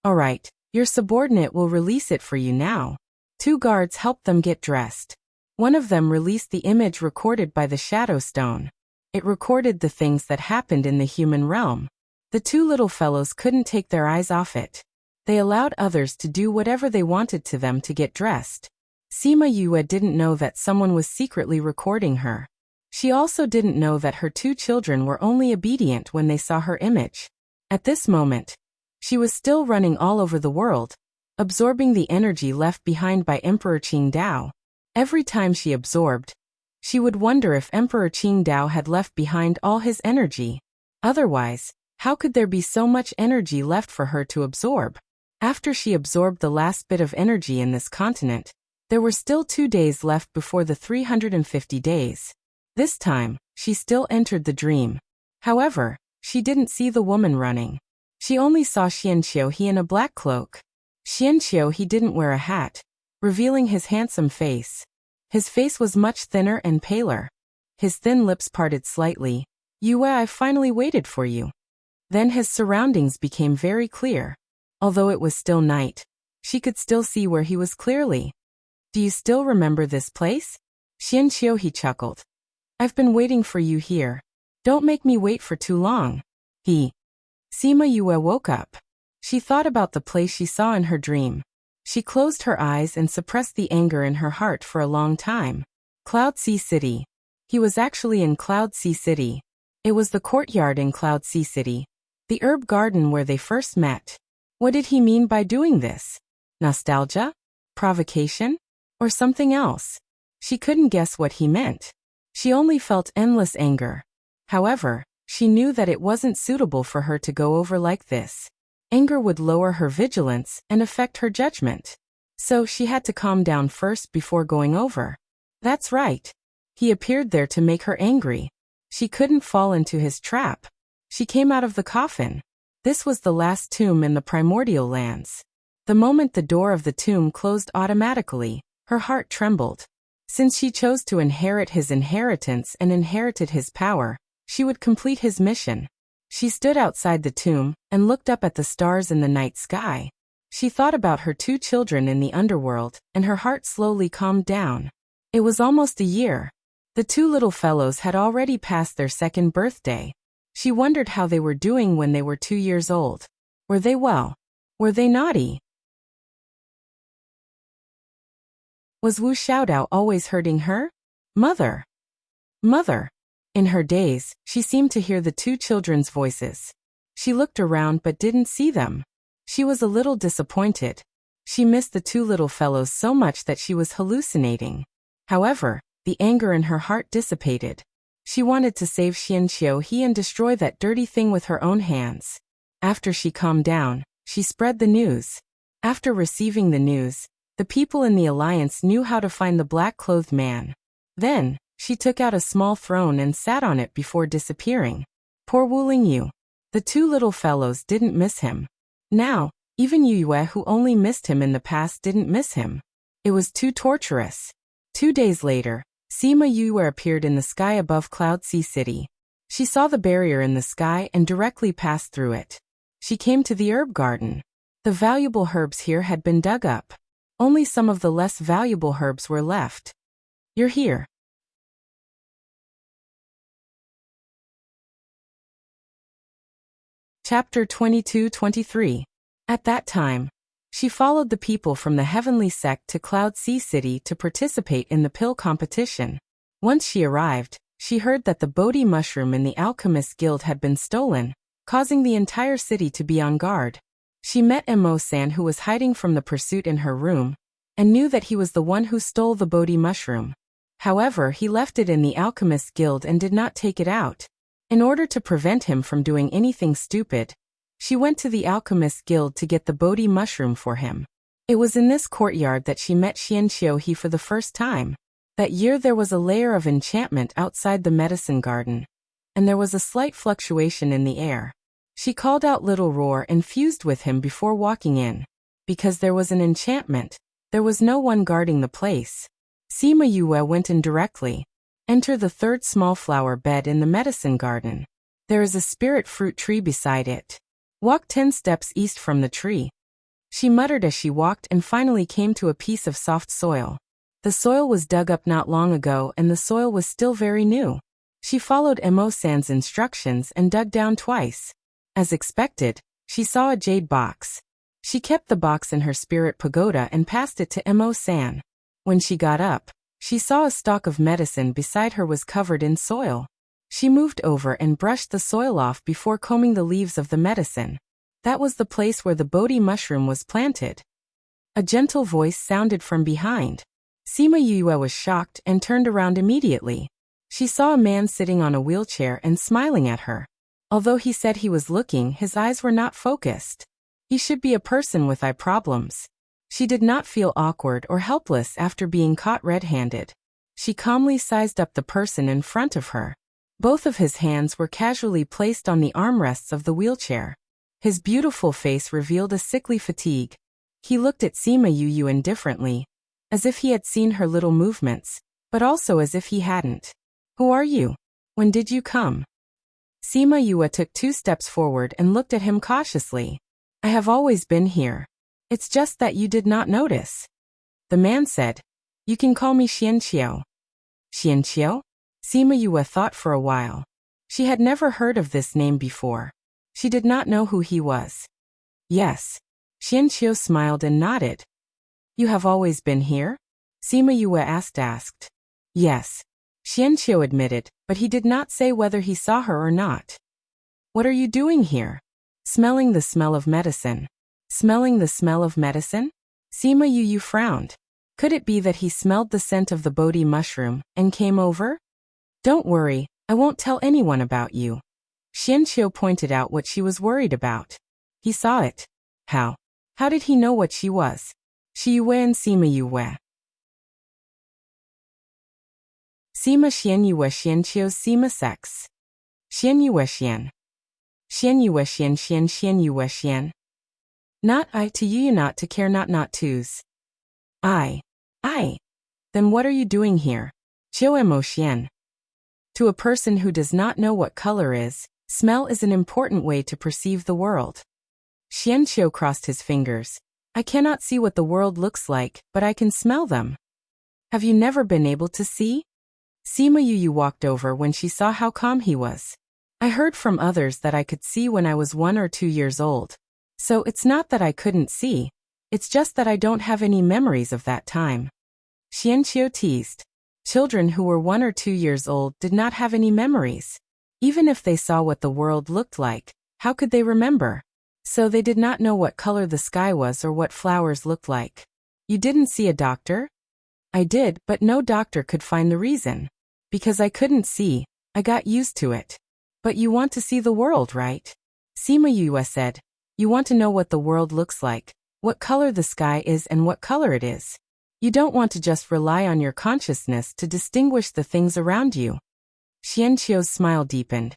All right, your subordinate will release it for you now. Two guards helped them get dressed. One of them released the image recorded by the shadow stone. It recorded the things that happened in the human realm. The two little fellows couldn't take their eyes off it. They allowed others to do whatever they wanted to them to get dressed. Sima Yue didn't know that someone was secretly recording her. She also didn't know that her two children were only obedient when they saw her image. At this moment, she was still running all over the world, absorbing the energy left behind by Emperor Qingdao. Every time she absorbed, she would wonder if Emperor Qingdao had left behind all his energy. Otherwise, how could there be so much energy left for her to absorb? After she absorbed the last bit of energy in this continent, there were still 2 days left before the 350 days. This time, she still entered the dream. However, she didn't see the woman running. She only saw Xianqiu in a black cloak. Xianqiu didn't wear a hat, revealing his handsome face. His face was much thinner and paler. His thin lips parted slightly. Yue, I finally waited for you. Then his surroundings became very clear. Although it was still night, she could still see where he was clearly. Do you still remember this place? Xianqiu chuckled. I've been waiting for you here. Don't make me wait for too long. Sima Yue woke up. She thought about the place she saw in her dream. She closed her eyes and suppressed the anger in her heart for a long time. Cloud Sea City. He was actually in Cloud Sea City. It was the courtyard in Cloud Sea City, the herb garden where they first met. What did he mean by doing this? Nostalgia? Provocation? Or something else? She couldn't guess what he meant. She only felt endless anger. However, she knew that it wasn't suitable for her to go over like this. Anger would lower her vigilance and affect her judgment. So she had to calm down first before going over. That's right. He appeared there to make her angry. She couldn't fall into his trap. She came out of the coffin. This was the last tomb in the primordial lands. The moment the door of the tomb closed automatically, her heart trembled. Since she chose to inherit his inheritance and inherited his power, she would complete his mission. She stood outside the tomb and looked up at the stars in the night sky. She thought about her 2 children in the underworld, and her heart slowly calmed down. It was almost a year. The 2 little fellows had already passed their 2nd birthday. She wondered how they were doing when they were 2 years old. Were they well? Were they naughty? Was Wu Xiaodao always hurting her? Mother! Mother! In her daze, she seemed to hear the 2 children's voices. She looked around but didn't see them. She was a little disappointed. She missed the 2 little fellows so much that she was hallucinating. However, the anger in her heart dissipated. She wanted to save Xianqiu and destroy that dirty thing with her own hands. After she calmed down, she spread the news. After receiving the news, the people in the alliance knew how to find the black-clothed man. Then, she took out a small throne and sat on it before disappearing. Poor Wu Lingyu. The 2 little fellows didn't miss him. Now, even Yu Yue, who only missed him in the past, didn't miss him. It was too torturous. 2 days later, Sima Yue appeared in the sky above Cloud Sea City. She saw the barrier in the sky and directly passed through it. She came to the herb garden. The valuable herbs here had been dug up. Only some of the less valuable herbs were left. You're here. Chapter 22-23. At that time, she followed the people from the heavenly sect to Cloud Sea City to participate in the pill competition. Once she arrived, she heard that the Bodhi mushroom in the Alchemist Guild had been stolen, causing the entire city to be on guard. She met Mo-san, who was hiding from the pursuit in her room, and knew that he was the one who stole the Bodhi mushroom. However, he left it in the Alchemist Guild and did not take it out. In order to prevent him from doing anything stupid, she went to the Alchemist Guild to get the Bodhi mushroom for him. It was in this courtyard that she met Xianqiu for the first time. That year there was a layer of enchantment outside the medicine garden, and there was a slight fluctuation in the air. She called out Little Roar and fused with him before walking in. Because there was an enchantment, there was no one guarding the place. Sima Yue went in directly. Enter the 3rd small flower bed in the medicine garden. There is a spirit fruit tree beside it. Walk 10 steps east from the tree. She muttered as she walked and finally came to a piece of soft soil. The soil was dug up not long ago and the soil was still very new. She followed Mo-san's instructions and dug down twice. As expected, she saw a jade box. She kept the box in her spirit pagoda and passed it to Mo-san. When she got up, she saw a stalk of medicine beside her was covered in soil. She moved over and brushed the soil off before combing the leaves of the medicine. That was the place where the Bodhi mushroom was planted. A gentle voice sounded from behind. Sima Yue was shocked and turned around immediately. She saw a man sitting on a wheelchair and smiling at her. Although he said he was looking, his eyes were not focused. He should be a person with eye problems. She did not feel awkward or helpless after being caught red-handed. She calmly sized up the person in front of her. Both of his hands were casually placed on the armrests of the wheelchair. His beautiful face revealed a sickly fatigue. He looked at Sima Yue indifferently, as if he had seen her little movements, but also as if he hadn't. Who are you? When did you come? Sima Yue took 2 steps forward and looked at him cautiously. I have always been here. It's just that you did not notice. The man said, You can call me Xianqiu. Xianqiu? Sima Yue thought for a while. She had never heard of this name before. She did not know who he was. Yes. Xianqiu smiled and nodded. You have always been here? Sima Yue asked. Yes. Xianqiu admitted, but he did not say whether he saw her or not. What are you doing here? Smelling the smell of medicine. Smelling the smell of medicine? Sima Yue frowned. Could it be that he smelled the scent of the Bodhi mushroom and came over? Don't worry, I won't tell anyone about you. Xianqiu pointed out what she was worried about. He saw it. How? How did he know what she was? Shi Yue and Sima Yue. Sima Xian Yue Xianqiu Sima sex. Xian Yue Xian. Xian Yue Xian Xian Xian Yue Xian. Not I to you not to care not twos. I. Then what are you doing here? Qiu Mo Xian. To a person who does not know what color is, smell is an important way to perceive the world. Xianqiu crossed his fingers. I cannot see what the world looks like, but I can smell them. Have you never been able to see? Sima Yu walked over when she saw how calm he was. I heard from others that I could see when I was 1 or 2 years old. So it's not that I couldn't see. It's just that I don't have any memories of that time. Xianqiu teased. Children who were 1 or 2 years old did not have any memories. Even if they saw what the world looked like, how could they remember? So they did not know what color the sky was or what flowers looked like. You didn't see a doctor? I did, but no doctor could find the reason. Because I couldn't see, I got used to it. But you want to see the world, right? Sima Yu said. You want to know what the world looks like, what color the sky is and what color it is. You don't want to just rely on your consciousness to distinguish the things around you. Xianqiu's smile deepened.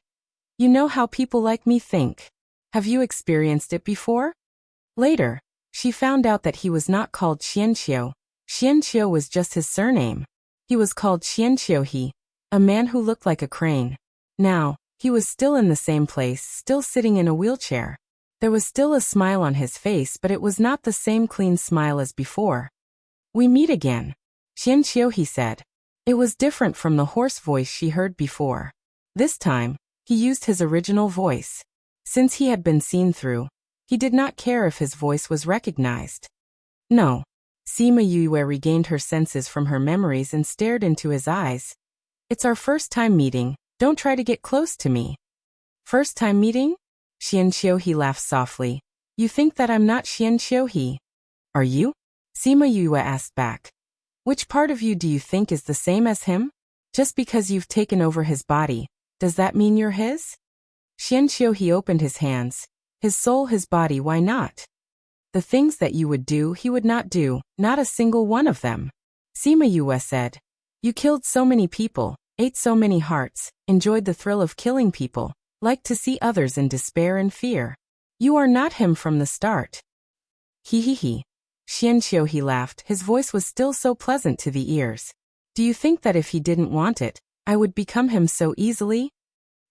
You know how people like me think. Have you experienced it before? Later, she found out that he was not called Xianqiu. Xianqiu was just his surname. He was called Xianqiuhe, a man who looked like a crane. Now, he was still in the same place, still sitting in a wheelchair. There was still a smile on his face, but it was not the same clean smile as before. We meet again. Xianqiuhe said. It was different from the hoarse voice she heard before. This time, he used his original voice. Since he had been seen through, he did not care if his voice was recognized. No. Sima Yu regained her senses from her memories and stared into his eyes. It's our first time meeting, don't try to get close to me. First time meeting? Xianqiuhe laughed softly. You think that I'm not Xianqiuhe? Are you? Sima Yu asked back. Which part of you do you think is the same as him? Just because you've taken over his body, does that mean you're his? Xianqiuhe opened his hands. His soul, his body, why not? The things that you would do, he would not do, not a single one of them. Sima Yu said. You killed so many people, ate so many hearts, enjoyed the thrill of killing people, liked to see others in despair and fear. You are not him from the start. He. Xianqiuhe laughed, his voice was still so pleasant to the ears. Do you think that if he didn't want it, I would become him so easily?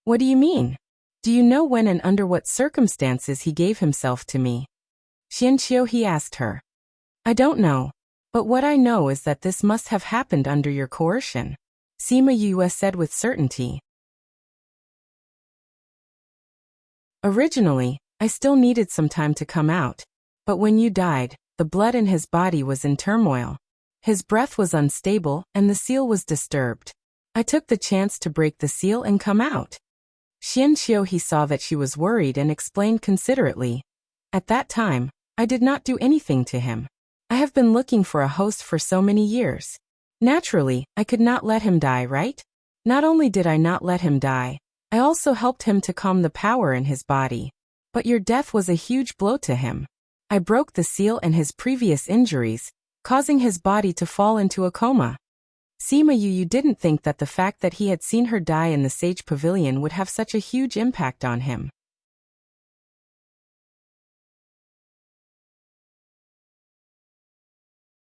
What do you mean? Do you know when and under what circumstances he gave himself to me? Xianqiuhe asked her. I don't know. But what I know is that this must have happened under your coercion. Sima Yu said with certainty. Originally, I still needed some time to come out. But when you died, the blood in his body was in turmoil. His breath was unstable and the seal was disturbed. I took the chance to break the seal and come out. Xianqiuhe saw that she was worried and explained considerately. At that time, I did not do anything to him. I have been looking for a host for so many years. Naturally, I could not let him die, right? Not only did I not let him die, I also helped him to calm the power in his body. But your death was a huge blow to him. I broke the seal and his previous injuries, causing his body to fall into a coma. Sima Yu didn't think that the fact that he had seen her die in the Sage Pavilion would have such a huge impact on him.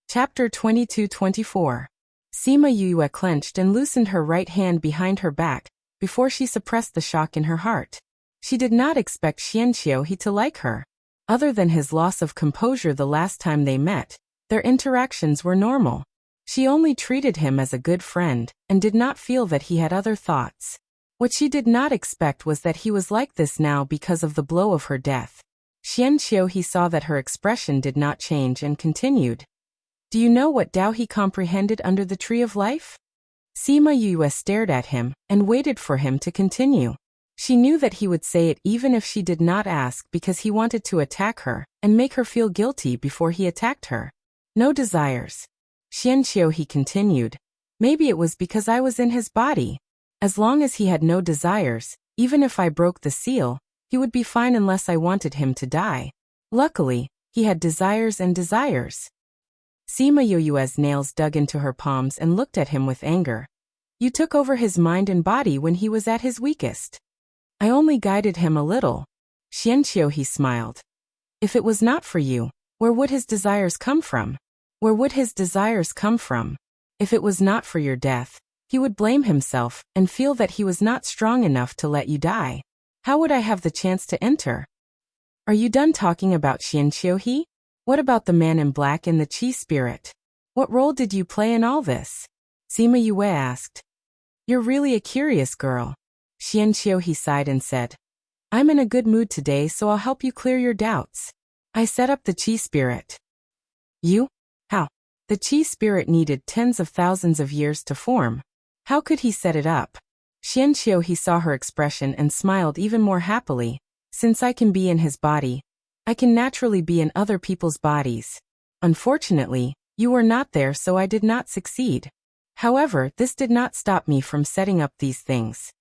Chapter 22-24. Sima Yu clenched and loosened her right hand behind her back, before she suppressed the shock in her heart. She did not expect Xianqiuhe to like her. Other than his loss of composure the last time they met, their interactions were normal. She only treated him as a good friend, and did not feel that he had other thoughts. What she did not expect was that he was like this now because of the blow of her death. Xianqiuhe saw that her expression did not change and continued. Do you know what Tao he comprehended under the tree of life? Sima Yu stared at him, and waited for him to continue. She knew that he would say it even if she did not ask because he wanted to attack her, and make her feel guilty before he attacked her. No desires. Xianqiuhe continued. Maybe it was because I was in his body. As long as he had no desires, even if I broke the seal, he would be fine unless I wanted him to die. Luckily, he had desires and desires. Sima Yu's nails dug into her palms and looked at him with anger. You took over his mind and body when he was at his weakest. I only guided him a little. Xianqiuhe smiled. If it was not for you, where would his desires come from? Where would his desires come from? If it was not for your death, he would blame himself and feel that he was not strong enough to let you die. How would I have the chance to enter? Are you done talking about Xianqiuhe? What about the man in black and the chi spirit? What role did you play in all this? Sima Yue asked. You're really a curious girl. Xianqiu sighed and said, I'm in a good mood today, so I'll help you clear your doubts. I set up the chi spirit. You? How? The chi spirit needed tens of thousands of years to form. How could he set it up? Xianqiu saw her expression and smiled even more happily. Since I can be in his body, I can naturally be in other people's bodies. Unfortunately, you were not there, so I did not succeed. However, this did not stop me from setting up these things.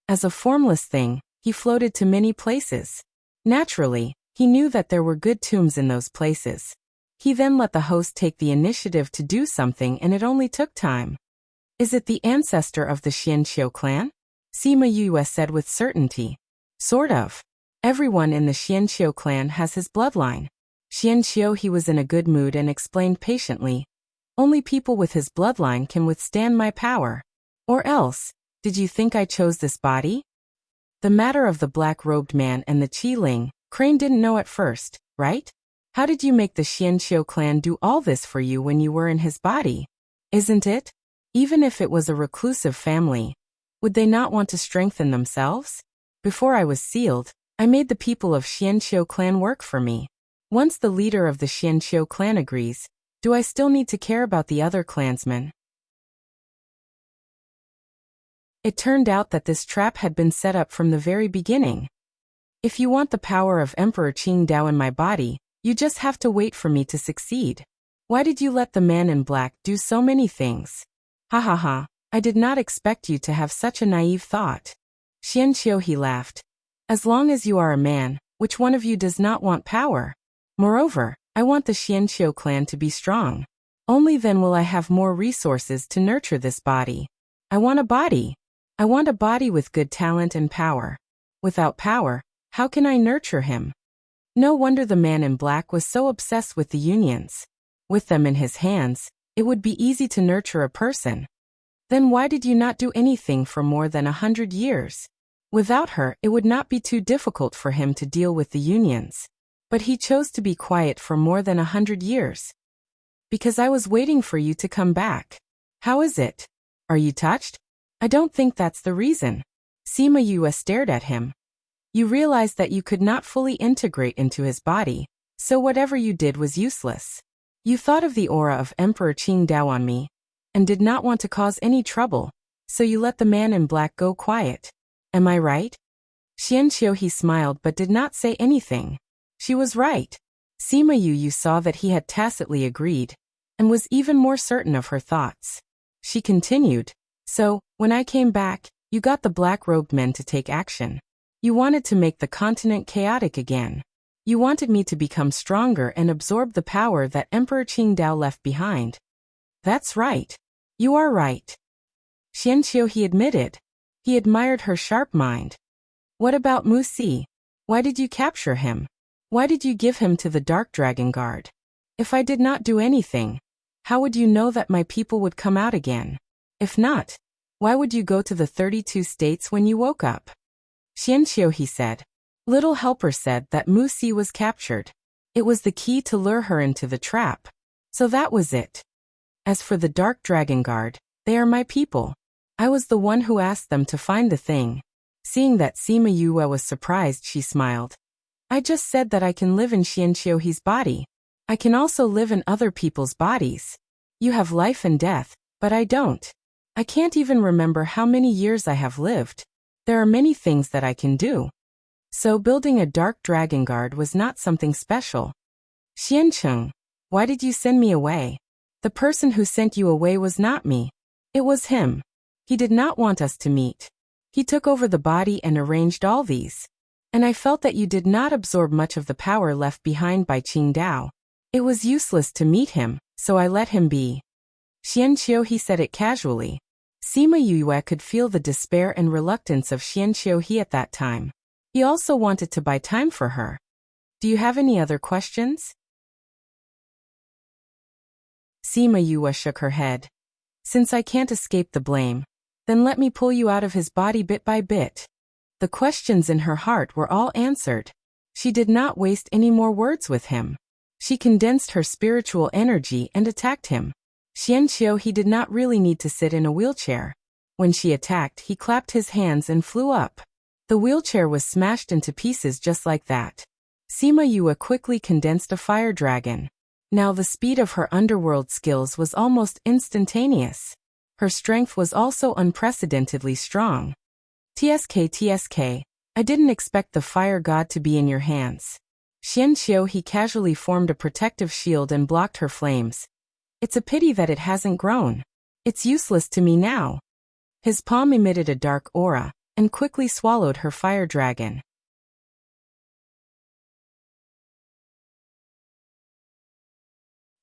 As a formless thing, he floated to many places. Naturally, he knew that there were good tombs in those places. He then let the host take the initiative to do something, and it only took time. Is it the ancestor of the Xianqiu clan? Sima Yue said with certainty. Sort of. Everyone in the Xianqiu clan has his bloodline. Xianqiu was in a good mood and explained patiently. Only people with his bloodline can withstand my power. Or else, did you think I chose this body? The matter of the black-robed man and the Qi-ling, Crane didn't know at first, right? How did you make the Xianqiu clan do all this for you when you were in his body? Isn't it? Even if it was a reclusive family, would they not want to strengthen themselves? Before I was sealed, I made the people of Xianqiu clan work for me. Once the leader of the Xianqiu clan agrees, do I still need to care about the other clansmen? It turned out that this trap had been set up from the very beginning. If you want the power of Emperor Qingdao in my body, you just have to wait for me to succeed. Why did you let the man in black do so many things? Ha ha ha, I did not expect you to have such a naive thought. Xianqiu laughed. As long as you are a man, which one of you does not want power? Moreover, I want the Xianqiu clan to be strong. Only then will I have more resources to nurture this body. I want a body. I want a body with good talent and power. Without power, how can I nurture him? No wonder the man in black was so obsessed with the unions. With them in his hands, it would be easy to nurture a person. Then why did you not do anything for more than 100 years? Without her, it would not be too difficult for him to deal with the unions. But he chose to be quiet for more than 100 years. Because I was waiting for you to come back. How is it? Are you touched? I don't think that's the reason. Sima Yue stared at him. You realized that you could not fully integrate into his body, so whatever you did was useless. You thought of the aura of Emperor Qingdao on me, and did not want to cause any trouble, so you let the man in black go quiet. Am I right? Xianqiu smiled but did not say anything. She was right. Sima Yue saw that he had tacitly agreed, and was even more certain of her thoughts. She continued, so, when I came back, you got the black-robed men to take action. You wanted to make the continent chaotic again. You wanted me to become stronger and absorb the power that Emperor Qingdao left behind. That's right. You are right. Xianqiu admitted. He admired her sharp mind. What about Mu Si? Why did you capture him? Why did you give him to the Dark Dragon Guard? If I did not do anything, how would you know that my people would come out again? If not, why would you go to the 32 states when you woke up? Xianqiu said. Little Helper said that Mu Si was captured. It was the key to lure her into the trap. So that was it. As for the Dark Dragon Guard, they are my people. I was the one who asked them to find the thing. Seeing that Sima Yue was surprised, she smiled. I just said that I can live in Xianqiu's body. I can also live in other people's bodies. You have life and death, but I don't. I can't even remember how many years I have lived. There are many things that I can do. So building a Dark Dragon Guard was not something special. Xiancheng, why did you send me away? The person who sent you away was not me. It was him. He did not want us to meet. He took over the body and arranged all these. And I felt that you did not absorb much of the power left behind by Qingdao. It was useless to meet him, so I let him be. Xianqiu said it casually. Sima Yue could feel the despair and reluctance of Xianqiu at that time. He also wanted to buy time for her. Do you have any other questions? Sima Yue shook her head. Since I can't escape the blame, then let me pull you out of his body bit by bit. The questions in her heart were all answered. She did not waste any more words with him. She condensed her spiritual energy and attacked him. Xianqiu he did not really need to sit in a wheelchair. When she attacked, he clapped his hands and flew up. The wheelchair was smashed into pieces just like that. Sima Yue quickly condensed a fire dragon. Now the speed of her underworld skills was almost instantaneous. Her strength was also unprecedentedly strong. TSK, I didn't expect the fire god to be in your hands. Xianqiu he casually formed a protective shield and blocked her flames. It's a pity that it hasn't grown. It's useless to me now. His palm emitted a dark aura, and quickly swallowed her fire dragon.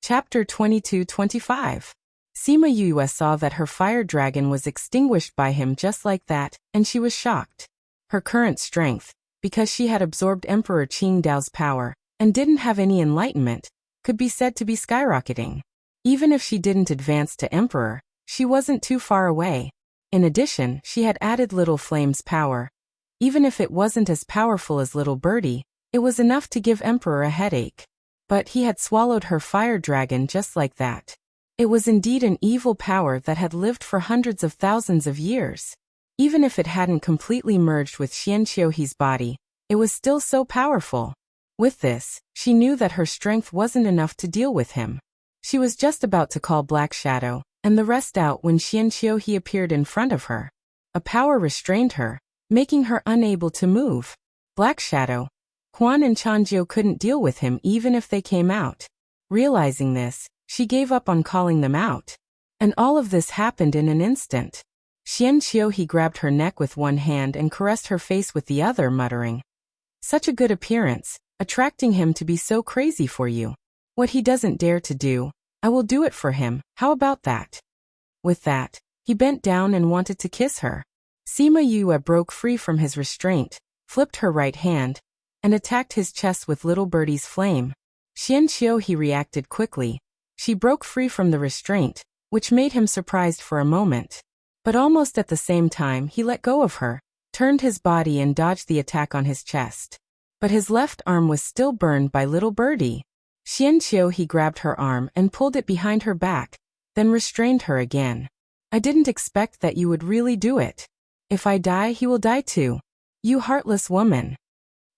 Chapter 22-25. Sima Yue saw that her fire dragon was extinguished by him just like that, and she was shocked. Her current strength, because she had absorbed Emperor Qingdao's power, and didn't have any enlightenment, could be said to be skyrocketing. Even if she didn't advance to Emperor, she wasn't too far away. In addition, she had added Little Flame's power. Even if it wasn't as powerful as Little Birdie, it was enough to give Emperor a headache. But he had swallowed her fire dragon just like that. It was indeed an evil power that had lived for hundreds of thousands of years. Even if it hadn't completely merged with Xianqiu's body, it was still so powerful. With this, she knew that her strength wasn't enough to deal with him. She was just about to call Black Shadow, and the rest out when Xianqiu appeared in front of her. A power restrained her, making her unable to move. Black Shadow. Huan and Changjiu couldn't deal with him even if they came out. Realizing this, she gave up on calling them out. And all of this happened in an instant. Xianqiu grabbed her neck with one hand and caressed her face with the other, muttering, "Such a good appearance, attracting him to be so crazy for you. What he doesn't dare to do, I will do it for him, how about that?" With that, he bent down and wanted to kiss her. Sima Yue broke free from his restraint, flipped her right hand, and attacked his chest with Little Birdie's flame. Xianqiu reacted quickly. She broke free from the restraint, which made him surprised for a moment. But almost at the same time he let go of her, turned his body and dodged the attack on his chest. But his left arm was still burned by Little Birdie. Xianqiu grabbed her arm and pulled it behind her back, then restrained her again. "I didn't expect that you would really do it. If I die, he will die too. You heartless woman."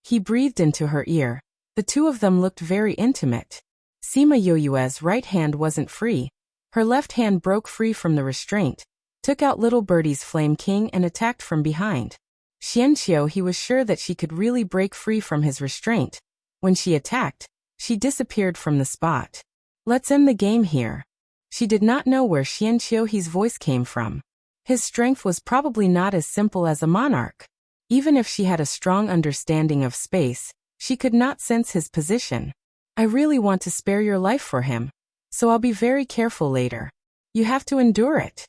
He breathed into her ear. The two of them looked very intimate. Sima Yue's right hand wasn't free. Her left hand broke free from the restraint, took out Little Birdie's Flame King and attacked from behind. Xianqiu was sure that she could really break free from his restraint. When she attacked, she disappeared from the spot. "Let's end the game here." She did not know where Xianqiu's voice came from. His strength was probably not as simple as a monarch. Even if she had a strong understanding of space, she could not sense his position. "I really want to spare your life for him, so I'll be very careful later. You have to endure it."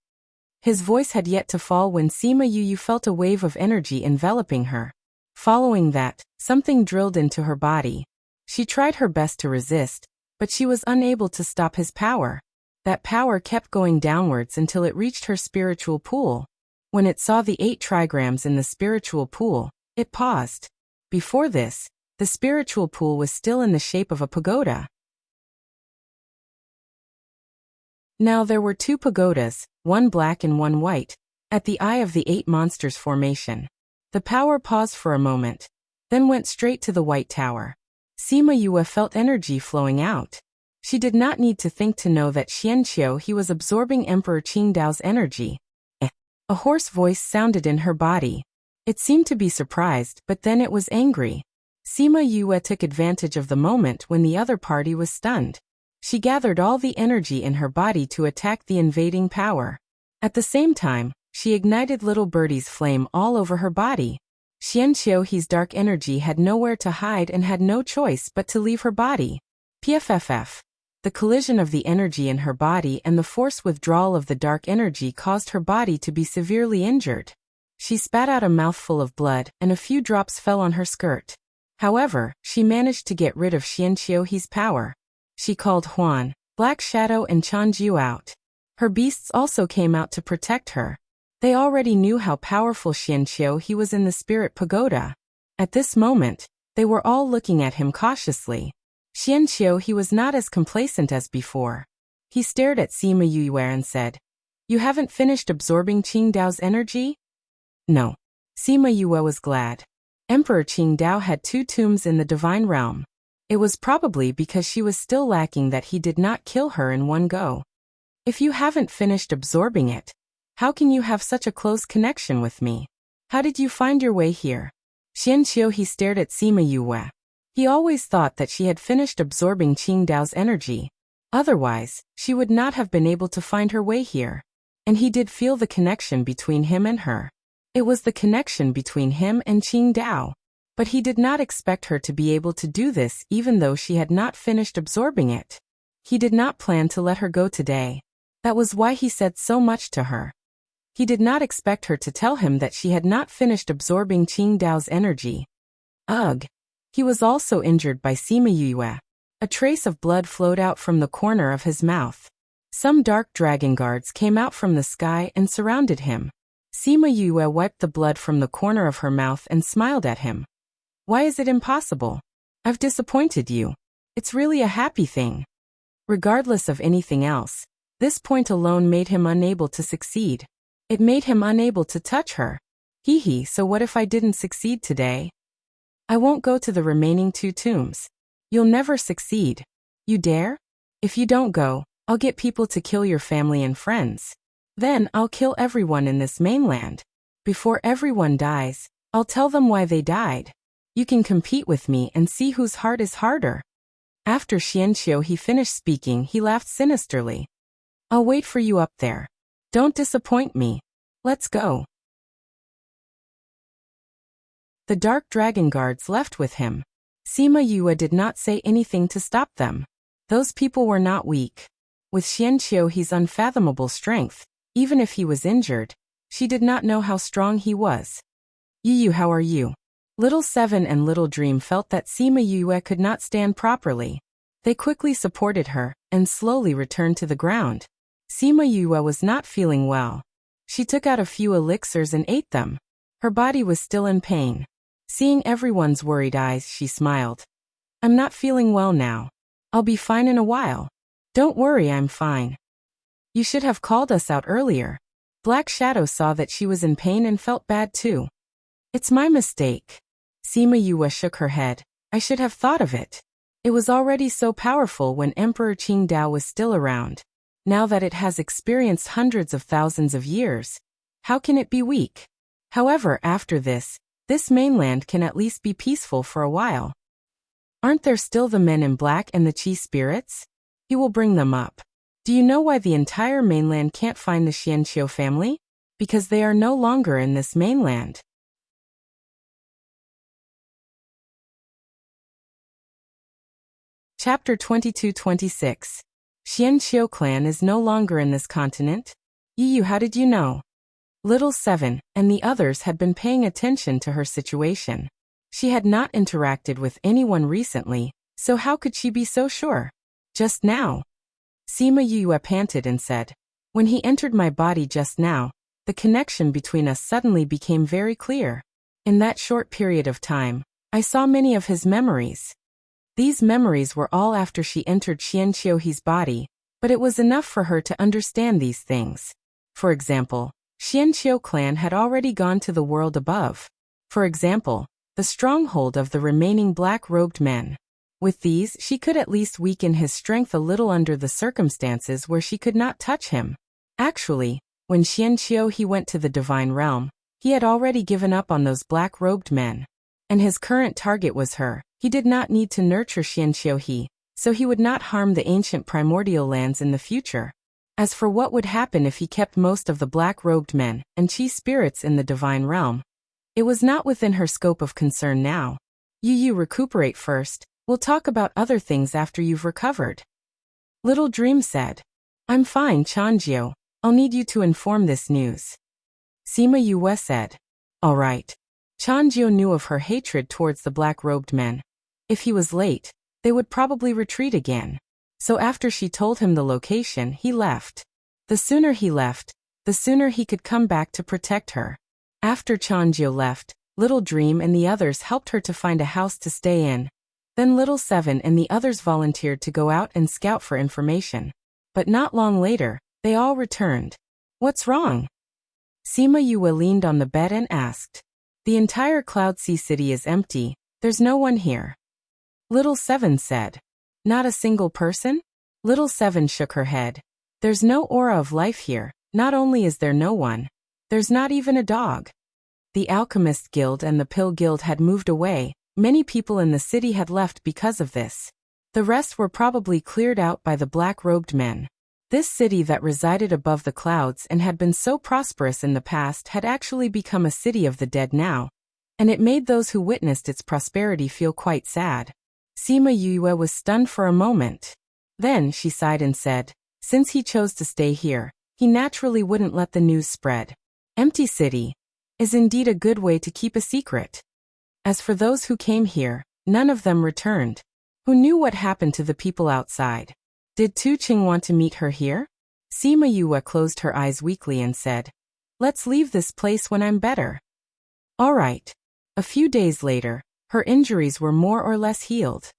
His voice had yet to fall when Sima Yue felt a wave of energy enveloping her. Following that, something drilled into her body. She tried her best to resist, but she was unable to stop his power. That power kept going downwards until it reached her spiritual pool. When it saw the 8 trigrams in the spiritual pool, it paused. Before this, the spiritual pool was still in the shape of a pagoda. Now there were 2 pagodas, one black and one white, at the eye of the 8 monsters formation. The power paused for a moment, then went straight to the white tower. Sima Yue felt energy flowing out. She did not need to think to know that Xianqiu was absorbing Emperor Qingdao's energy. A hoarse voice sounded in her body. It seemed to be surprised, but then it was angry. Sima Yue took advantage of the moment when the other party was stunned. She gathered all the energy in her body to attack the invading power. At the same time, she ignited Little Birdie's flame all over her body. Xianqiu's dark energy had nowhere to hide and had no choice but to leave her body. PFFF. The collision of the energy in her body and the forced withdrawal of the dark energy caused her body to be severely injured. She spat out a mouthful of blood and a few drops fell on her skirt. However, she managed to get rid of Xianqiu's power. She called Huan, Black Shadow and Changjiu out. Her beasts also came out to protect her. They already knew how powerful Xianqiu was in the spirit pagoda. At this moment, they were all looking at him cautiously. Xianqiu he was not as complacent as before. He stared at Sima Yue and said, "You haven't finished absorbing Qingdao's energy?" "No." Sima Yue was glad. Emperor Qingdao had 2 tombs in the divine realm. It was probably because she was still lacking that he did not kill her in one go. "If you haven't finished absorbing it, how can you have such a close connection with me? How did you find your way here?" Xianqiu he stared at Sima Yue. He always thought that she had finished absorbing Qingdao's energy. Otherwise, she would not have been able to find her way here. And he did feel the connection between him and her. It was the connection between him and Qingdao. But he did not expect her to be able to do this even though she had not finished absorbing it. He did not plan to let her go today. That was why he said so much to her. He did not expect her to tell him that she had not finished absorbing Qingdao's energy. Ugh. He was also injured by Sima Yue. A trace of blood flowed out from the corner of his mouth. Some dark dragon guards came out from the sky and surrounded him. Sima Yue wiped the blood from the corner of her mouth and smiled at him. "Why is it impossible? I've disappointed you. It's really a happy thing." Regardless of anything else, this point alone made him unable to succeed. It made him unable to touch her. Hee, so what if I didn't succeed today? I won't go to the remaining 2 tombs. You'll never succeed. You dare? If you don't go, I'll get people to kill your family and friends. Then I'll kill everyone in this mainland. Before everyone dies, I'll tell them why they died. You can compete with me and see whose heart is harder. After Xianqiu he finished speaking, he laughed sinisterly. "I'll wait for you up there. Don't disappoint me. Let's go." The dark dragon guards left with him. Sima Yue did not say anything to stop them. Those people were not weak. With Xianqiu his unfathomable strength, even if he was injured, she did not know how strong he was. "Yu, how are you?" Little Seven and Little Dream felt that Sima Yue could not stand properly. They quickly supported her, and slowly returned to the ground. Sima Yue was not feeling well. She took out a few elixirs and ate them. Her body was still in pain. Seeing everyone's worried eyes, she smiled. "I'm not feeling well now. I'll be fine in a while. Don't worry, I'm fine." "You should have called us out earlier." Black Shadow saw that she was in pain and felt bad too. "It's my mistake." Sima Yue shook her head. "I should have thought of it. It was already so powerful when Emperor Qingdao was still around. Now that it has experienced hundreds of thousands of years, how can it be weak? However, after this mainland can at least be peaceful for a while. Aren't there still the men in black and the Qi spirits? He will bring them up. Do you know why the entire mainland can't find the Xianqiu family? Because they are no longer in this mainland." Chapter 22-26. Xianqiu clan is no longer in this continent? Yu, how did you know? Little Seven and the others had been paying attention to her situation. She had not interacted with anyone recently, so how could she be so sure? Just now. Sima Yue panted and said, "When he entered my body just now, the connection between us suddenly became very clear. In that short period of time, I saw many of his memories. These memories were all after she entered Xianqiu's body, but it was enough for her to understand these things. For example, Xianqiu clan had already gone to the world above. For example, the stronghold of the remaining black-robed men. With these, she could at least weaken his strength a little under the circumstances where she could not touch him. Actually, when Xianqiu he went to the divine realm, he had already given up on those black-robed men. And his current target was her. He did not need to nurture Xianqiu he, so he would not harm the ancient primordial lands in the future. As for what would happen if he kept most of the black-robed men and Qi spirits in the divine realm, it was not within her scope of concern now. You recuperate first. We'll talk about other things after you've recovered. Little Dream said. I'm fine, Chanjiu. I'll need you to inform this news. Sima Yue said. All right. Chanjiu knew of her hatred towards the black-robed men. If he was late, they would probably retreat again. So after she told him the location, he left. The sooner he left, the sooner he could come back to protect her. After Chanjiu left, Little Dream and the others helped her to find a house to stay in. Then little 7 and the others volunteered to go out and scout for information. But not long later, they all returned. What's wrong? Sima Yue leaned on the bed and asked. The entire Cloud Sea City is empty, there's no one here. Little 7 said. Not a single person? Little 7 shook her head. There's no aura of life here, not only is there no one, there's not even a dog. The Alchemist Guild and the Pill Guild had moved away, many people in the city had left because of this. The rest were probably cleared out by the black-robed men. This city that resided above the clouds and had been so prosperous in the past had actually become a city of the dead now, and it made those who witnessed its prosperity feel quite sad. Sima Yue was stunned for a moment. Then she sighed and said, since he chose to stay here, he naturally wouldn't let the news spread. Empty city is indeed a good way to keep a secret. As for those who came here, none of them returned. Who knew what happened to the people outside? Did Tu Qing want to meet her here? Sima Yue closed her eyes weakly and said, let's leave this place when I'm better. All right. A few days later, her injuries were more or less healed.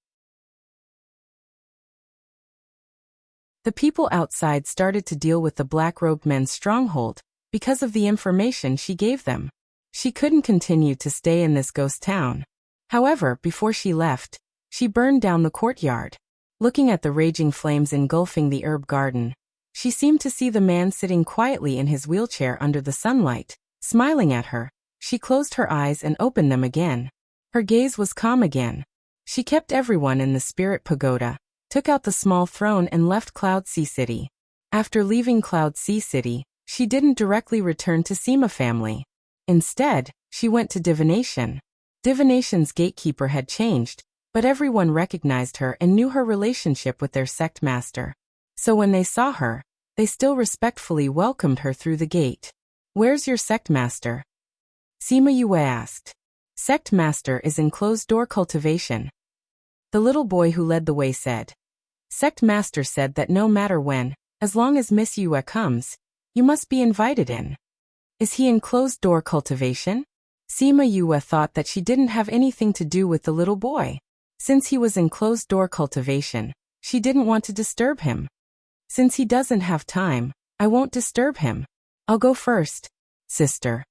The people outside started to deal with the black-robed men's stronghold because of the information she gave them. She couldn't continue to stay in this ghost town. However, before she left, she burned down the courtyard. Looking at the raging flames engulfing the herb garden, she seemed to see the man sitting quietly in his wheelchair under the sunlight, smiling at her. She closed her eyes and opened them again. Her gaze was calm again. She kept everyone in the spirit pagoda, took out the small throne and left Cloud Sea City. After leaving Cloud Sea City, she didn't directly return to Sima family. Instead, she went to divination. Divination's gatekeeper had changed, but everyone recognized her and knew her relationship with their sect master. So when they saw her, they still respectfully welcomed her through the gate. Where's your sect master? Sima Yue asked. Sect master is in closed-door cultivation. The little boy who led the way said. Sect master said that no matter when, as long as Miss Yue comes, you must be invited in. Is he in closed-door cultivation? Sima Yue thought that she didn't have anything to do with the little boy. Since he was in closed-door cultivation, she didn't want to disturb him. Since he doesn't have time, I won't disturb him. I'll go first, sister.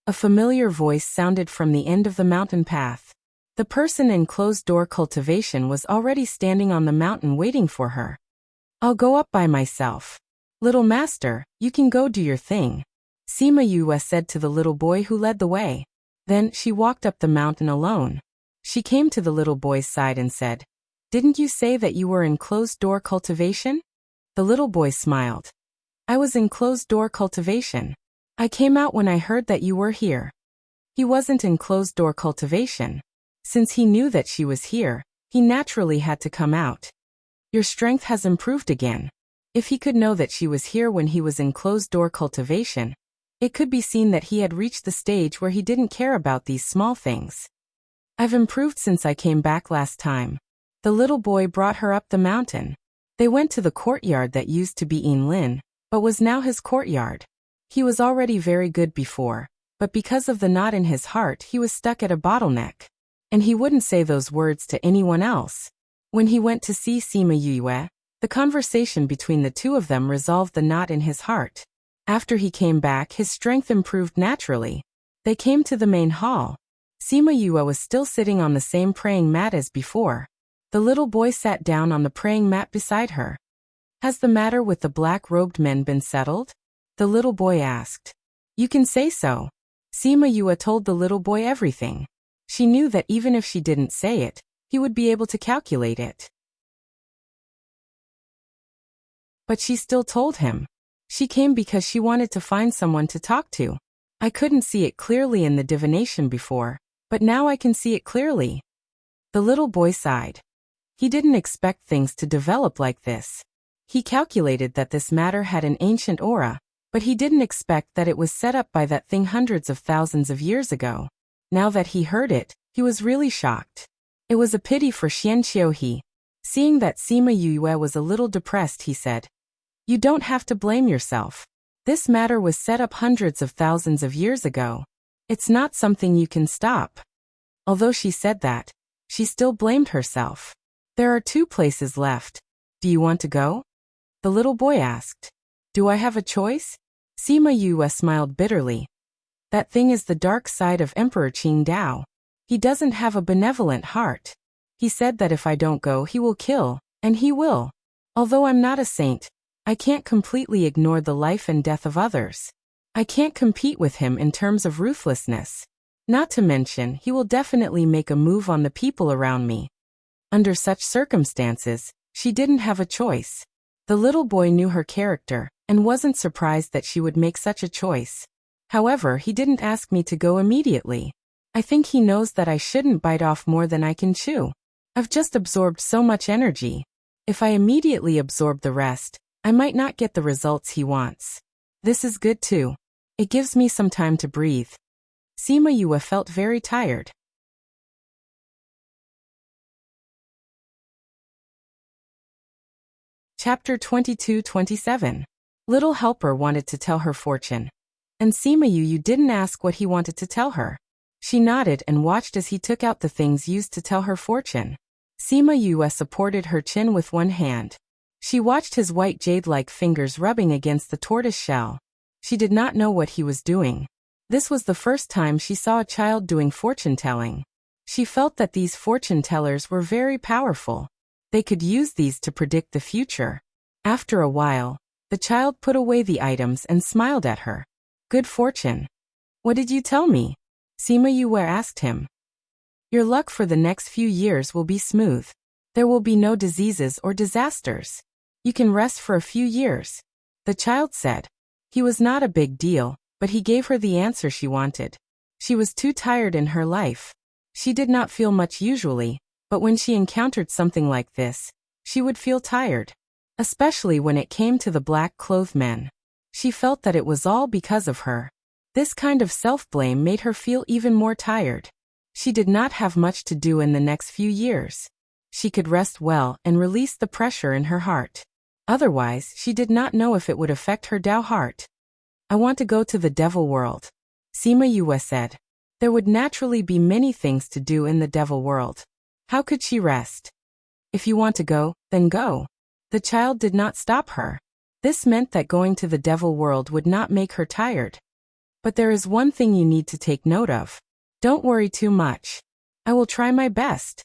A familiar voice sounded from the end of the mountain path. The person in closed-door cultivation was already standing on the mountain waiting for her. I'll go up by myself. Little master, you can go do your thing, Sima Yue said to the little boy who led the way. Then she walked up the mountain alone. She came to the little boy's side and said, didn't you say that you were in closed-door cultivation? The little boy smiled. I was in closed-door cultivation. I came out when I heard that you were here. He wasn't in closed-door cultivation. Since he knew that she was here, he naturally had to come out. Your strength has improved again. If he could know that she was here when he was in closed-door cultivation, it could be seen that he had reached the stage where he didn't care about these small things. I've improved since I came back last time. The little boy brought her up the mountain. They went to the courtyard that used to be Yinlin, but was now his courtyard. He was already very good before, but because of the knot in his heart he was stuck at a bottleneck. And he wouldn't say those words to anyone else. When he went to see Sima Yue, the conversation between the two of them resolved the knot in his heart. After he came back his strength improved naturally. They came to the main hall. Sima Yue was still sitting on the same praying mat as before. The little boy sat down on the praying mat beside her. Has the matter with the black-robed men been settled? The little boy asked. You can say so. Sima Yue told the little boy everything. She knew that even if she didn't say it, he would be able to calculate it. But she still told him. She came because she wanted to find someone to talk to. I couldn't see it clearly in the divination before, but now I can see it clearly. The little boy sighed. He didn't expect things to develop like this. He calculated that this matter had an ancient aura, but he didn't expect that it was set up by that thing hundreds of thousands of years ago. Now that he heard it, he was really shocked. It was a pity for Xian Qiuhe. Seeing that Sima Yue was a little depressed, he said, you don't have to blame yourself. This matter was set up hundreds of thousands of years ago. It's not something you can stop. Although she said that, She still blamed herself. There are 2 places left. Do you want to go? The little boy asked. Do I have a choice? Sima Yue smiled bitterly. That thing is the dark side of Emperor Qing Dao. He doesn't have a benevolent heart. He said that if I don't go he will kill, and he will. Although I'm not a saint, I can't completely ignore the life and death of others. I can't compete with him in terms of ruthlessness. Not to mention, he will definitely make a move on the people around me. Under such circumstances, she didn't have a choice. The little boy knew her character, and wasn't surprised that she would make such a choice. However, he didn't ask me to go immediately. I think he knows that I shouldn't bite off more than I can chew. I've just absorbed so much energy. If I immediately absorb the rest, I might not get the results he wants. This is good too. It gives me some time to breathe. Sima Yue felt very tired. Chapter 22-27. Little Helper wanted to tell her fortune. And Sima Yue didn't ask what he wanted to tell her. She nodded and watched as he took out the things used to tell her fortune. Sima Yue supported her chin with one hand. She watched his white jade-like fingers rubbing against the tortoise shell. She did not know what he was doing. This was the first time she saw a child doing fortune-telling. She felt that these fortune-tellers were very powerful. They could use these to predict the future. After a while, the child put away the items and smiled at her. Good fortune. What did you tell me? Sima Yue asked him. Your luck for the next few years will be smooth. There will be no diseases or disasters. You can rest for a few years. The child said. He was not a big deal, but he gave her the answer she wanted. She was too tired in her life. She did not feel much usually, but when she encountered something like this, she would feel tired. Especially when it came to the black-clothed men. She felt that it was all because of her. This kind of self-blame made her feel even more tired. She did not have much to do in the next few years. She could rest well and release the pressure in her heart. Otherwise, she did not know if it would affect her Dao heart. I want to go to the devil world. Sima Yue said. There would naturally be many things to do in the devil world. How could she rest? If you want to go, then go. The child did not stop her. This meant that going to the devil world would not make her tired. But there is one thing you need to take note of. Don't worry too much. I will try my best.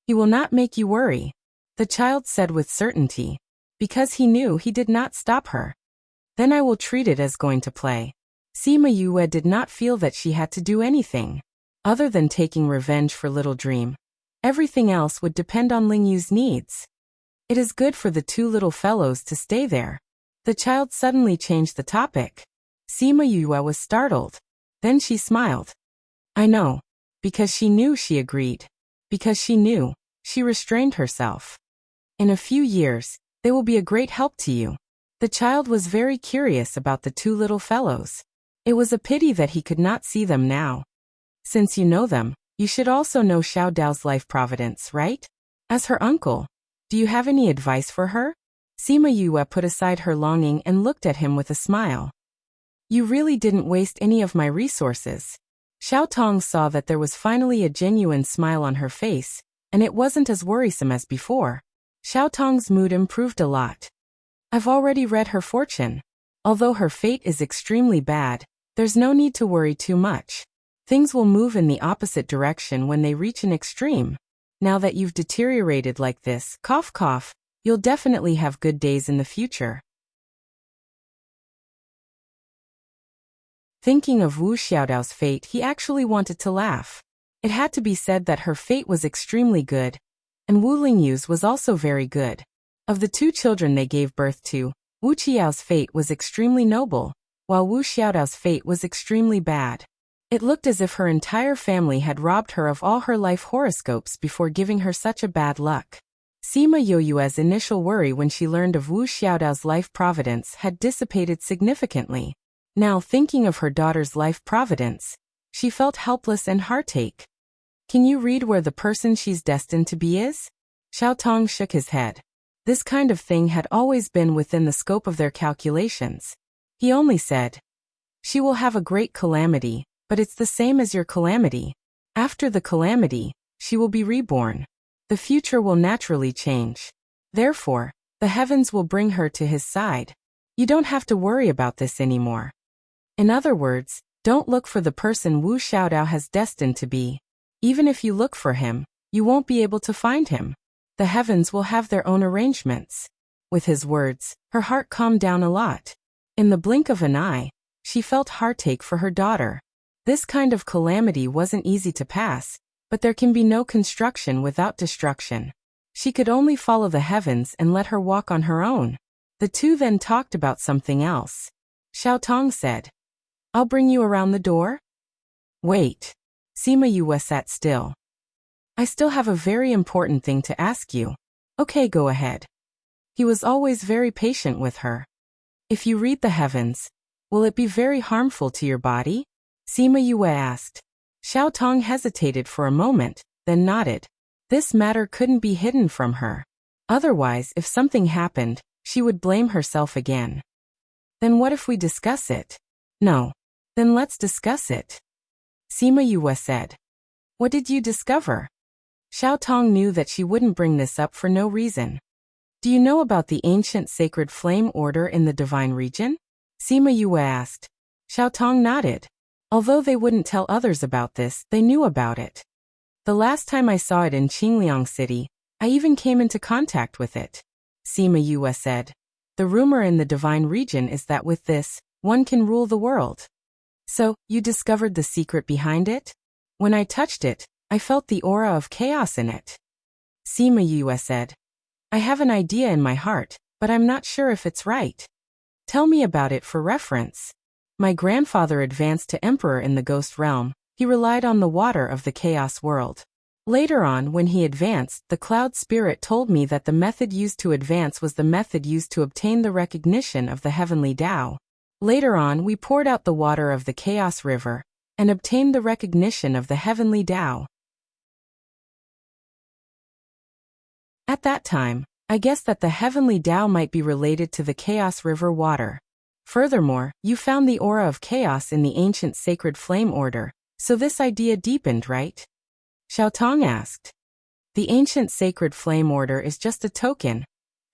He will not make you worry. The child said with certainty. Because he knew he did not stop her. Then I will treat it as going to play. Sima Yue did not feel that she had to do anything. Other than taking revenge for Little Dream. Everything else would depend on Ling Yu's needs. It is good for the 2 little fellows to stay there. The child suddenly changed the topic. Sima Yue was startled. Then she smiled. I know. Because she knew, she agreed. Because she knew, she restrained herself. In a few years, they will be a great help to you. The child was very curious about the 2 little fellows. It was a pity that he could not see them now. Since you know them, you should also know Xiao Dao's life providence, right? As her uncle, do you have any advice for her? Sima Yue put aside her longing and looked at him with a smile. You really didn't waste any of my resources. Xiao Tong saw that there was finally a genuine smile on her face, and it wasn't as worrisome as before. Xiao Tong's mood improved a lot. I've already read her fortune. Although her fate is extremely bad, there's no need to worry too much. Things will move in the opposite direction when they reach an extreme. Now that you've deteriorated like this, cough cough, you'll definitely have good days in the future. Thinking of Wu Xiaodao's fate, he actually wanted to laugh. It had to be said that her fate was extremely good, and Wu Lingyu's was also very good. Of the 2 children they gave birth to, Wu Qiao's fate was extremely noble, while Wu Xiaodao's fate was extremely bad. It looked as if her entire family had robbed her of all her life horoscopes before giving her such a bad luck. Sima Yue's initial worry when she learned of Wu Xiaodao's life providence had dissipated significantly. Now, thinking of her daughter's life providence, she felt helpless and heartache. Can you read where the person she's destined to be is? Xiao Tong shook his head. This kind of thing had always been within the scope of their calculations. He only said, she will have a great calamity, but it's the same as your calamity. After the calamity, She will be reborn. The future will naturally change. Therefore, the heavens will bring her to his side. You don't have to worry about this anymore. In other words, don't look for the person Wu Xiaodao has destined to be. Even if you look for him, you won't be able to find him. The heavens will have their own arrangements. With his words, her heart calmed down a lot. In the blink of an eye, she felt heartache for her daughter. This kind of calamity wasn't easy to pass, but there can be no construction without destruction. She could only follow the heavens and let her walk on her own. The two then talked about something else. Xiao Tong said, "I'll bring you around the door?" "Wait." Sima Yue sat still. "I still have a very important thing to ask you." "Okay, go ahead." He was always very patient with her. "If you read the heavens, will it be very harmful to your body?" Sima Yue asked. Xiao Tong hesitated for a moment, then nodded. This matter couldn't be hidden from her. Otherwise, if something happened, she would blame herself again. "Then what if we discuss it?" "No." "Then let's discuss it." Sima Yue said. "What did you discover?" Xiao Tong knew that she wouldn't bring this up for no reason. "Do you know about the ancient sacred flame order in the divine region?" Sima Yue asked. Xiao Tong nodded. Although they wouldn't tell others about this, they knew about it. "The last time I saw it in Qingliang City, I even came into contact with it," Sima Yue said. "The rumor in the divine region is that with this, one can rule the world." "So, you discovered the secret behind it?" "When I touched it, I felt the aura of chaos in it," Sima Yue said. "I have an idea in my heart, but I'm not sure if it's right. Tell me about it for reference." "My grandfather advanced to emperor in the ghost realm. He relied on the water of the chaos world. Later on, when he advanced, the cloud spirit told me that the method used to advance was the method used to obtain the recognition of the heavenly Tao. Later on, we poured out the water of the chaos river and obtained the recognition of the heavenly Tao. At that time, I guessed that the heavenly Tao might be related to the chaos river water. Furthermore, you found the aura of chaos in the ancient sacred flame order, so this idea deepened, right?" Xiao Tong asked. "The ancient sacred flame order is just a token.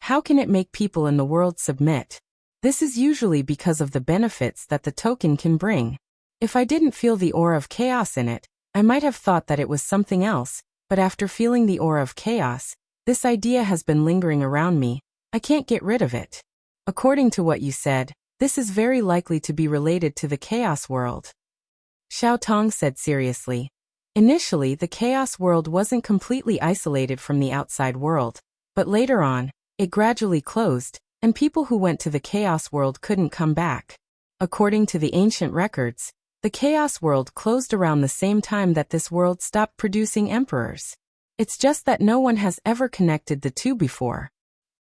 How can it make people in the world submit? This is usually because of the benefits that the token can bring. If I didn't feel the aura of chaos in it, I might have thought that it was something else, but after feeling the aura of chaos, this idea has been lingering around me. I can't get rid of it. According to what you said, this is very likely to be related to the chaos world," Xiao Tong said seriously. Initially, the chaos world wasn't completely isolated from the outside world, but later on, it gradually closed, and people who went to the chaos world couldn't come back. According to the ancient records, the chaos world closed around the same time that this world stopped producing emperors. It's just that no one has ever connected the two before.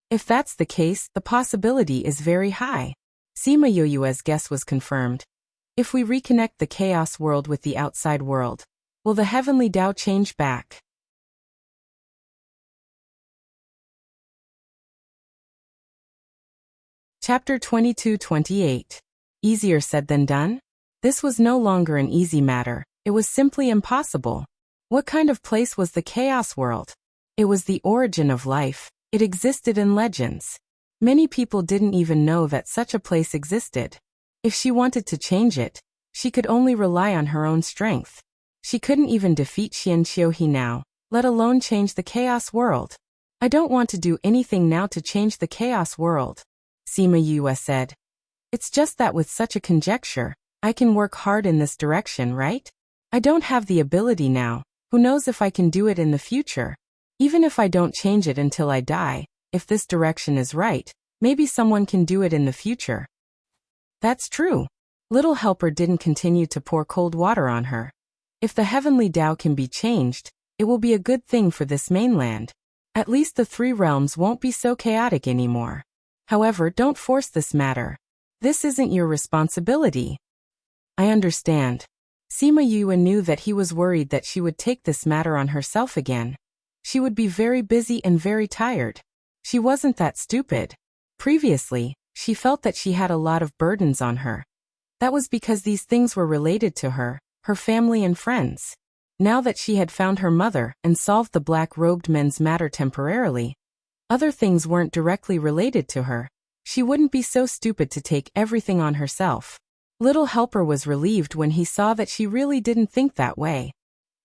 If that's the case, the possibility is very high. Sima Yue's guess was confirmed. If we reconnect the chaos world with the outside world, will the heavenly Tao change back? Chapter 22-28. Easier said than done? This was no longer an easy matter, it was simply impossible. What kind of place was the chaos world? It was the origin of life, it existed in legends. Many people didn't even know that such a place existed. If she wanted to change it, she could only rely on her own strength. She couldn't even defeat Xian Qiuhe now, let alone change the chaos world. "I don't want to do anything now to change the chaos world," Sima Yue said. "It's just that with such a conjecture, I can work hard in this direction, right? I don't have the ability now, who knows if I can do it in the future. Even if I don't change it until I die, if this direction is right, maybe someone can do it in the future." That's true. Little Helper didn't continue to pour cold water on her. If the heavenly Tao can be changed, it will be a good thing for this mainland. At least the three realms won't be so chaotic anymore. However, don't force this matter. This isn't your responsibility. I understand. Sima Yue knew that he was worried that she would take this matter on herself again. She would be very busy and very tired. She wasn't that stupid. Previously, she felt that she had a lot of burdens on her. That was because these things were related to her, her family and friends. Now that she had found her mother and solved the black-robed men's matter temporarily, other things weren't directly related to her. She wouldn't be so stupid to take everything on herself. Little Helper was relieved when he saw that she really didn't think that way.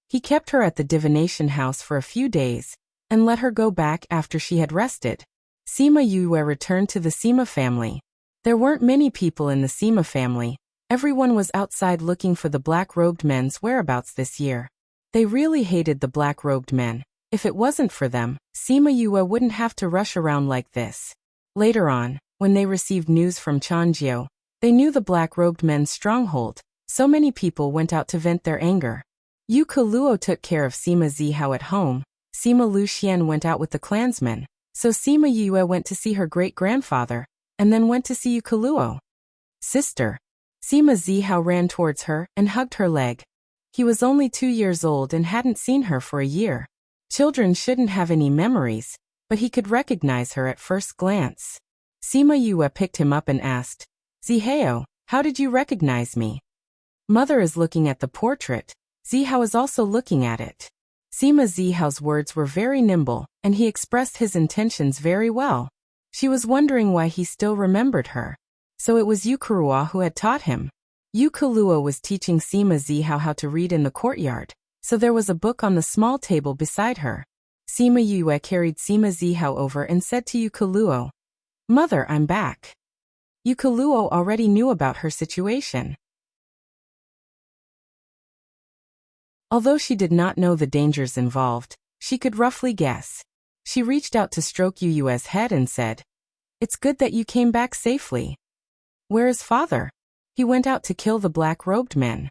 He kept her at the divination house for a few days, and let her go back after she had rested. Sima Yue returned to the Sima family. There weren't many people in the Sima family. Everyone was outside looking for the black-robed men's whereabouts this year. They really hated the black-robed men. If it wasn't for them, Sima Yue wouldn't have to rush around like this. Later on, when they received news from Chanjiu, they knew the black-robed men's stronghold, so many people went out to vent their anger. Yu Keluo took care of Sima Zihao at home. Sima Luxian went out with the clansmen, so Sima Yue went to see her great-grandfather, and then went to see Yu Keluo. Sister. Sima Zihao ran towards her and hugged her leg. He was only 2 years old and hadn't seen her for a year. Children shouldn't have any memories, but he could recognize her at first glance. Sima Yue picked him up and asked, Zihao, how did you recognize me? Mother is looking at the portrait. Zihao is also looking at it. Sima Zihao's words were very nimble, and he expressed his intentions very well. She was wondering why he still remembered her. So it was Yu Keluo who had taught him. Yu Keluo was teaching Sima Zihao how to read in the courtyard, so there was a book on the small table beside her. Sima Yue carried Sima Zihao over and said to Yu Keluo, Mother, I'm back. Yu Keluo already knew about her situation. Although she did not know the dangers involved, she could roughly guess. She reached out to stroke Yu Yue's head and said, It's good that you came back safely. Where is father? He went out to kill the black-robed men.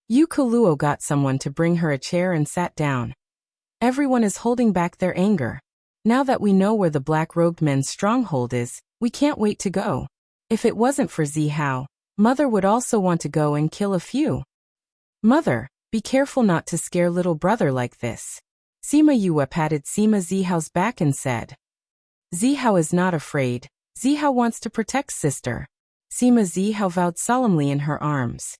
Yu Keluo got someone to bring her a chair and sat down. Everyone is holding back their anger. Now that we know where the black-robed men's stronghold is, we can't wait to go. If it wasn't for Zihao, Mother would also want to go and kill a few. Mother, be careful not to scare little brother like this. Sima Yue patted Sima Zihao's back and said, Zihao is not afraid. Zihao wants to protect sister. Sima Zihao vowed solemnly in her arms.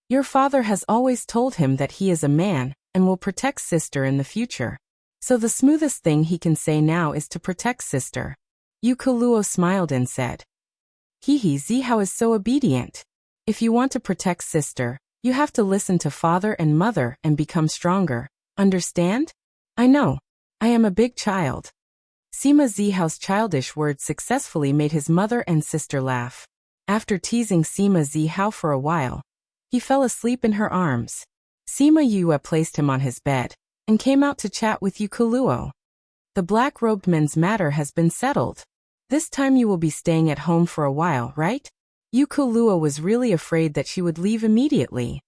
Your father has always told him that he is a man and will protect sister in the future. So the smoothest thing he can say now is to protect sister. Yu Keluo smiled and said, Zihao is so obedient. If you want to protect sister, you have to listen to father and mother and become stronger. Understand? I know. I am a big child. Sima Zihao's childish words successfully made his mother and sister laugh. After teasing Sima Zihao for a while, he fell asleep in her arms. Sima Yue placed him on his bed and came out to chat with Yu Keluo. The black-robed men's matter has been settled. This time you will be staying at home for a while, right? Yu Keluo was really afraid that she would leave immediately.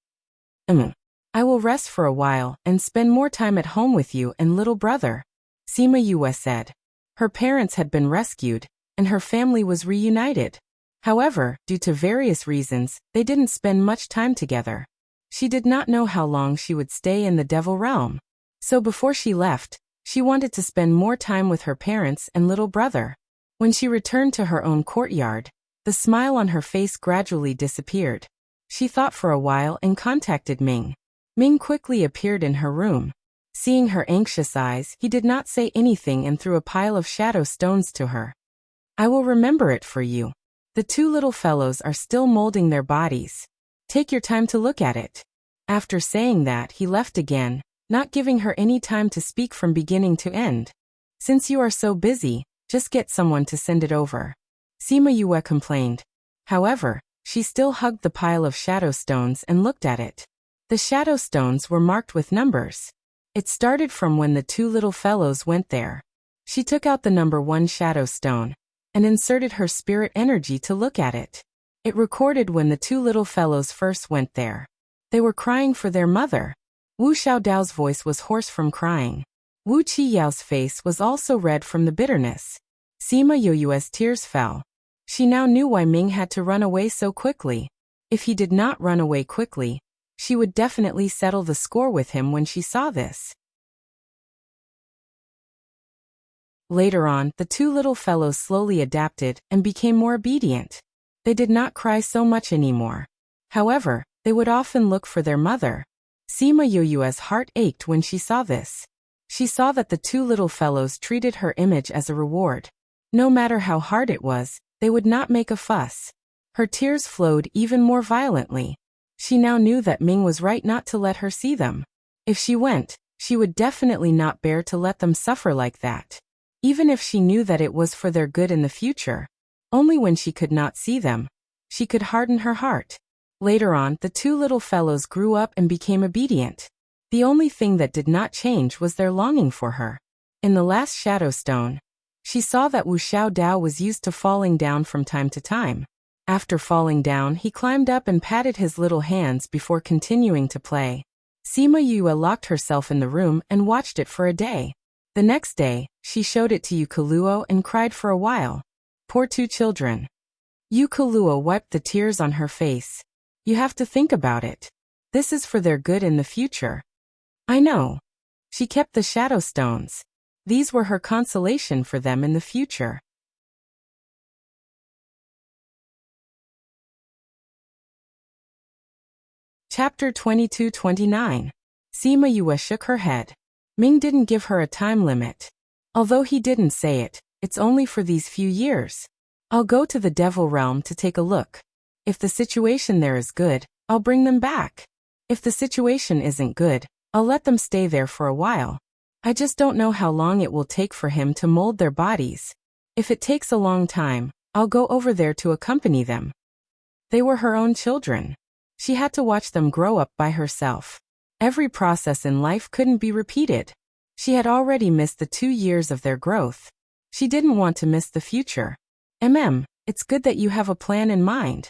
I will rest for a while and spend more time at home with you and little brother, Sima Yue said. Her parents had been rescued, and her family was reunited. However, due to various reasons, they didn't spend much time together. She did not know how long she would stay in the Devil Realm. So before she left, she wanted to spend more time with her parents and little brother. When she returned to her own courtyard, the smile on her face gradually disappeared. She thought for a while and contacted Ming. Ming quickly appeared in her room. Seeing her anxious eyes, he did not say anything and threw a pile of shadow stones to her. I will remember it for you. The two little fellows are still molding their bodies. Take your time to look at it. After saying that, he left again, not giving her any time to speak from beginning to end. Since you are so busy, just get someone to send it over. Sima Yue complained. However, she still hugged the pile of shadow stones and looked at it. The shadow stones were marked with numbers. It started from when the two little fellows went there. She took out the number 1 shadow stone and inserted her spirit energy to look at it. It recorded when the two little fellows first went there. They were crying for their mother. Wu Xiaodao's voice was hoarse from crying. Wu Qiyao's face was also red from the bitterness. Sima Yue's tears fell. She now knew why Ming had to run away so quickly. If he did not run away quickly, she would definitely settle the score with him when she saw this. Later on, the two little fellows slowly adapted and became more obedient. They did not cry so much anymore. However, they would often look for their mother. Sima Yoyue's heart ached when she saw this. She saw that the two little fellows treated her image as a reward. No matter how hard it was, they would not make a fuss. Her tears flowed even more violently. She now knew that Ming was right not to let her see them. If she went, she would definitely not bear to let them suffer like that. Even if she knew that it was for their good in the future. Only when she could not see them, she could harden her heart. Later on, the two little fellows grew up and became obedient. The only thing that did not change was their longing for her. In the last shadow stone, she saw that Wu Xiaodao was used to falling down from time to time. After falling down, he climbed up and patted his little hands before continuing to play. Sima Yue locked herself in the room and watched it for a day. The next day, she showed it to Yukaluo and cried for a while. Poor two children. Yukaluo wiped the tears on her face. You have to think about it. This is for their good in the future. I know. She kept the shadow stones. These were her consolation for them in the future. Chapter 22-29. Sima Yue shook her head. Ming didn't give her a time limit. Although he didn't say it, it's only for these few years. I'll go to the Devil Realm to take a look. If the situation there is good, I'll bring them back. If the situation isn't good, I'll let them stay there for a while. I just don't know how long it will take for him to mold their bodies. If it takes a long time, I'll go over there to accompany them. They were her own children. She had to watch them grow up by herself. Every process in life couldn't be repeated. She had already missed the 2 years of their growth. She didn't want to miss the future. It's good that you have a plan in mind.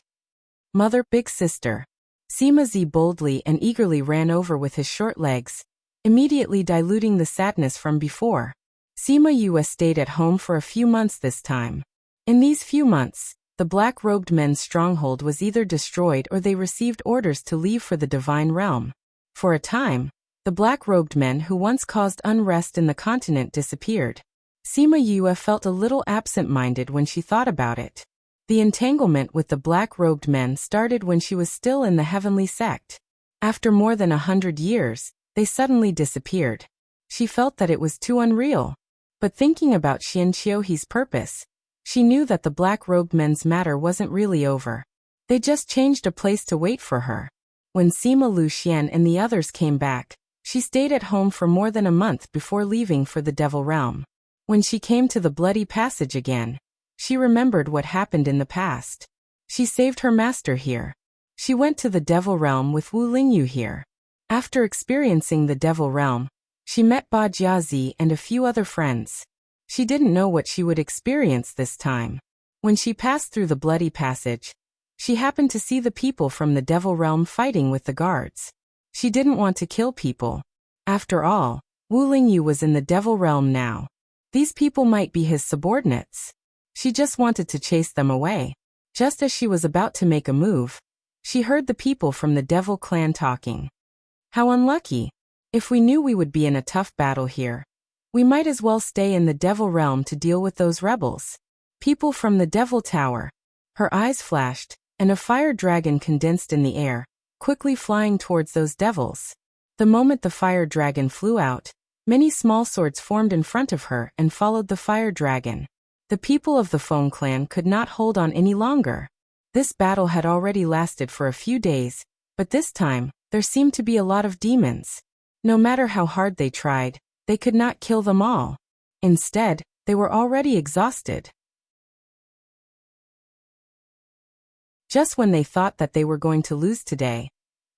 Mother, big sister. Sima Zi boldly and eagerly ran over with his short legs, immediately diluting the sadness from before. Sima Yue stayed at home for a few months this time. In these few months, the black-robed men's stronghold was either destroyed or they received orders to leave for the divine realm. For a time, the black-robed men who once caused unrest in the continent disappeared. Sima Yue felt a little absent-minded when she thought about it. The entanglement with the black-robed men started when she was still in the heavenly sect. After more than 100 years, they suddenly disappeared. She felt that it was too unreal. But thinking about Xian Qiuhe's purpose, she knew that the black-robed men's matter wasn't really over. They just changed a place to wait for her. When Sima Lu Xian and the others came back, she stayed at home for more than a month before leaving for the Devil Realm. When she came to the bloody passage again, she remembered what happened in the past. She saved her master here. She went to the Devil Realm with Wu Lingyu here. After experiencing the Devil Realm, she met Ba Jiazi and a few other friends. She didn't know what she would experience this time. When she passed through the bloody passage, she happened to see the people from the Devil Realm fighting with the guards. She didn't want to kill people. After all, Wu Lingyu was in the Devil Realm now. These people might be his subordinates. She just wanted to chase them away. Just as she was about to make a move, she heard the people from the Devil clan talking. How unlucky. If we knew we would be in a tough battle here, we might as well stay in the Devil Realm to deal with those rebels. People from the Devil Tower. Her eyes flashed, and a fire dragon condensed in the air, quickly flying towards those devils. The moment the fire dragon flew out, many small swords formed in front of her and followed the fire dragon. The people of the Feng clan could not hold on any longer. This battle had already lasted for a few days, but this time, there seemed to be a lot of demons. No matter how hard they tried, they could not kill them all. Instead, they were already exhausted. Just when they thought that they were going to lose today,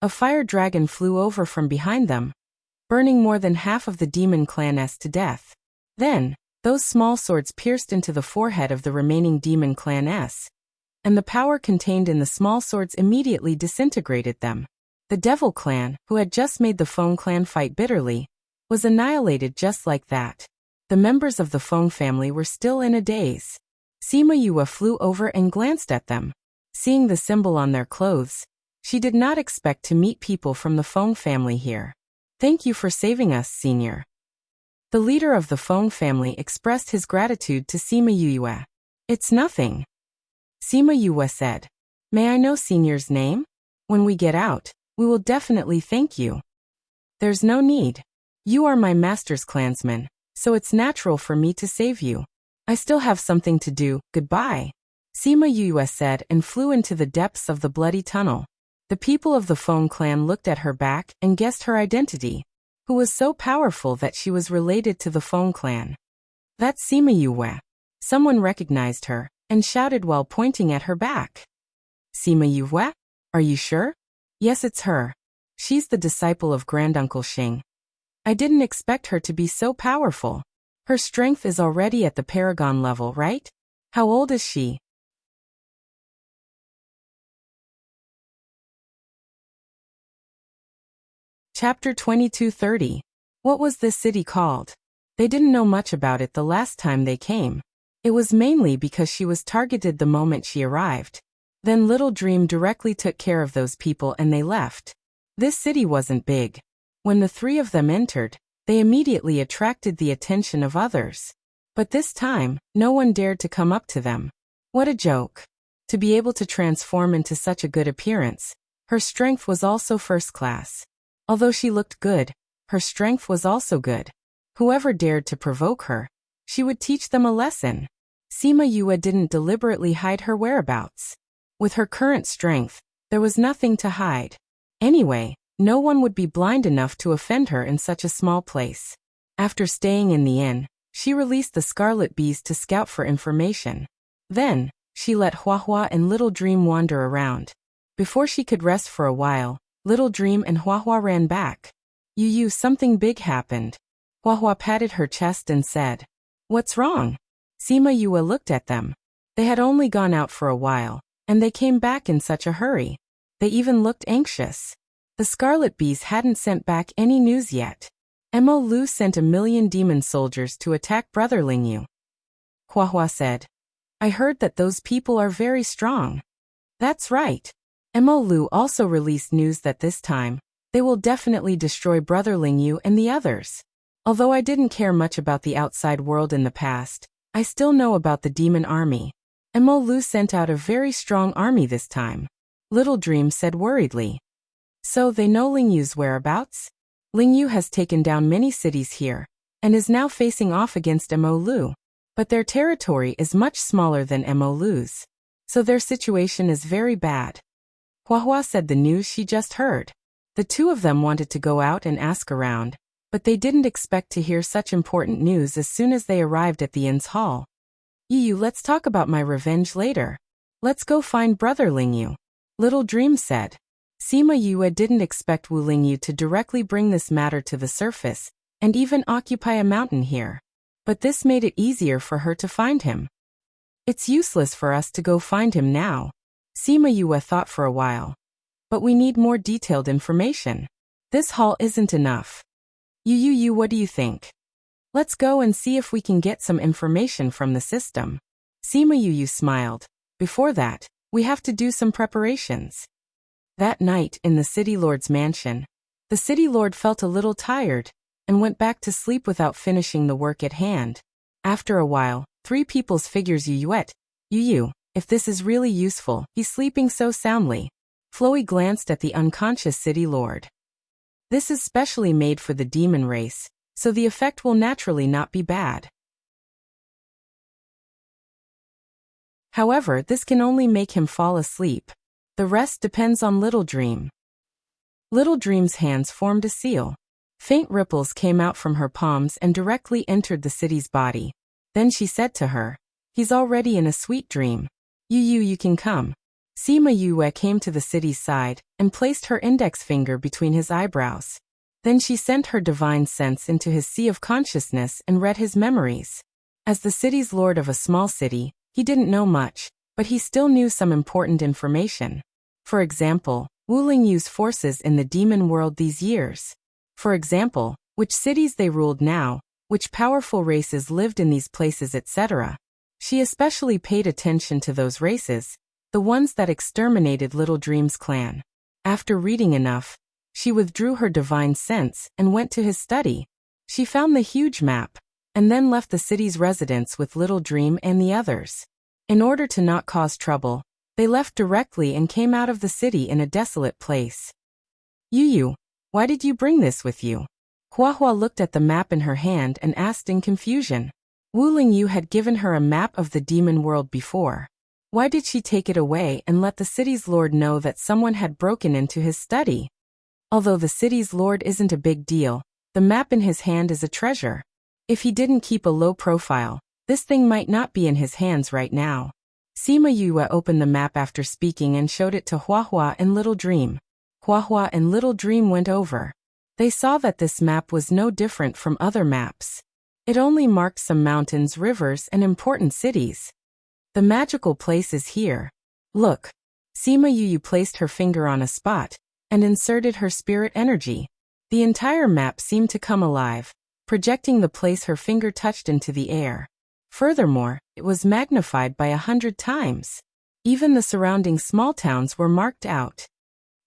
a fire dragon flew over from behind them, burning more than half of the demon claness to death. Then, those small swords pierced into the forehead of the remaining demon claness, and the power contained in the small swords immediately disintegrated them. The Devil clan, who had just made the Feng clan fight bitterly, was annihilated just like that. The members of the Feng family were still in a daze. Sima Yue flew over and glanced at them. Seeing the symbol on their clothes, she did not expect to meet people from the Feng family here. Thank you for saving us, Senior. The leader of the Feng family expressed his gratitude to Sima Yue. It's nothing. Sima Yue said. May I know Senior's name? When we get out, we will definitely thank you. There's no need. You are my master's clansman, so it's natural for me to save you. I still have something to do, goodbye. Sima Yue said and flew into the depths of the bloody tunnel. The people of the Feng clan looked at her back and guessed her identity, who was so powerful that she was related to the Feng clan. That's Sima Yue. Someone recognized her and shouted while pointing at her back. Sima Yue? Are you sure? Yes, it's her. She's the disciple of Granduncle Xing. I didn't expect her to be so powerful. Her strength is already at the paragon level, right? How old is she? Chapter 2230. What was this city called? They didn't know much about it the last time they came. It was mainly because she was targeted the moment she arrived. Then Little Dream directly took care of those people and they left. This city wasn't big. When the three of them entered, they immediately attracted the attention of others. But this time, no one dared to come up to them. What a joke. To be able to transform into such a good appearance. Her strength was also first class. Although she looked good, her strength was also good. Whoever dared to provoke her, she would teach them a lesson. Sima Yue didn't deliberately hide her whereabouts. With her current strength, there was nothing to hide. Anyway, no one would be blind enough to offend her in such a small place. After staying in the inn, she released the scarlet bees to scout for information. Then, she let Huahua and Little Dream wander around. Before she could rest for a while, Little Dream and Huahua ran back. Yu, something big happened. Huahua patted her chest and said, "What's wrong?" Sima Yue looked at them. They had only gone out for a while, and they came back in such a hurry. They even looked anxious. The Scarlet Bees hadn't sent back any news yet. Mo Lu sent 1,000,000 demon soldiers to attack Brother Lingyu. Huahua said, "I heard that those people are very strong." That's right. Mo Lu also released news that this time, they will definitely destroy Brother Lingyu and the others. Although I didn't care much about the outside world in the past, I still know about the demon army. Mo Lu sent out a very strong army this time. Little Dream said worriedly. So they know Lingyu's whereabouts? Lingyu has taken down many cities here, and is now facing off against Mo Lu. But their territory is much smaller than Mo Lu's. So their situation is very bad. Huahua said the news she just heard. The two of them wanted to go out and ask around, but they didn't expect to hear such important news as soon as they arrived at the inn's hall. Yu, let's talk about my revenge later. Let's go find Brother Lingyu. Little Dream said. Sima Yue didn't expect Wu Lingyu to directly bring this matter to the surface, and even occupy a mountain here. But this made it easier for her to find him. It's useless for us to go find him now. Sima Yue thought for a while. But we need more detailed information. This hall isn't enough. Yu, what do you think? Let's go and see if we can get some information from the system. Sima Yu smiled. Before that, we have to do some preparations. That night in the city lord's mansion, the city lord felt a little tired and went back to sleep without finishing the work at hand. After a while, three people's figures Yu, if this is really useful, he's sleeping so soundly. Floey glanced at the unconscious city lord. This is specially made for the demon race, so the effect will naturally not be bad. However, this can only make him fall asleep. The rest depends on Little Dream. Little Dream's hands formed a seal. Faint ripples came out from her palms and directly entered the city's body. Then she said to her, "He's already in a sweet dream. You can come." Sima Yue came to the city's side and placed her index finger between his eyebrows. Then she sent her divine sense into his sea of consciousness and read his memories. As the city's lord of a small city, he didn't know much, but he still knew some important information. For example, Wu Lingyu's forces in the demon world these years. For example, which cities they ruled now, which powerful races lived in these places, etc. She especially paid attention to those races, the ones that exterminated Little Dream's clan. After reading enough, she withdrew her divine sense and went to his study. She found the huge map, and then left the city's residence with Little Dream and the others. In order to not cause trouble, they left directly and came out of the city in a desolate place. Yu, Why did you bring this with you? Huahua looked at the map in her hand and asked in confusion. Wu Lingyu had given her a map of the demon world before. Why did she take it away and let the city's lord know that someone had broken into his study? Although the city's lord isn't a big deal, the map in his hand is a treasure. If he didn't keep a low profile, this thing might not be in his hands right now. Sima Yue opened the map after speaking and showed it to Huahua and Little Dream. Huahua and Little Dream went over. They saw that this map was no different from other maps. It only marked some mountains, rivers, and important cities. The magical place is here. Look. Sima Yue placed her finger on a spot and inserted her spirit energy. The entire map seemed to come alive, projecting the place her finger touched into the air. Furthermore, it was magnified by 100 times. Even the surrounding small towns were marked out.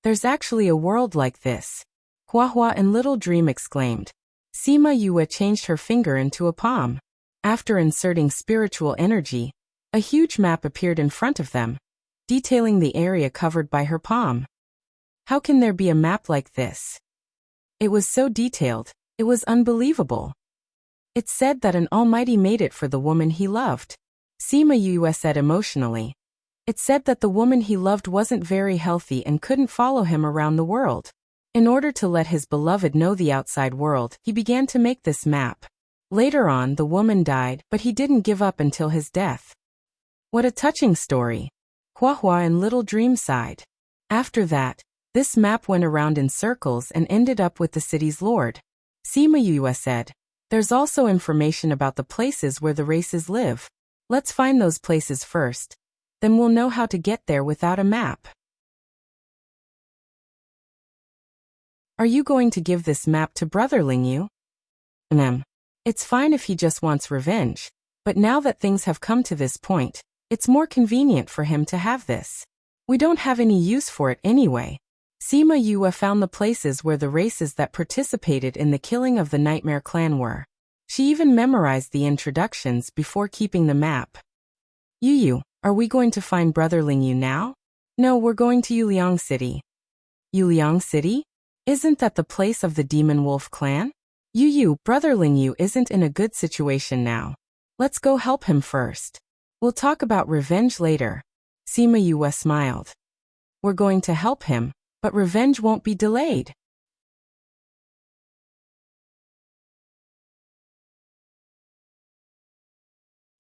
There's actually a world like this. Huahua and Little Dream exclaimed. Sima Yue changed her finger into a palm. After inserting spiritual energy, a huge map appeared in front of them, detailing the area covered by her palm. How can there be a map like this? It was so detailed, it was unbelievable. It said that an almighty made it for the woman he loved. Sima Yue said emotionally. It said that the woman he loved wasn't very healthy and couldn't follow him around the world. In order to let his beloved know the outside world, he began to make this map. Later on, the woman died, but he didn't give up until his death. What a touching story. Huahua and Little Dream sighed. After that, this map went around in circles and ended up with the city's lord. Sima Yue said, there's also information about the places where the races live. Let's find those places first. Then we'll know how to get there without a map. Are you going to give this map to Brother Lingyu? It's fine if he just wants revenge, but now that things have come to this point, it's more convenient for him to have this. We don't have any use for it anyway. Sima Yue found the places where the races that participated in the killing of the Nightmare Clan were. She even memorized the introductions before keeping the map. Yu, are we going to find Brother Lingyu now? No, we're going to Yuliang City. Yuliang City? Isn't that the place of the Demon Wolf clan? Yu, Brother Lingyu isn't in a good situation now. Let's go help him first. We'll talk about revenge later. Sima Yue smiled. We're going to help him, but revenge won't be delayed.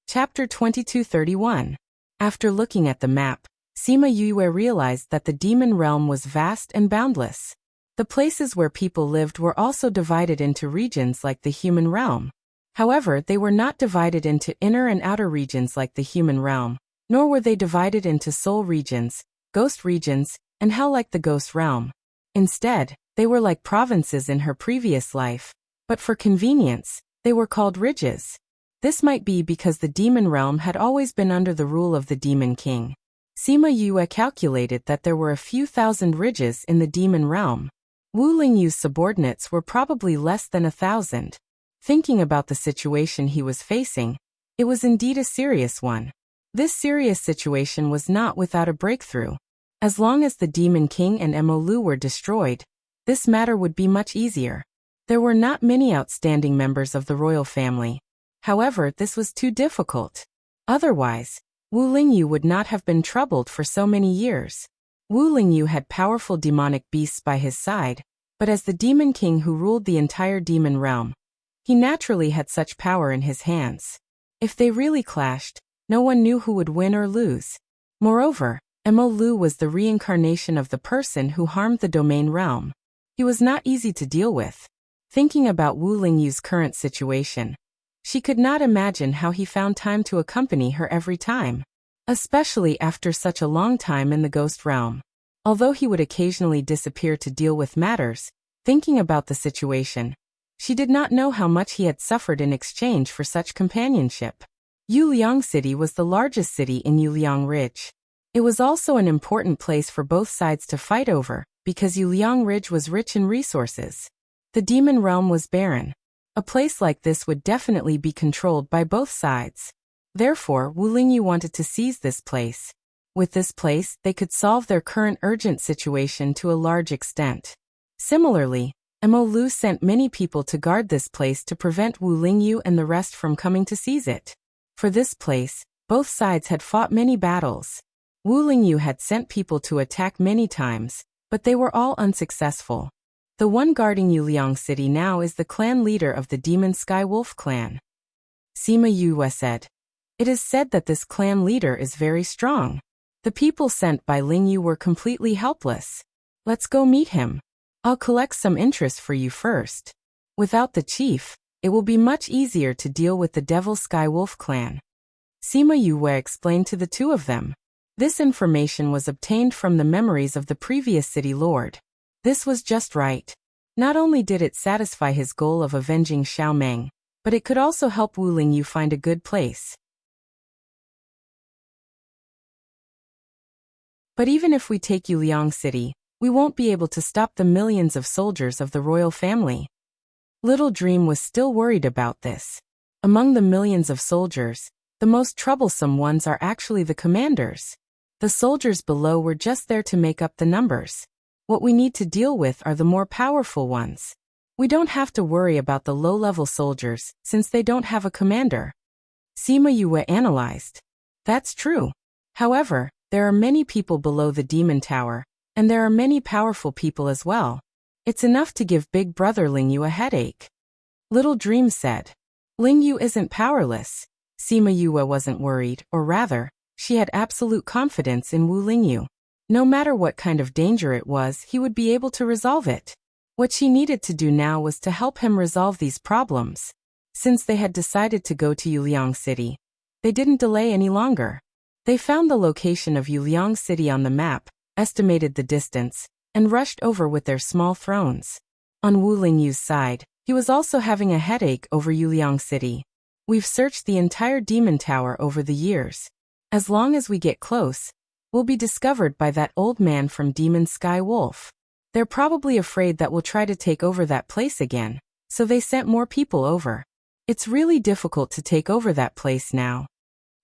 Chapter 2231. After looking at the map, Sima Yue realized that the demon realm was vast and boundless. The places where people lived were also divided into regions like the human realm. However, they were not divided into inner and outer regions like the human realm, nor were they divided into soul regions, ghost regions, and hell like the ghost realm. Instead, they were like provinces in her previous life, but for convenience, they were called ridges. This might be because the demon realm had always been under the rule of the demon king. Sima Yue calculated that there were a few thousand ridges in the demon realm. Wu Lingyu's subordinates were probably less than 1,000. Thinking about the situation he was facing, it was indeed a serious one. This serious situation was not without a breakthrough. As long as the Demon King and Mo Lu were destroyed, this matter would be much easier. There were not many outstanding members of the royal family. However, this was too difficult. Otherwise, Wu Lingyu would not have been troubled for so many years. Wu Lingyu had powerful demonic beasts by his side, but as the Demon King who ruled the entire demon realm, he naturally had such power in his hands. If they really clashed, no one knew who would win or lose. Moreover, Mo Lu was the reincarnation of the person who harmed the domain realm. He was not easy to deal with. Thinking about Wu Lingyu's current situation, she could not imagine how he found time to accompany her every time, especially after such a long time in the ghost realm. Although he would occasionally disappear to deal with matters, thinking about the situation, she did not know how much he had suffered in exchange for such companionship. Yuliang City was the largest city in Yuliang Ridge. It was also an important place for both sides to fight over, because Yuliang Ridge was rich in resources. The demon realm was barren. A place like this would definitely be controlled by both sides. Therefore, Wu Lingyu wanted to seize this place. With this place, they could solve their current urgent situation to a large extent. Similarly, Mo Lu sent many people to guard this place to prevent Wu Lingyu and the rest from coming to seize it. For this place, both sides had fought many battles. Wu Lingyu had sent people to attack many times, but they were all unsuccessful. The one guarding Yuliang City now is the clan leader of the Demon Sky Wolf clan. Sima Yue said. It is said that this clan leader is very strong. The people sent by Lingyu were completely helpless. Let's go meet him. I'll collect some interest for you first. Without the chief, it will be much easier to deal with the Devil Sky Wolf clan. Sima Yue explained to the two of them. This information was obtained from the memories of the previous city lord. This was just right. Not only did it satisfy his goal of avenging Xiao Meng, but it could also help Wu Lingyu find a good place. But even if we take Yuliang City, we won't be able to stop the millions of soldiers of the royal family. Little Dream was still worried about this. Among the millions of soldiers, the most troublesome ones are actually the commanders. The soldiers below were just there to make up the numbers. What we need to deal with are the more powerful ones. We don't have to worry about the low-level soldiers, since they don't have a commander. Sima Yue analyzed. That's true. However, there are many people below the Demon Tower, and there are many powerful people as well. It's enough to give Big Brother Lingyu a headache. Little Dream said. Lingyu isn't powerless. Sima Yue wasn't worried, or rather, she had absolute confidence in Wu Lingyu. No matter what kind of danger it was, he would be able to resolve it. What she needed to do now was to help him resolve these problems. Since they had decided to go to Yuliang City, they didn't delay any longer. They found the location of Yuliang City on the map, estimated the distance, and rushed over with their small thrones. On Wu Lingyu's side, he was also having a headache over Yuliang City. We've searched the entire Demon Tower over the years. As long as we get close, we'll be discovered by that old man from Demon Sky Wolf. They're probably afraid that we'll try to take over that place again, so they sent more people over. It's really difficult to take over that place now.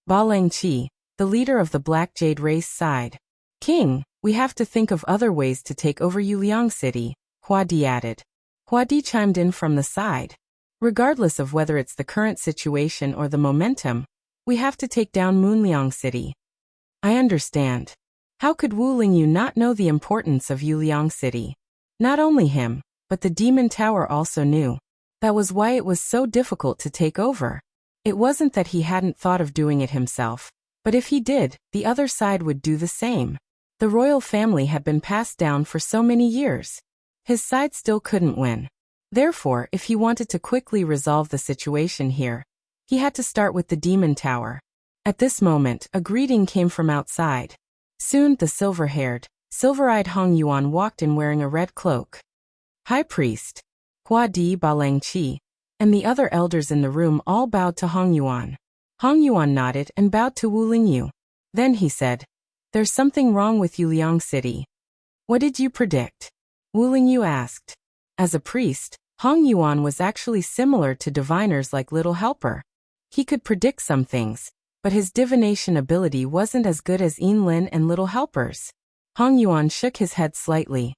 Ba Lengqi, the leader of the Black Jade race, sighed. King, we have to think of other ways to take over Yuliang City, Hua Di added. Hua Di chimed in from the side. Regardless of whether it's the current situation or the momentum, we have to take down Moonliang City. I understand. How could Wu Lingyu not know the importance of Yuliang City? Not only him, but the Demon Tower also knew. That was why it was so difficult to take over. It wasn't that he hadn't thought of doing it himself, but if he did, the other side would do the same. The royal family had been passed down for so many years. His side still couldn't win. Therefore, if he wanted to quickly resolve the situation here, he had to start with the Demon Tower. At this moment, a greeting came from outside. Soon, the silver-haired, silver-eyed Hong Yuan walked in wearing a red cloak. High Priest, Hua Di Ba Lengqi, and the other elders in the room all bowed to Hong Yuan. Hong Yuan nodded and bowed to Wu Lingyu. Then he said, There's something wrong with Yuliang City. What did you predict? Wu Lingyu asked. As a priest, Hong Yuan was actually similar to diviners like Little Helper. He could predict some things, but his divination ability wasn't as good as Yin Lin and Little Helper's. Hong Yuan shook his head slightly.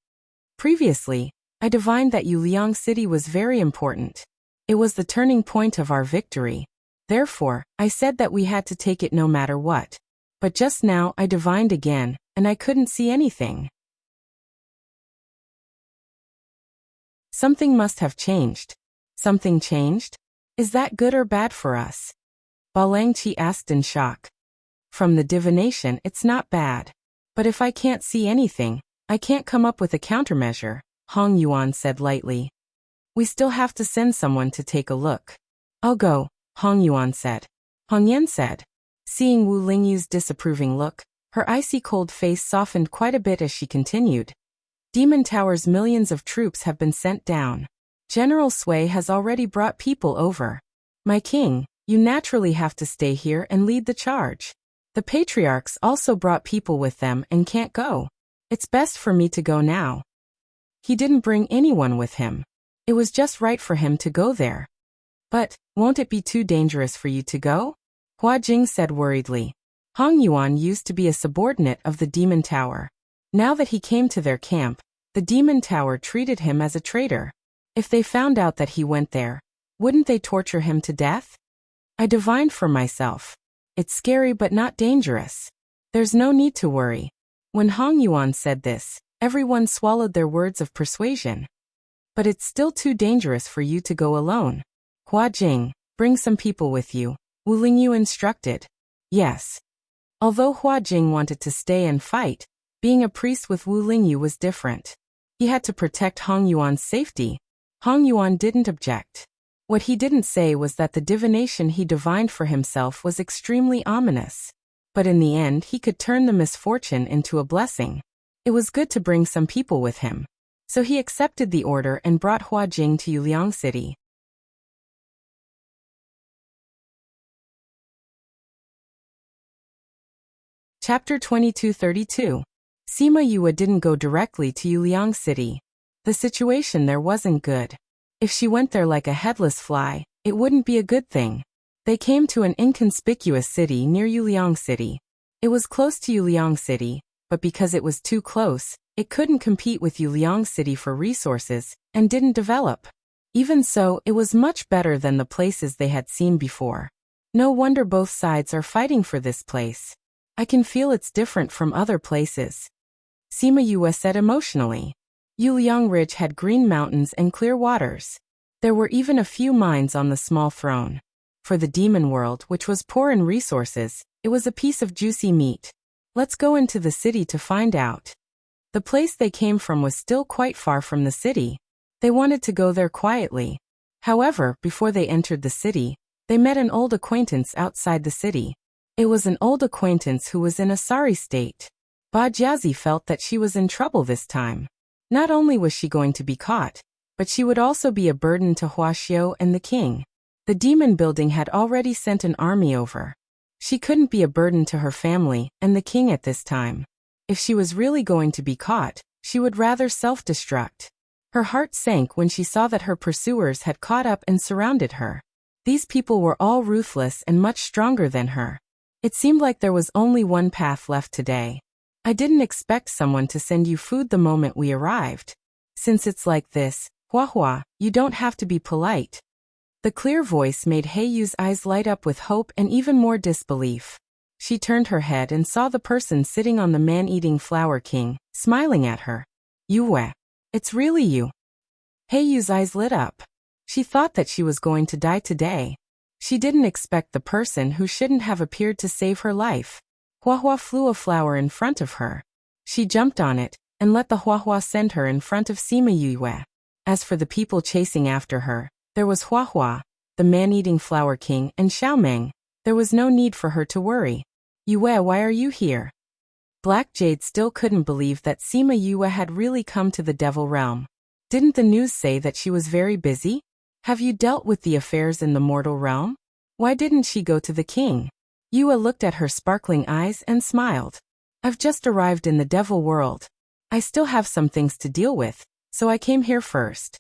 Previously, I divined that Yuliang City was very important. It was the turning point of our victory. Therefore, I said that we had to take it no matter what. But just now I divined again, and I couldn't see anything. Something must have changed. Something changed? Is that good or bad for us? Ba Lengqi asked in shock. From the divination, it's not bad. But if I can't see anything, I can't come up with a countermeasure, Hong Yuan said lightly. We still have to send someone to take a look. I'll go, Hong Yuan said. Hong Yan said. Seeing Wu Lingyu's disapproving look, her icy cold face softened quite a bit as she continued. Demon Tower's millions of troops have been sent down. General Sui has already brought people over. My king, you naturally have to stay here and lead the charge. The patriarchs also brought people with them and can't go. It's best for me to go now. He didn't bring anyone with him. It was just right for him to go there. But, won't it be too dangerous for you to go? Hua Jing said worriedly. Hong Yuan used to be a subordinate of the Demon Tower. Now that he came to their camp, the Demon Tower treated him as a traitor. If they found out that he went there, wouldn't they torture him to death? I divined for myself. It's scary but not dangerous. There's no need to worry. When Hong Yuan said this, everyone swallowed their words of persuasion. But it's still too dangerous for you to go alone. Hua Jing, bring some people with you, Wu Lingyu instructed. Yes. Although Hua Jing wanted to stay and fight, being a priest with Wu Lingyu was different. He had to protect Hong Yuan's safety. Hong Yuan didn't object. What he didn't say was that the divination he divined for himself was extremely ominous. But in the end he could turn the misfortune into a blessing. It was good to bring some people with him. So he accepted the order and brought Hua Jing to Yuliang City. Chapter 2232. Sima Yue didn't go directly to Yuliang City. The situation there wasn't good. If she went there like a headless fly, it wouldn't be a good thing. They came to an inconspicuous city near Yuliang City. It was close to Yuliang City, but because it was too close, it couldn't compete with Yuliang City for resources, and didn't develop. Even so, it was much better than the places they had seen before. No wonder both sides are fighting for this place. I can feel it's different from other places. Sima Yue said emotionally. Yuliang Ridge had green mountains and clear waters. There were even a few mines on the small throne. For the demon world, which was poor in resources, it was a piece of juicy meat. Let's go into the city to find out. The place they came from was still quite far from the city. They wanted to go there quietly. However, before they entered the city, they met an old acquaintance outside the city. It was an old acquaintance who was in a sorry state. Ba Jiazi felt that she was in trouble this time. Not only was she going to be caught, but she would also be a burden to Huaxiao and the king. The demon building had already sent an army over. She couldn't be a burden to her family and the king at this time. If she was really going to be caught, she would rather self-destruct. Her heart sank when she saw that her pursuers had caught up and surrounded her. These people were all ruthless and much stronger than her. It seemed like there was only one path left today. I didn't expect someone to send you food the moment we arrived. Since it's like this, Hua, you don't have to be polite. The clear voice made Heiyu's eyes light up with hope and even more disbelief. She turned her head and saw the person sitting on the man-eating flower king, smiling at her. Yue. It's really you. Heiyu's eyes lit up. She thought that she was going to die today. She didn't expect the person who shouldn't have appeared to save her life. Hua flew a flower in front of her. She jumped on it, and let the Hua send her in front of Sima Yue. As for the people chasing after her, there was Hua, the man-eating flower king, and Xiaomeng. There was no need for her to worry. Yue, why are you here? Black Jade still couldn't believe that Sima Yue had really come to the devil realm. Didn't the news say that she was very busy? Have you dealt with the affairs in the mortal realm? Why didn't she go to the king? Yue looked at her sparkling eyes and smiled. I've just arrived in the devil world. I still have some things to deal with, so I came here first.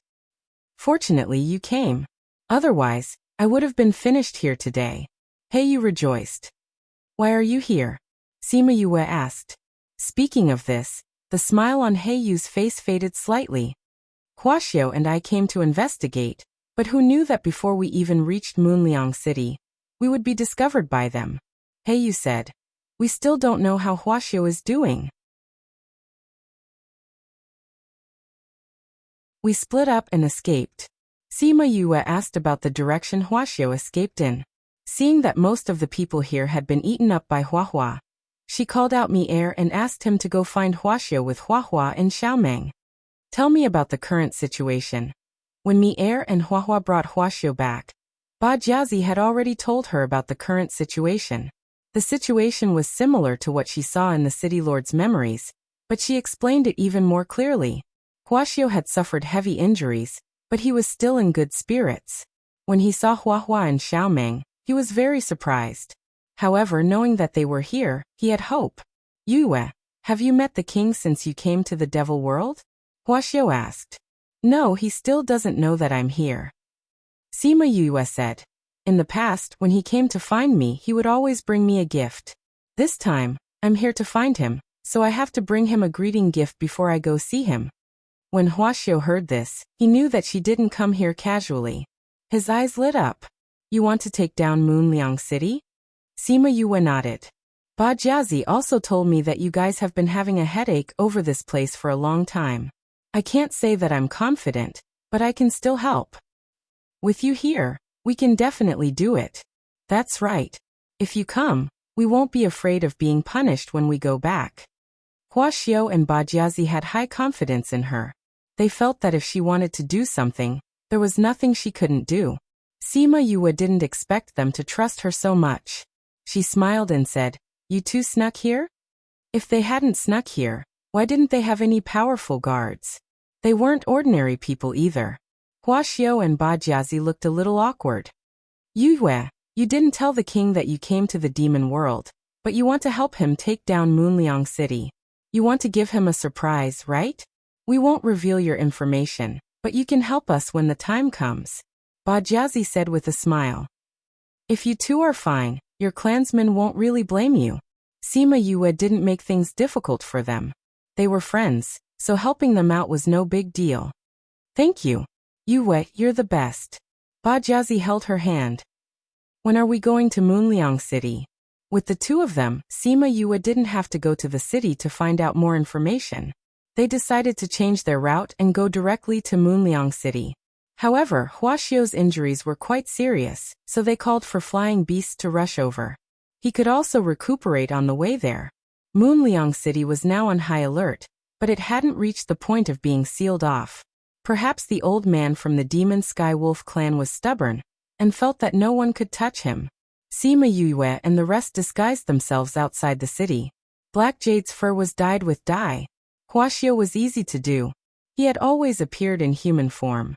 Fortunately you came. Otherwise, I would have been finished here today. Heiyue rejoiced. Why are you here? Sima Yue asked. Speaking of this, the smile on Heiyu's face faded slightly. Huaxiao and I came to investigate, but who knew that before we even reached Moonliang City, we would be discovered by them? Heiyue said. We still don't know how Huaxiao is doing. We split up and escaped. Sima Yue asked about the direction Huaxiao escaped in. Seeing that most of the people here had been eaten up by Hua, she called out Mi-Er and asked him to go find Huaxiao with Hua and Xiaomeng. Tell me about the current situation. When Mi-Er and Hua brought Huaxiao back, Ba Jiazi had already told her about the current situation. The situation was similar to what she saw in the city lord's memories, but she explained it even more clearly. Huaxiao had suffered heavy injuries, but he was still in good spirits. When he saw Hua and Xiaomeng, he was very surprised. However, knowing that they were here, he had hope. Yue, have you met the king since you came to the devil world? Huaxiao asked. No, he still doesn't know that I'm here. Sima Yue said. In the past, when he came to find me, he would always bring me a gift. This time, I'm here to find him, so I have to bring him a greeting gift before I go see him. When Huaxiao heard this, he knew that she didn't come here casually. His eyes lit up. You want to take down Moonliang City? Sima Yue nodded. Ba Jiazi also told me that you guys have been having a headache over this place for a long time. I can't say that I'm confident, but I can still help. With you here, we can definitely do it. That's right. If you come, we won't be afraid of being punished when we go back. Huaxiao and Ba Jiazi had high confidence in her. They felt that if she wanted to do something, there was nothing she couldn't do. Sima Yue didn't expect them to trust her so much. She smiled and said, You two snuck here? If they hadn't snuck here, why didn't they have any powerful guards? They weren't ordinary people either. Huaxiao and Ba Jiazi looked a little awkward. Yue, you didn't tell the king that you came to the demon world, but you want to help him take down Moonliang City. You want to give him a surprise, right? We won't reveal your information, but you can help us when the time comes. Ba Jiazi said with a smile. If you two are fine, your clansmen won't really blame you. Sima Yue didn't make things difficult for them. They were friends, so helping them out was no big deal. Thank you. Yue, you're the best. Ba Jiazi held her hand. When are we going to Moonliang City? With the two of them, Sima Yue didn't have to go to the city to find out more information. They decided to change their route and go directly to Moonliang City. However, Huaxiao's injuries were quite serious, so they called for flying beasts to rush over. He could also recuperate on the way there. Moonliang City was now on high alert, but it hadn't reached the point of being sealed off. Perhaps the old man from the Demon Sky Wolf clan was stubborn, and felt that no one could touch him. Sima Yue and the rest disguised themselves outside the city. Black Jade's fur was dyed with dye. Huaxiao was easy to do. He had always appeared in human form.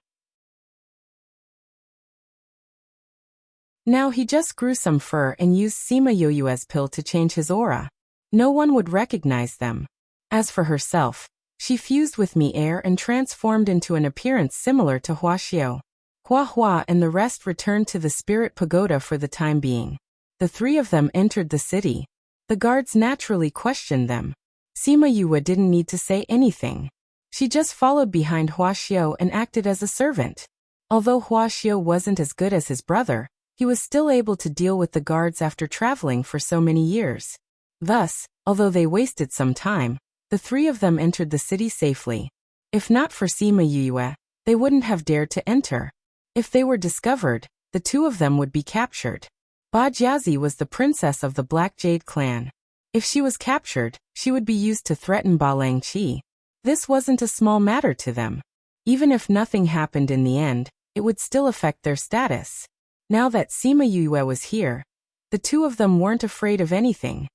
Now he just grew some fur and used Sima Yue's pill to change his aura. No one would recognize them. As for herself, she fused with Mi air and transformed into an appearance similar to Huaxiao. Hua and the rest returned to the Spirit Pagoda for the time being. The three of them entered the city. The guards naturally questioned them. Sima Yue didn't need to say anything. She just followed behind Huaxiao and acted as a servant. Although Huaxiao wasn't as good as his brother, he was still able to deal with the guards after traveling for so many years. Thus, although they wasted some time, the three of them entered the city safely. If not for Sima Yue, they wouldn't have dared to enter. If they were discovered, the two of them would be captured. Ba Jiazi was the princess of the Black Jade clan. If she was captured, she would be used to threaten Ba Langqi. This wasn't a small matter to them. Even if nothing happened in the end, it would still affect their status. Now that Sima Yue was here, the two of them weren't afraid of anything.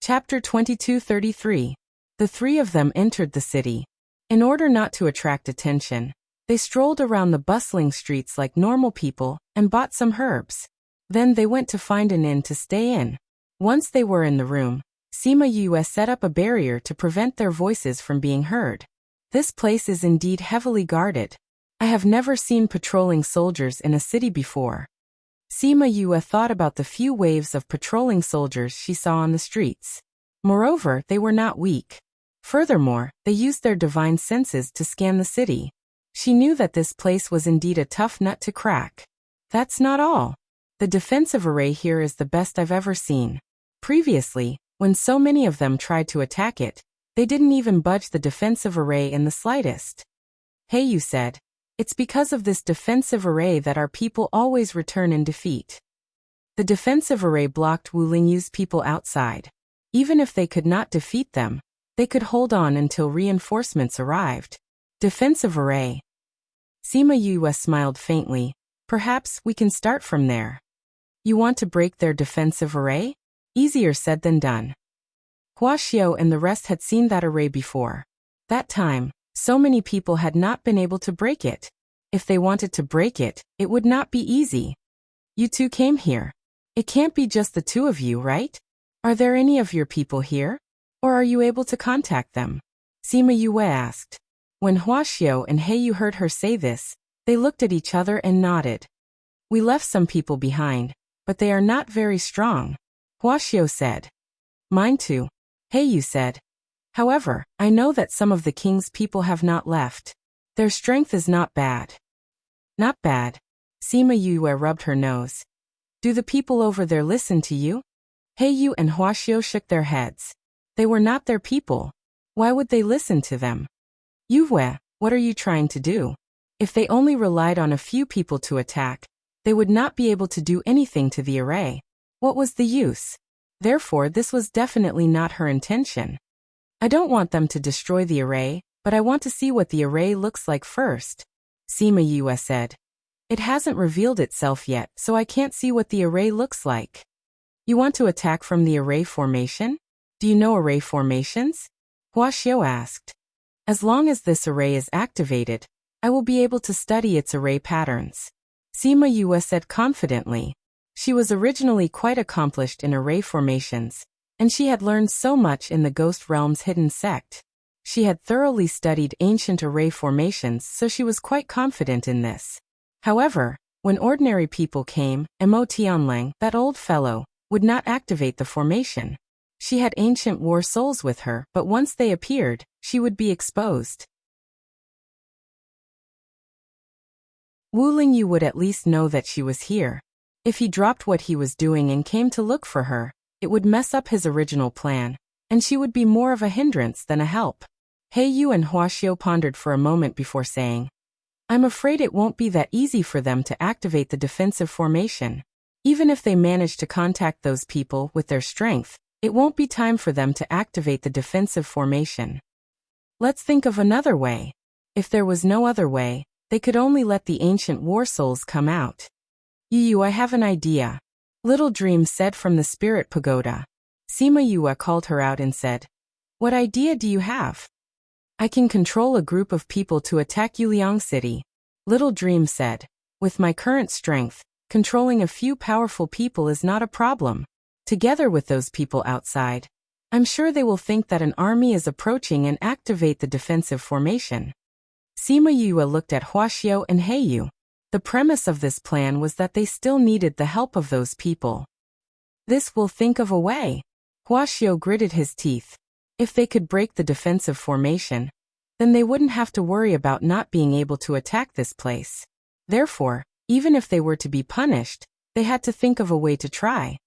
Chapter 2233. The three of them entered the city. In order not to attract attention, they strolled around the bustling streets like normal people and bought some herbs. Then they went to find an inn to stay in. Once they were in the room, Sima Yue set up a barrier to prevent their voices from being heard. This place is indeed heavily guarded. I have never seen patrolling soldiers in a city before. Sima Yue thought about the few waves of patrolling soldiers she saw on the streets. Moreover, they were not weak. Furthermore, they used their divine senses to scan the city. She knew that this place was indeed a tough nut to crack. That's not all. The defensive array here is the best I've ever seen. Previously, when so many of them tried to attack it, they didn't even budge the defensive array in the slightest. Hey, you said. It's because of this defensive array that our people always return in defeat. The defensive array blocked Wu Lingyu's people outside. Even if they could not defeat them, they could hold on until reinforcements arrived. Defensive array. Sima Yue smiled faintly. Perhaps we can start from there. You want to break their defensive array? Easier said than done. Huaxiao and the rest had seen that array before. That time, so many people had not been able to break it. If they wanted to break it, it would not be easy. You two came here. It can't be just the two of you, right? Are there any of your people here? Or are you able to contact them? Sima Yue asked. When Huaxiao and Heiyu heard her say this, they looked at each other and nodded. We left some people behind, but they are not very strong. Huaxiao said. Mine too. Heiyu said. However, I know that some of the king's people have not left. Their strength is not bad. Not bad. Sima Yue rubbed her nose. Do the people over there listen to you? Heiyu and Huaxiao shook their heads. They were not their people. Why would they listen to them? Yue, what are you trying to do? If they only relied on a few people to attack, they would not be able to do anything to the array. What was the use? Therefore, this was definitely not her intention. I don't want them to destroy the array, but I want to see what the array looks like first, Sima Yue said. It hasn't revealed itself yet, so I can't see what the array looks like. You want to attack from the array formation? Do you know array formations? Huaxiao asked. As long as this array is activated, I will be able to study its array patterns, Sima Yue said confidently. She was originally quite accomplished in array formations, and she had learned so much in the Ghost Realm's hidden sect. She had thoroughly studied ancient array formations, so she was quite confident in this. However, when ordinary people came, Mo Tianlang, that old fellow, would not activate the formation. She had ancient war souls with her, but once they appeared, she would be exposed. Wu Lingyu would at least know that she was here. If he dropped what he was doing and came to look for her, it would mess up his original plan, and she would be more of a hindrance than a help. Heiyu and Huaxiao pondered for a moment before saying, I'm afraid it won't be that easy for them to activate the defensive formation. Even if they manage to contact those people with their strength, it won't be time for them to activate the defensive formation. Let's think of another way. If there was no other way, they could only let the ancient war souls come out. Yu, I have an idea. Little Dream said from the spirit pagoda. Sima Yue called her out and said, What idea do you have? I can control a group of people to attack Yuliang City. Little Dream said, With my current strength, controlling a few powerful people is not a problem. Together with those people outside, I'm sure they will think that an army is approaching and activate the defensive formation. Sima Yue looked at Huaxiao and Heiyu. The premise of this plan was that they still needed the help of those people. This will think of a way. Huaxiao gritted his teeth. If they could break the defensive formation, then they wouldn't have to worry about not being able to attack this place. Therefore, even if they were to be punished, they had to think of a way to try.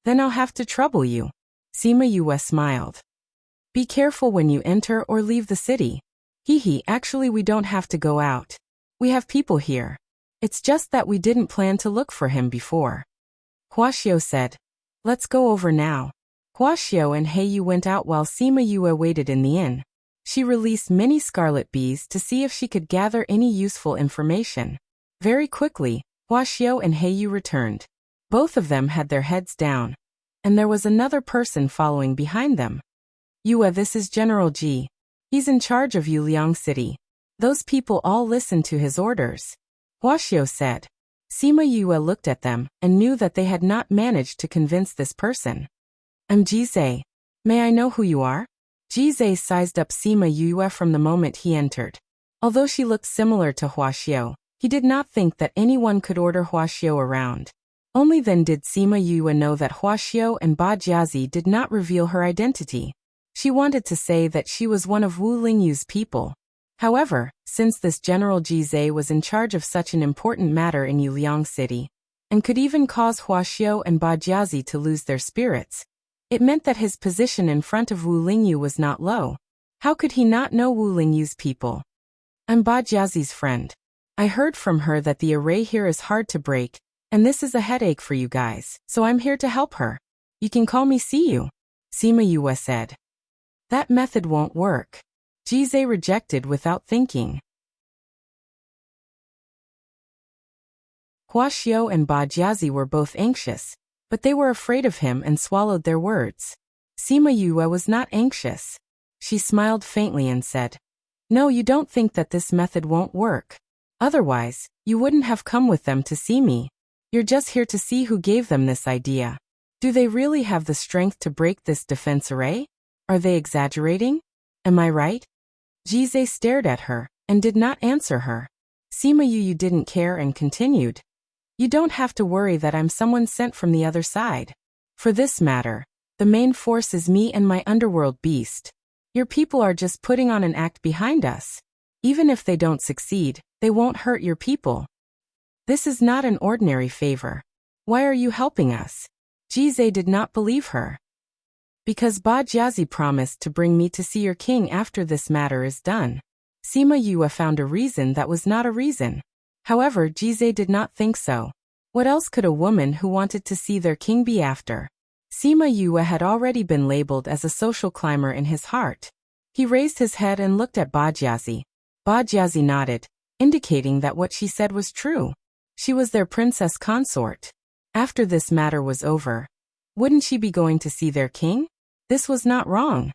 Then I'll have to trouble you. Sima Yue smiled. Be careful when you enter or leave the city. Actually we don't have to go out. We have people here. It's just that we didn't plan to look for him before. Huaxiao said. Let's go over now. Huaxiao and Heiyu went out while Sima Yue waited in the inn. She released many scarlet bees to see if she could gather any useful information. Very quickly, Huaxiao and Heiyu returned. Both of them had their heads down, and there was another person following behind them. Yue, this is General Ji. He's in charge of Yuliang City. Those people all listen to his orders, Huaxiao said. Sima Yue looked at them and knew that they had not managed to convince this person. I'm Jizai. May I know who you are? Jizai sized up Sima Yue from the moment he entered. Although she looked similar to Huaxiao, he did not think that anyone could order Huaxiao around. Only then did Sima Yue know that Huaxiao and Ba Jiazi did not reveal her identity. She wanted to say that she was one of Wu Lingyu's people. However, since this General Jizai was in charge of such an important matter in Yuliang City, and could even cause Huaxiao and Ba Jiazi to lose their spirits, it meant that his position in front of Wu Lingyu was not low. How could he not know Wu Lingyu's people? I'm Ba Jiazi's friend. I heard from her that the array here is hard to break, and this is a headache for you guys, so I'm here to help her. You can call me Siyu, Sima Yue said. That method won't work. Jizai rejected without thinking. Huaxiao and Ba Jiazi were both anxious, but they were afraid of him and swallowed their words. Sima Yue was not anxious. She smiled faintly and said, No, you don't think that this method won't work. Otherwise, you wouldn't have come with them to see me. You're just here to see who gave them this idea. Do they really have the strength to break this defense array? Are they exaggerating? Am I right? Jizai stared at her and did not answer her. Sima Yue didn't care and continued. You don't have to worry that I'm someone sent from the other side. For this matter, the main force is me and my underworld beast. Your people are just putting on an act behind us. Even if they don't succeed, they won't hurt your people. This is not an ordinary favor. Why are you helping us? Jizai did not believe her. Because Ba Jiazi promised to bring me to see your king after this matter is done. Sima Yue found a reason that was not a reason. However, Jizai did not think so. What else could a woman who wanted to see their king be after? Sima Yue had already been labeled as a social climber in his heart. He raised his head and looked at Ba Jiazi. Ba Jiazi nodded, indicating that what she said was true. She was their princess consort. After this matter was over, wouldn't she be going to see their king? This was not wrong.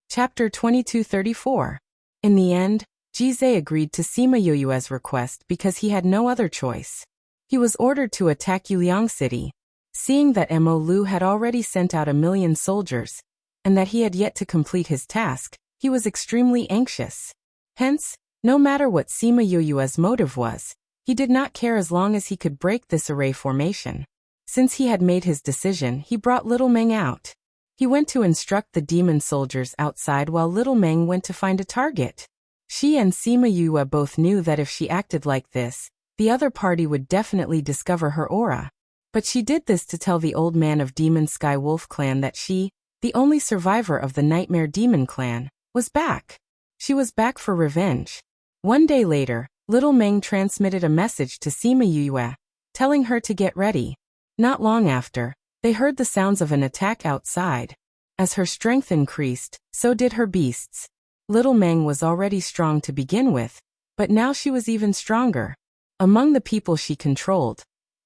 Chapter 2234. In the end, Jizai agreed to Sima Yue's request because he had no other choice. He was ordered to attack Yuliang City. Seeing that Mo Lu had already sent out 1,000,000 soldiers, and that he had yet to complete his task, he was extremely anxious. Hence, no matter what Sima Yue's motive was, he did not care as long as he could break this array formation. Since he had made his decision, he brought Little Meng out. He went to instruct the demon soldiers outside while Little Meng went to find a target. She and Sima Yue both knew that if she acted like this, the other party would definitely discover her aura. But she did this to tell the old man of Demon Sky Wolf clan that she, the only survivor of the Nightmare Demon clan, was back. She was back for revenge. One day later, Little Meng transmitted a message to Sima Yue, telling her to get ready. Not long after, they heard the sounds of an attack outside. As her strength increased, so did her beasts. Little Meng was already strong to begin with, but now she was even stronger. Among the people she controlled,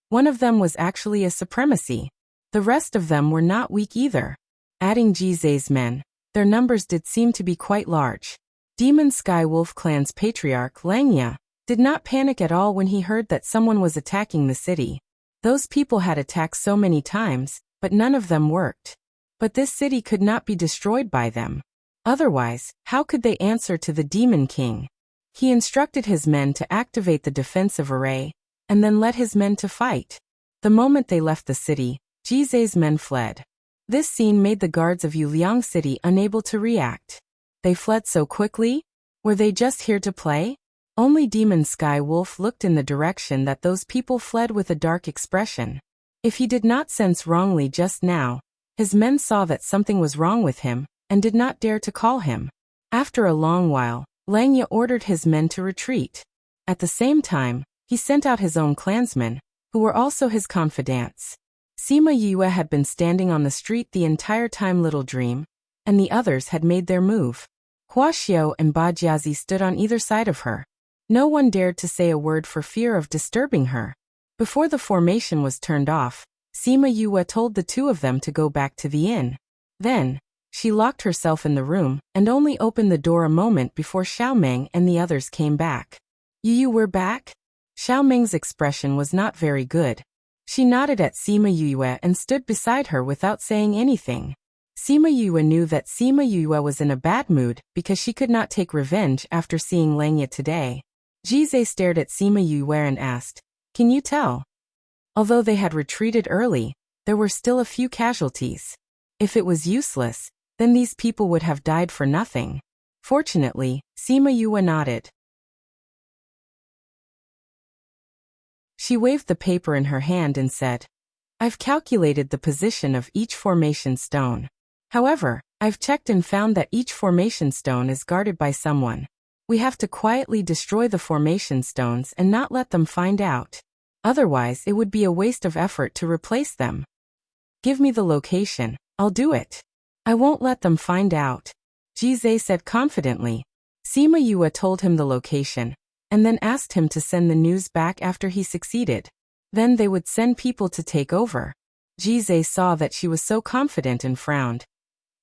one of them was actually a supremacy. The rest of them were not weak either. Adding Jizai's men, their numbers did seem to be quite large. Demon Sky Wolf clan's patriarch Langya did not panic at all when he heard that someone was attacking the city. Those people had attacked so many times, but none of them worked. But this city could not be destroyed by them. Otherwise, how could they answer to the Demon King? He instructed his men to activate the defensive array, and then led his men to fight. The moment they left the city, Jizai's men fled. This scene made the guards of Yuliang City unable to react. They fled so quickly? Were they just here to play? Only Demon Sky Wolf looked in the direction that those people fled with a dark expression. If he did not sense wrongly just now, his men saw that something was wrong with him, and did not dare to call him. After a long while, Langya ordered his men to retreat. At the same time, he sent out his own clansmen, who were also his confidants. Sima Yue had been standing on the street the entire time Little Dream, and the others had made their move. Hua Xiao and Ba Jiazi stood on either side of her. No one dared to say a word for fear of disturbing her. Before the formation was turned off, Sima Yue told the two of them to go back to the inn. Then, she locked herself in the room and only opened the door a moment before Xiaomeng and the others came back. You were back? Xiaomeng's expression was not very good. She nodded at Sima Yue and stood beside her without saying anything. Sima Yue knew that Sima Yue was in a bad mood because she could not take revenge after seeing Langya today. Jizai stared at Sima Yue and asked, "Can you tell?" Although they had retreated early, there were still a few casualties. If it was useless, then these people would have died for nothing. Fortunately, Sima Yue nodded. She waved the paper in her hand and said, "I've calculated the position of each formation stone. However, I've checked and found that each formation stone is guarded by someone. We have to quietly destroy the formation stones and not let them find out. Otherwise, it would be a waste of effort to replace them. Give me the location, I'll do it. I won't let them find out," Jizai said confidently. Sima Yue told him the location, and then asked him to send the news back after he succeeded. Then they would send people to take over. Jizai saw that she was so confident and frowned.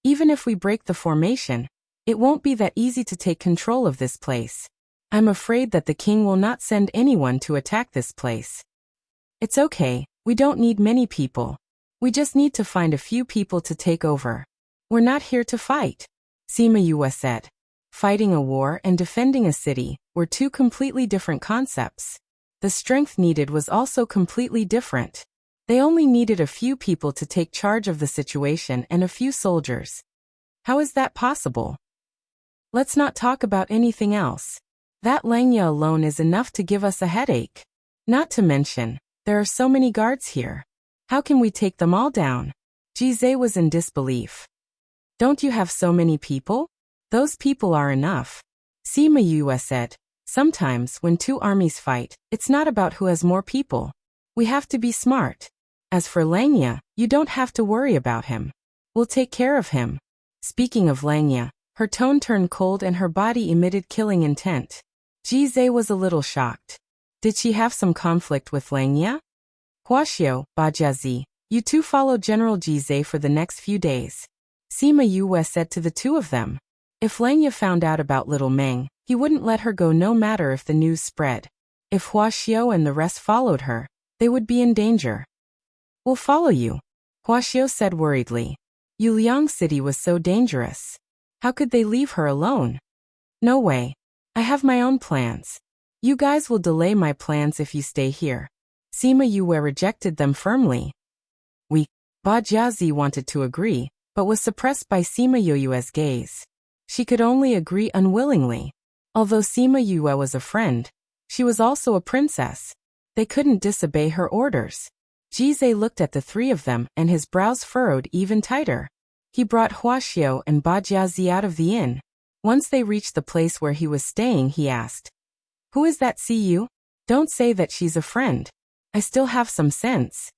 "Even if we break the formation, it won't be that easy to take control of this place. I'm afraid that the king will not send anyone to attack this place." "It's okay, we don't need many people. We just need to find a few people to take over. We're not here to fight," Sima Yue said. Fighting a war and defending a city were two completely different concepts. The strength needed was also completely different. They only needed a few people to take charge of the situation and a few soldiers. How is that possible? Let's not talk about anything else. That Langya alone is enough to give us a headache. Not to mention, there are so many guards here. How can we take them all down? Jizé was in disbelief. Don't you have so many people? Those people are enough. Sima Yue said, sometimes when two armies fight, it's not about who has more people. We have to be smart. As for Langya, you don't have to worry about him. We'll take care of him. Speaking of Langya, her tone turned cold and her body emitted killing intent. Jizé was a little shocked. Did she have some conflict with Langya? Huaxiao, Bajiazi, you two follow General Jizé for the next few days. Sima Yue said to the two of them. If Langya found out about little Meng, he wouldn't let her go no matter if the news spread. If Huaxiao and the rest followed her, they would be in danger. We'll follow you, Huaxiao said worriedly. Yuliang City was so dangerous. How could they leave her alone? No way. I have my own plans. You guys will delay my plans if you stay here. Sima Yue rejected them firmly. Bajiazi wanted to agree, but was suppressed by Sima Yue's gaze. She could only agree unwillingly. Although Sima Yue was a friend, she was also a princess. They couldn't disobey her orders. Jizé looked at the three of them and his brows furrowed even tighter. He brought Huaxiao and Bajiazi out of the inn. Once they reached the place where he was staying, he asked, "Who is that Siyu? Don't say that she's a friend. I still have some sense."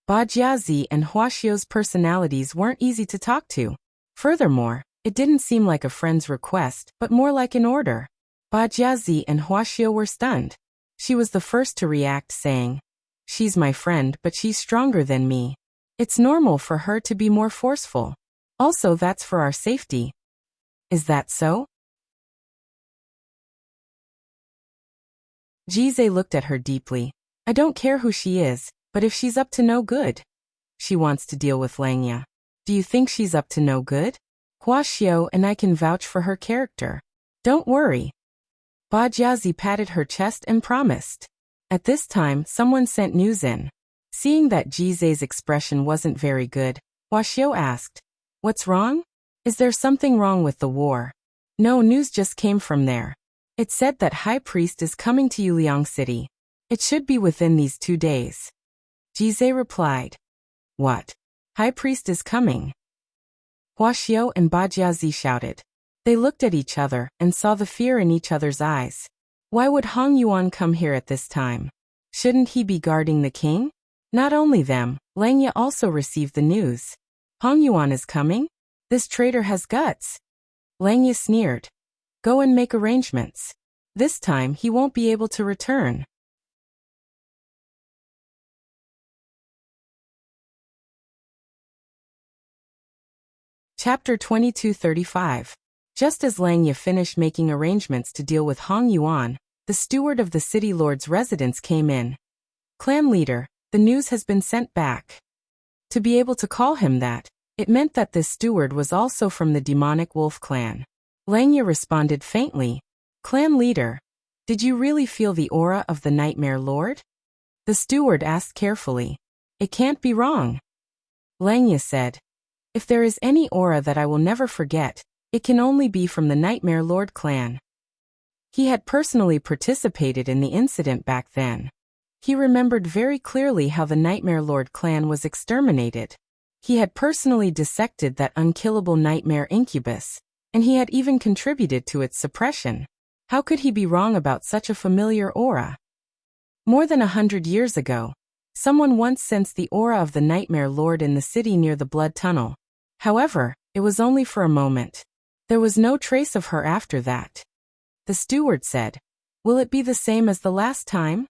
Bajiazi and Huaxiao's personalities weren't easy to talk to. Furthermore, it didn't seem like a friend's request, but more like an order. Bajiazi and Huaxiao were stunned. She was the first to react, saying, "She's my friend, but she's stronger than me. It's normal for her to be more forceful. Also, that's for our safety." Is that so? Jizé looked at her deeply. I don't care who she is, but if she's up to no good. She wants to deal with Langya. Do you think she's up to no good? Huaxiao and I can vouch for her character. Don't worry. Bajiazi patted her chest and promised. At this time, someone sent news in. Seeing that Jizé's expression wasn't very good, Huaxiao asked, "What's wrong? Is there something wrong with the war?" No, news just came from there. It said that High Priest is coming to Yuliang City. It should be within these 2 days. Jizé replied. What? High Priest is coming? Huaxiao and Bajiazi shouted. They looked at each other and saw the fear in each other's eyes. Why would Hong Yuan come here at this time? Shouldn't he be guarding the king? Not only them, Langya also received the news. Hong Yuan is coming? This traitor has guts. Langya sneered. Go and make arrangements. This time he won't be able to return. Chapter 2235. Just as Langya finished making arrangements to deal with Hong Yuan, the steward of the city lord's residence came in. Clan leader, the news has been sent back. To be able to call him that, it meant that this steward was also from the demonic wolf clan. Langya responded faintly. Clan leader, did you really feel the aura of the Nightmare Lord? The steward asked carefully. It can't be wrong. Langya said. If there is any aura that I will never forget, it can only be from the Nightmare Lord clan. He had personally participated in the incident back then. He remembered very clearly how the Nightmare Lord clan was exterminated. He had personally dissected that unkillable nightmare incubus, and he had even contributed to its suppression. How could he be wrong about such a familiar aura? More than 100 years ago, someone once sensed the aura of the Nightmare Lord in the city near the Blood Tunnel. However, it was only for a moment. There was no trace of her after that. The steward said, Will it be the same as the last time?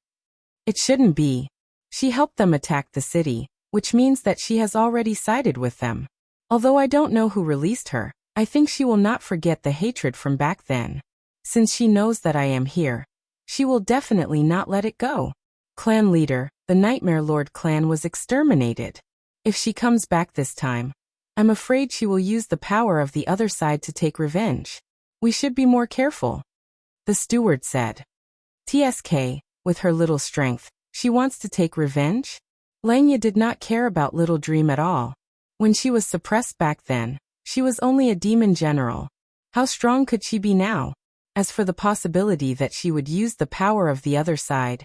It shouldn't be. She helped them attack the city, which means that she has already sided with them. Although I don't know who released her, I think she will not forget the hatred from back then. Since she knows that I am here, she will definitely not let it go. Clan leader, the Nightmare Lord clan was exterminated. If she comes back this time, I'm afraid she will use the power of the other side to take revenge. We should be more careful, the steward said. TSK, with her little strength, she wants to take revenge? Langya did not care about Little Dream at all. When she was suppressed back then, she was only a demon general. How strong could she be now? As for the possibility that she would use the power of the other side,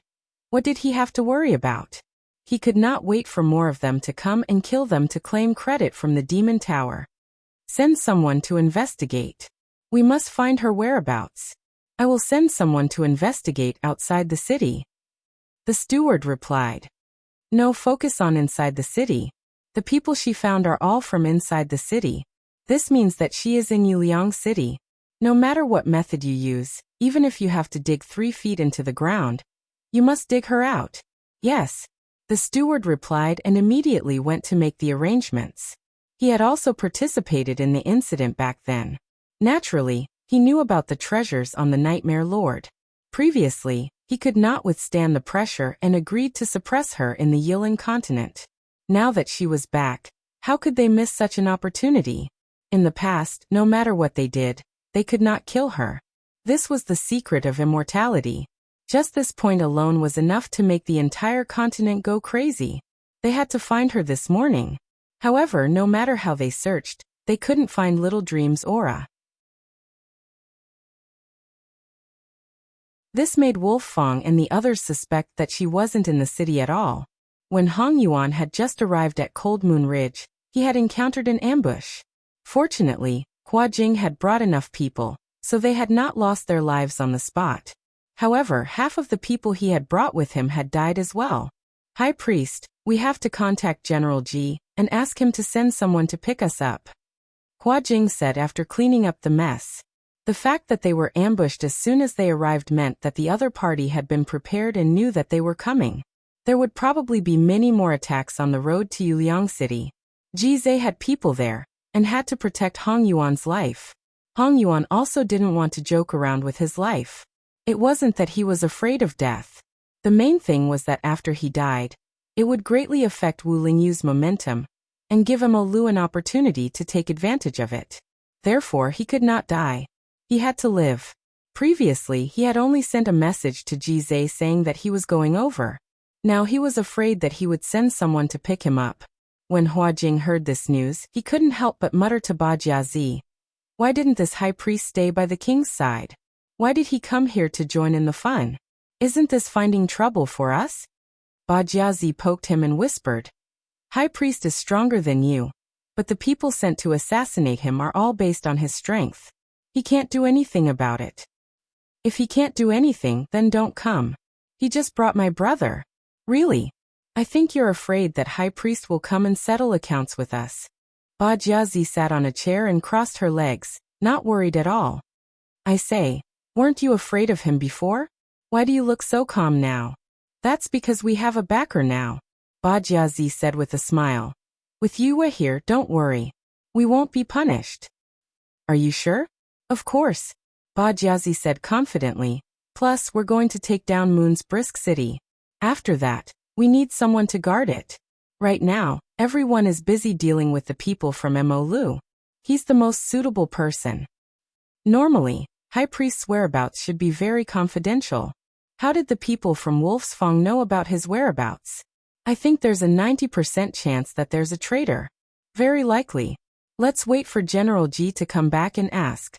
what did he have to worry about? He could not wait for more of them to come and kill them to claim credit from the demon tower. Send someone to investigate. We must find her whereabouts. I will send someone to investigate outside the city, the steward replied. No, focus on inside the city. The people she found are all from inside the city. This means that she is in Yuliang City. No matter what method you use, even if you have to dig 3 feet into the ground, you must dig her out. Yes, the steward replied and immediately went to make the arrangements. He had also participated in the incident back then. Naturally, he knew about the treasures on the Nightmare Lord. Previously, he could not withstand the pressure and agreed to suppress her in the Yilan continent. Now that she was back, how could they miss such an opportunity? In the past, no matter what they did, they could not kill her. This was the secret of immortality. Just this point alone was enough to make the entire continent go crazy. They had to find her this morning. However, no matter how they searched, they couldn't find Little Dream's aura. This made Wolf Fong and the others suspect that she wasn't in the city at all. When Hong Yuan had just arrived at Cold Moon Ridge, he had encountered an ambush. Fortunately, Hua Jing had brought enough people, so they had not lost their lives on the spot. However, half of the people he had brought with him had died as well. High Priest, we have to contact General Ji and ask him to send someone to pick us up, Hua Jing said after cleaning up the mess. The fact that they were ambushed as soon as they arrived meant that the other party had been prepared and knew that they were coming. There would probably be many more attacks on the road to Yuliang City. Ji Zhe had people there, and had to protect Hong Yuan's life. Hong Yuan also didn't want to joke around with his life. It wasn't that he was afraid of death. The main thing was that after he died, it would greatly affect Wu Lingyu's momentum, and give him an opportunity to take advantage of it. Therefore, he could not die. He had to live. Previously, he had only sent a message to Ji Zhe saying that he was going over. Now he was afraid that he would send someone to pick him up. When Hua Jing heard this news, he couldn't help but mutter to Ba Jiazi. Why didn't this high priest stay by the king's side? Why did he come here to join in the fun? Isn't this finding trouble for us? Ba Jiazi poked him and whispered. High priest is stronger than you, but the people sent to assassinate him are all based on his strength. He can't do anything about it. If he can't do anything, then don't come. He just brought my brother. Really? I think you're afraid that High Priest will come and settle accounts with us. Ba Jiazi sat on a chair and crossed her legs, not worried at all. I say, weren't you afraid of him before? Why do you look so calm now? That's because we have a backer now, Ba Jiazi said with a smile. With Yue here, don't worry. We won't be punished. Are you sure? Of course, Ba Jiazi said confidently. Plus, we're going to take down Moon's Brisk City. After that, we need someone to guard it. Right now, everyone is busy dealing with the people from Mo Lu. He's the most suitable person. Normally, High Priest's whereabouts should be very confidential. How did the people from Wolf's Fong know about his whereabouts? I think there's a 90% chance that there's a traitor. Very likely. Let's wait for General Ji to come back and ask.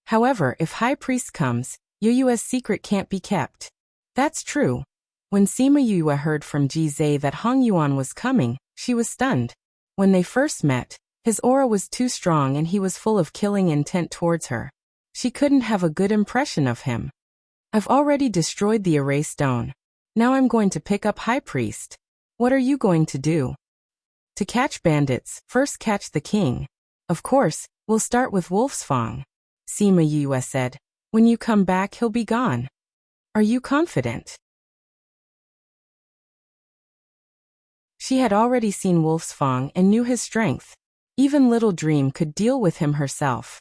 However, if High Priest comes, Yue's secret can't be kept. That's true. When Sima Yue heard from Ji Zhe that Hong Yuan was coming, she was stunned. When they first met, his aura was too strong and he was full of killing intent towards her. She couldn't have a good impression of him. I've already destroyed the erase stone. Now I'm going to pick up High Priest. What are you going to do? To catch bandits, first catch the king. Of course, we'll start with Wolf's Fong. Sima Yue said. When you come back, he'll be gone. Are you confident? She had already seen Wolf's Fong and knew his strength. Even Little Dream could deal with him herself.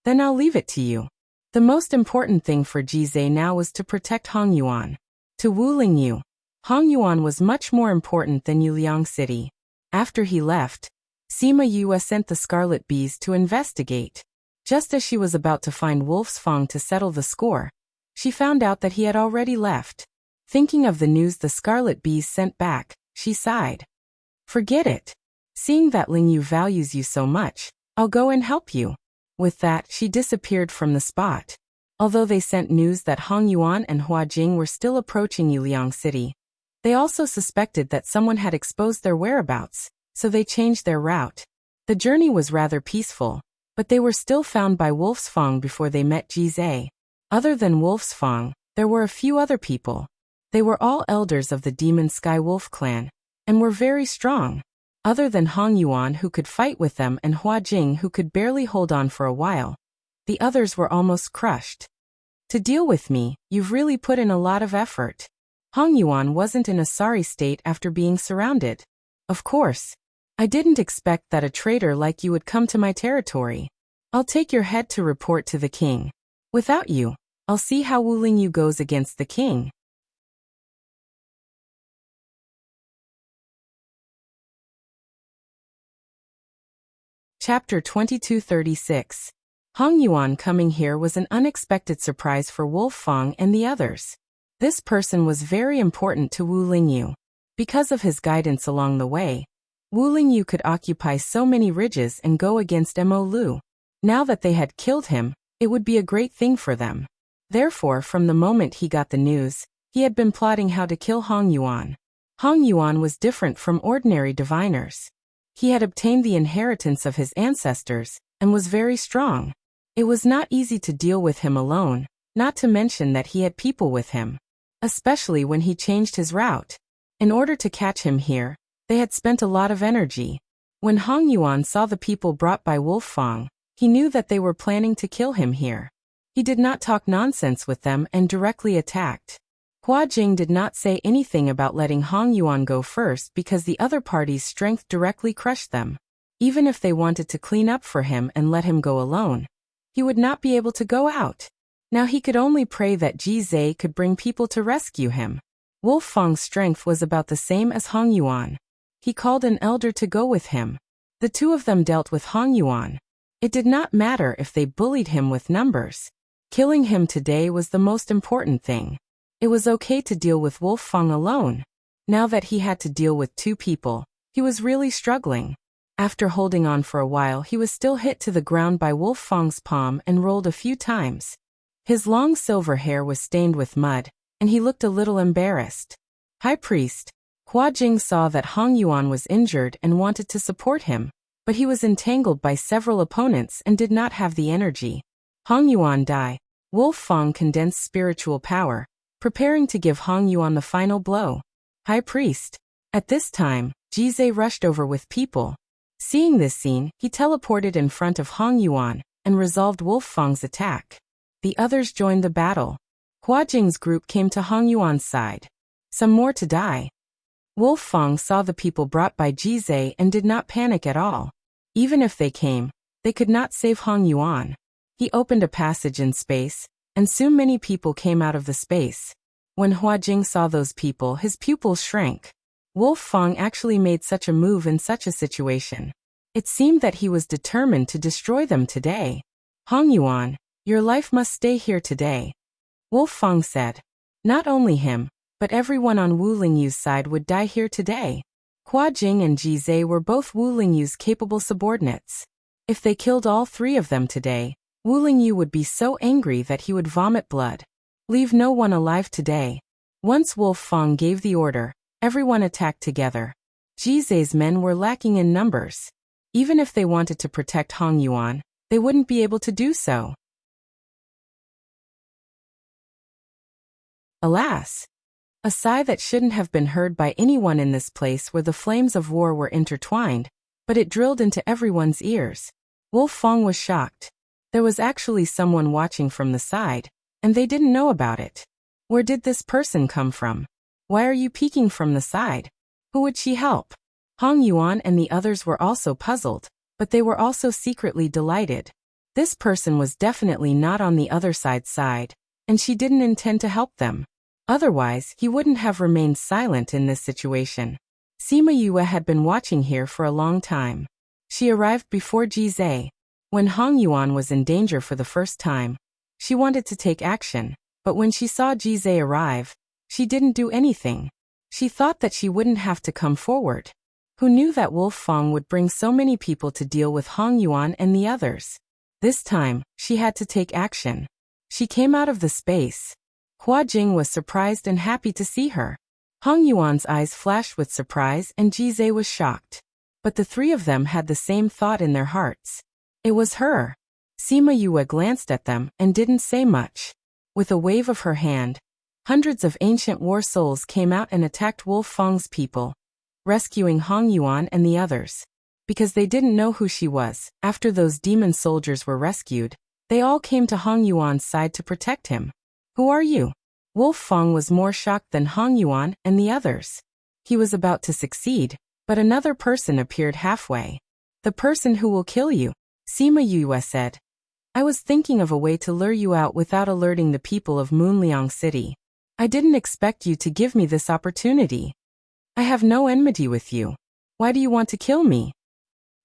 Then I'll leave it to you. The most important thing for Ji Zhe now was to protect Hong Yuan. To Wu Lingyu, Hong Yuan was much more important than Yuliang City. After he left, Sima Yue sent the Scarlet Bees to investigate. Just as she was about to find Wolf's Fong to settle the score, she found out that he had already left. Thinking of the news the Scarlet Bees sent back, she sighed. Forget it. Seeing that Ling Yu values you so much, I'll go and help you. With that, she disappeared from the spot. Although they sent news that Hong Yuan and Hua Jing were still approaching Yuliang City, they also suspected that someone had exposed their whereabouts, so they changed their route. The journey was rather peaceful, but they were still found by Wolf's Fong before they met Jizai. Other than Wolf's Fong, there were a few other people. They were all elders of the Demon Sky Wolf clan, and were very strong. Other than Hong Yuan who could fight with them and Hua Jing who could barely hold on for a while, the others were almost crushed. To deal with me, you've really put in a lot of effort. Hong Yuan wasn't in a sorry state after being surrounded. Of course. I didn't expect that a traitor like you would come to my territory. I'll take your head to report to the king. Without you, I'll see how Wu Lingyu goes against the king. Chapter 2236. Hong Yuan coming here was an unexpected surprise for Wolf Fong and the others. This person was very important to Wu Lingyu. Because of his guidance along the way, Wu Lingyu could occupy so many ridges and go against Mo Lu. Now that they had killed him, it would be a great thing for them. Therefore, from the moment he got the news, he had been plotting how to kill Hong Yuan. Hong Yuan was different from ordinary diviners. He had obtained the inheritance of his ancestors, and was very strong. It was not easy to deal with him alone, not to mention that he had people with him. Especially when he changed his route. In order to catch him here, they had spent a lot of energy. When Hong Yuan saw the people brought by Wolf Fong, he knew that they were planning to kill him here. He did not talk nonsense with them and directly attacked. Hua Jing did not say anything about letting Hong Yuan go first because the other party's strength directly crushed them. Even if they wanted to clean up for him and let him go alone, he would not be able to go out. Now he could only pray that Jizai could bring people to rescue him. Wolf Fong's strength was about the same as Hong Yuan. He called an elder to go with him. The two of them dealt with Hong Yuan. It did not matter if they bullied him with numbers. Killing him today was the most important thing. It was okay to deal with Wolf Fong alone. Now that he had to deal with two people, he was really struggling. After holding on for a while, he was still hit to the ground by Wolf Fong's palm and rolled a few times. His long silver hair was stained with mud, and he looked a little embarrassed. High Priest, Hua Jing saw that Hong Yuan was injured and wanted to support him, but he was entangled by several opponents and did not have the energy. Hong Yuan died. Wolf Fong condensed spiritual power, preparing to give Hong Yuan the final blow. High Priest. At this time, Jizai rushed over with people. Seeing this scene, he teleported in front of Hong Yuan and resolved Wolf Fong's attack. The others joined the battle. Hua Jing's group came to Hong Yuan's side. Some more to die. Wolf Fong saw the people brought by Jizai and did not panic at all. Even if they came, they could not save Hong Yuan. He opened a passage in space, and soon many people came out of the space. When Hua Jing saw those people, his pupils shrank. Wolf Fong actually made such a move in such a situation. It seemed that he was determined to destroy them today. Hong Yuan, your life must stay here today. Wolf Fong said. Not only him, but everyone on Wu Lingyu's side would die here today. Hua Jing and Jizai were both Wu Lingyu's capable subordinates. If they killed all three of them today, Wu Lingyu would be so angry that he would vomit blood. Leave no one alive today. Once Wolf Fong gave the order, everyone attacked together. Jizai's men were lacking in numbers. Even if they wanted to protect Hong Yuan, they wouldn't be able to do so. Alas! A sigh that shouldn't have been heard by anyone in this place where the flames of war were intertwined, but it drilled into everyone's ears. Wolf Fong was shocked. There was actually someone watching from the side, and they didn't know about it. Where did this person come from? Why are you peeking from the side? Who would she help? Hong Yuan and the others were also puzzled, but they were also secretly delighted. This person was definitely not on the other side's side, and she didn't intend to help them. Otherwise, he wouldn't have remained silent in this situation. Sima Yue had been watching here for a long time. She arrived before Jizai. When Hong Yuan was in danger for the first time, she wanted to take action, but when she saw Jizai arrive, she didn't do anything. She thought that she wouldn't have to come forward. Who knew that Wolf Fong would bring so many people to deal with Hong Yuan and the others? This time, she had to take action. She came out of the space. Hua Jing was surprised and happy to see her. Hong Yuan's eyes flashed with surprise and Jizai was shocked. But the three of them had the same thought in their hearts. It was her. Sima Yue glanced at them and didn't say much. With a wave of her hand, hundreds of ancient war souls came out and attacked Wolf Fong's people, rescuing Hong Yuan and the others. Because they didn't know who she was, after those demon soldiers were rescued, they all came to Hong Yuan's side to protect him. Who are you? Wolf Fong was more shocked than Hong Yuan and the others. He was about to succeed, but another person appeared halfway. The person who will kill you, Sima Yue said. I was thinking of a way to lure you out without alerting the people of Moonliang City. I didn't expect you to give me this opportunity. I have no enmity with you. Why do you want to kill me?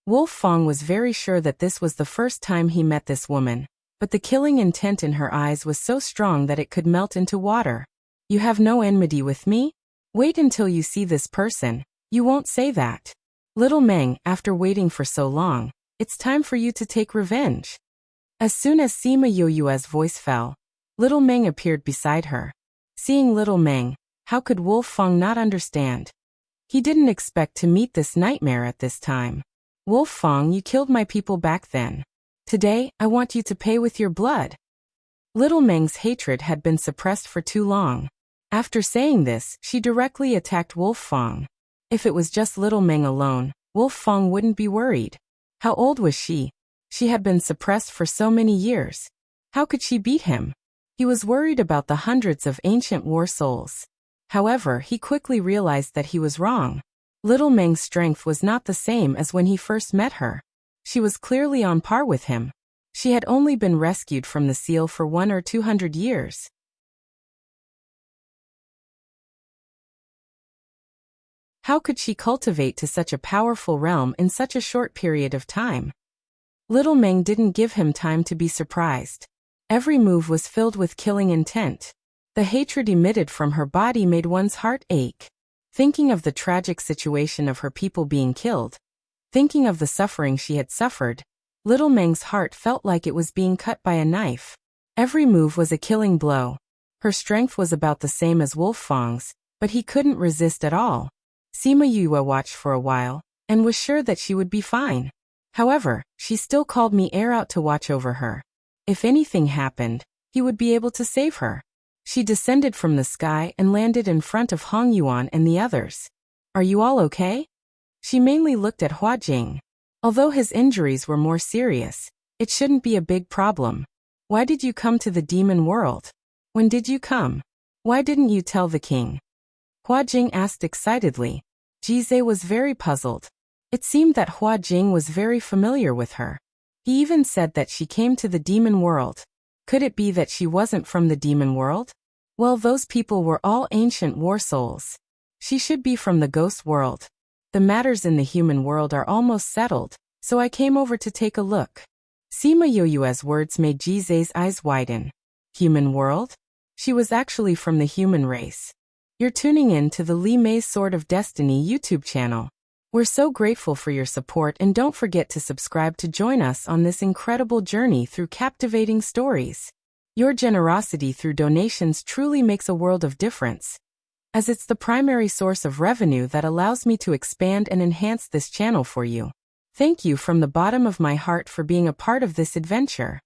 Wolf Fong was very sure that this was the first time he met this woman, but the killing intent in her eyes was so strong that it could melt into water. You have no enmity with me? Wait until you see this person. You won't say that. Little Meng, after waiting for so long, it's time for you to take revenge. As soon as Sima Yue's voice fell, Little Meng appeared beside her. Seeing Little Meng, how could Wolf Fong not understand? He didn't expect to meet this nightmare at this time. Wolf Fong, you killed my people back then. Today, I want you to pay with your blood. Little Meng's hatred had been suppressed for too long. After saying this, she directly attacked Wolf Fong. If it was just Little Meng alone, Wolf Fong wouldn't be worried. How old was she? She had been suppressed for so many years. How could she beat him? He was worried about the hundreds of ancient war souls. However, he quickly realized that he was wrong. Little Meng's strength was not the same as when he first met her. She was clearly on par with him. She had only been rescued from the seal for 100 or 200 years. How could she cultivate to such a powerful realm in such a short period of time? Little Meng didn't give him time to be surprised. Every move was filled with killing intent. The hatred emitted from her body made one's heart ache. Thinking of the tragic situation of her people being killed, thinking of the suffering she had suffered, Little Meng's heart felt like it was being cut by a knife. Every move was a killing blow. Her strength was about the same as Wolf Fong's, but he couldn't resist at all. Sima Yue watched for a while, and was sure that she would be fine. However, she still called me heir out to watch over her. If anything happened, he would be able to save her. She descended from the sky and landed in front of Hong Yuan and the others. Are you all okay? She mainly looked at Hua Jing. Although his injuries were more serious, it shouldn't be a big problem. Why did you come to the demon world? When did you come? Why didn't you tell the king? Hua Jing asked excitedly. Jizai was very puzzled. It seemed that Hua Jing was very familiar with her. He even said that she came to the demon world. Could it be that she wasn't from the demon world? Well, those people were all ancient war souls. She should be from the ghost world. The matters in the human world are almost settled, so I came over to take a look. Sima Yue's words made Jizai's eyes widen. Human world? She was actually from the human race. You're tuning in to the Li Mei's Sword of Destiny YouTube channel. We're so grateful for your support and don't forget to subscribe to join us on this incredible journey through captivating stories. Your generosity through donations truly makes a world of difference, as it's the primary source of revenue that allows me to expand and enhance this channel for you. Thank you from the bottom of my heart for being a part of this adventure.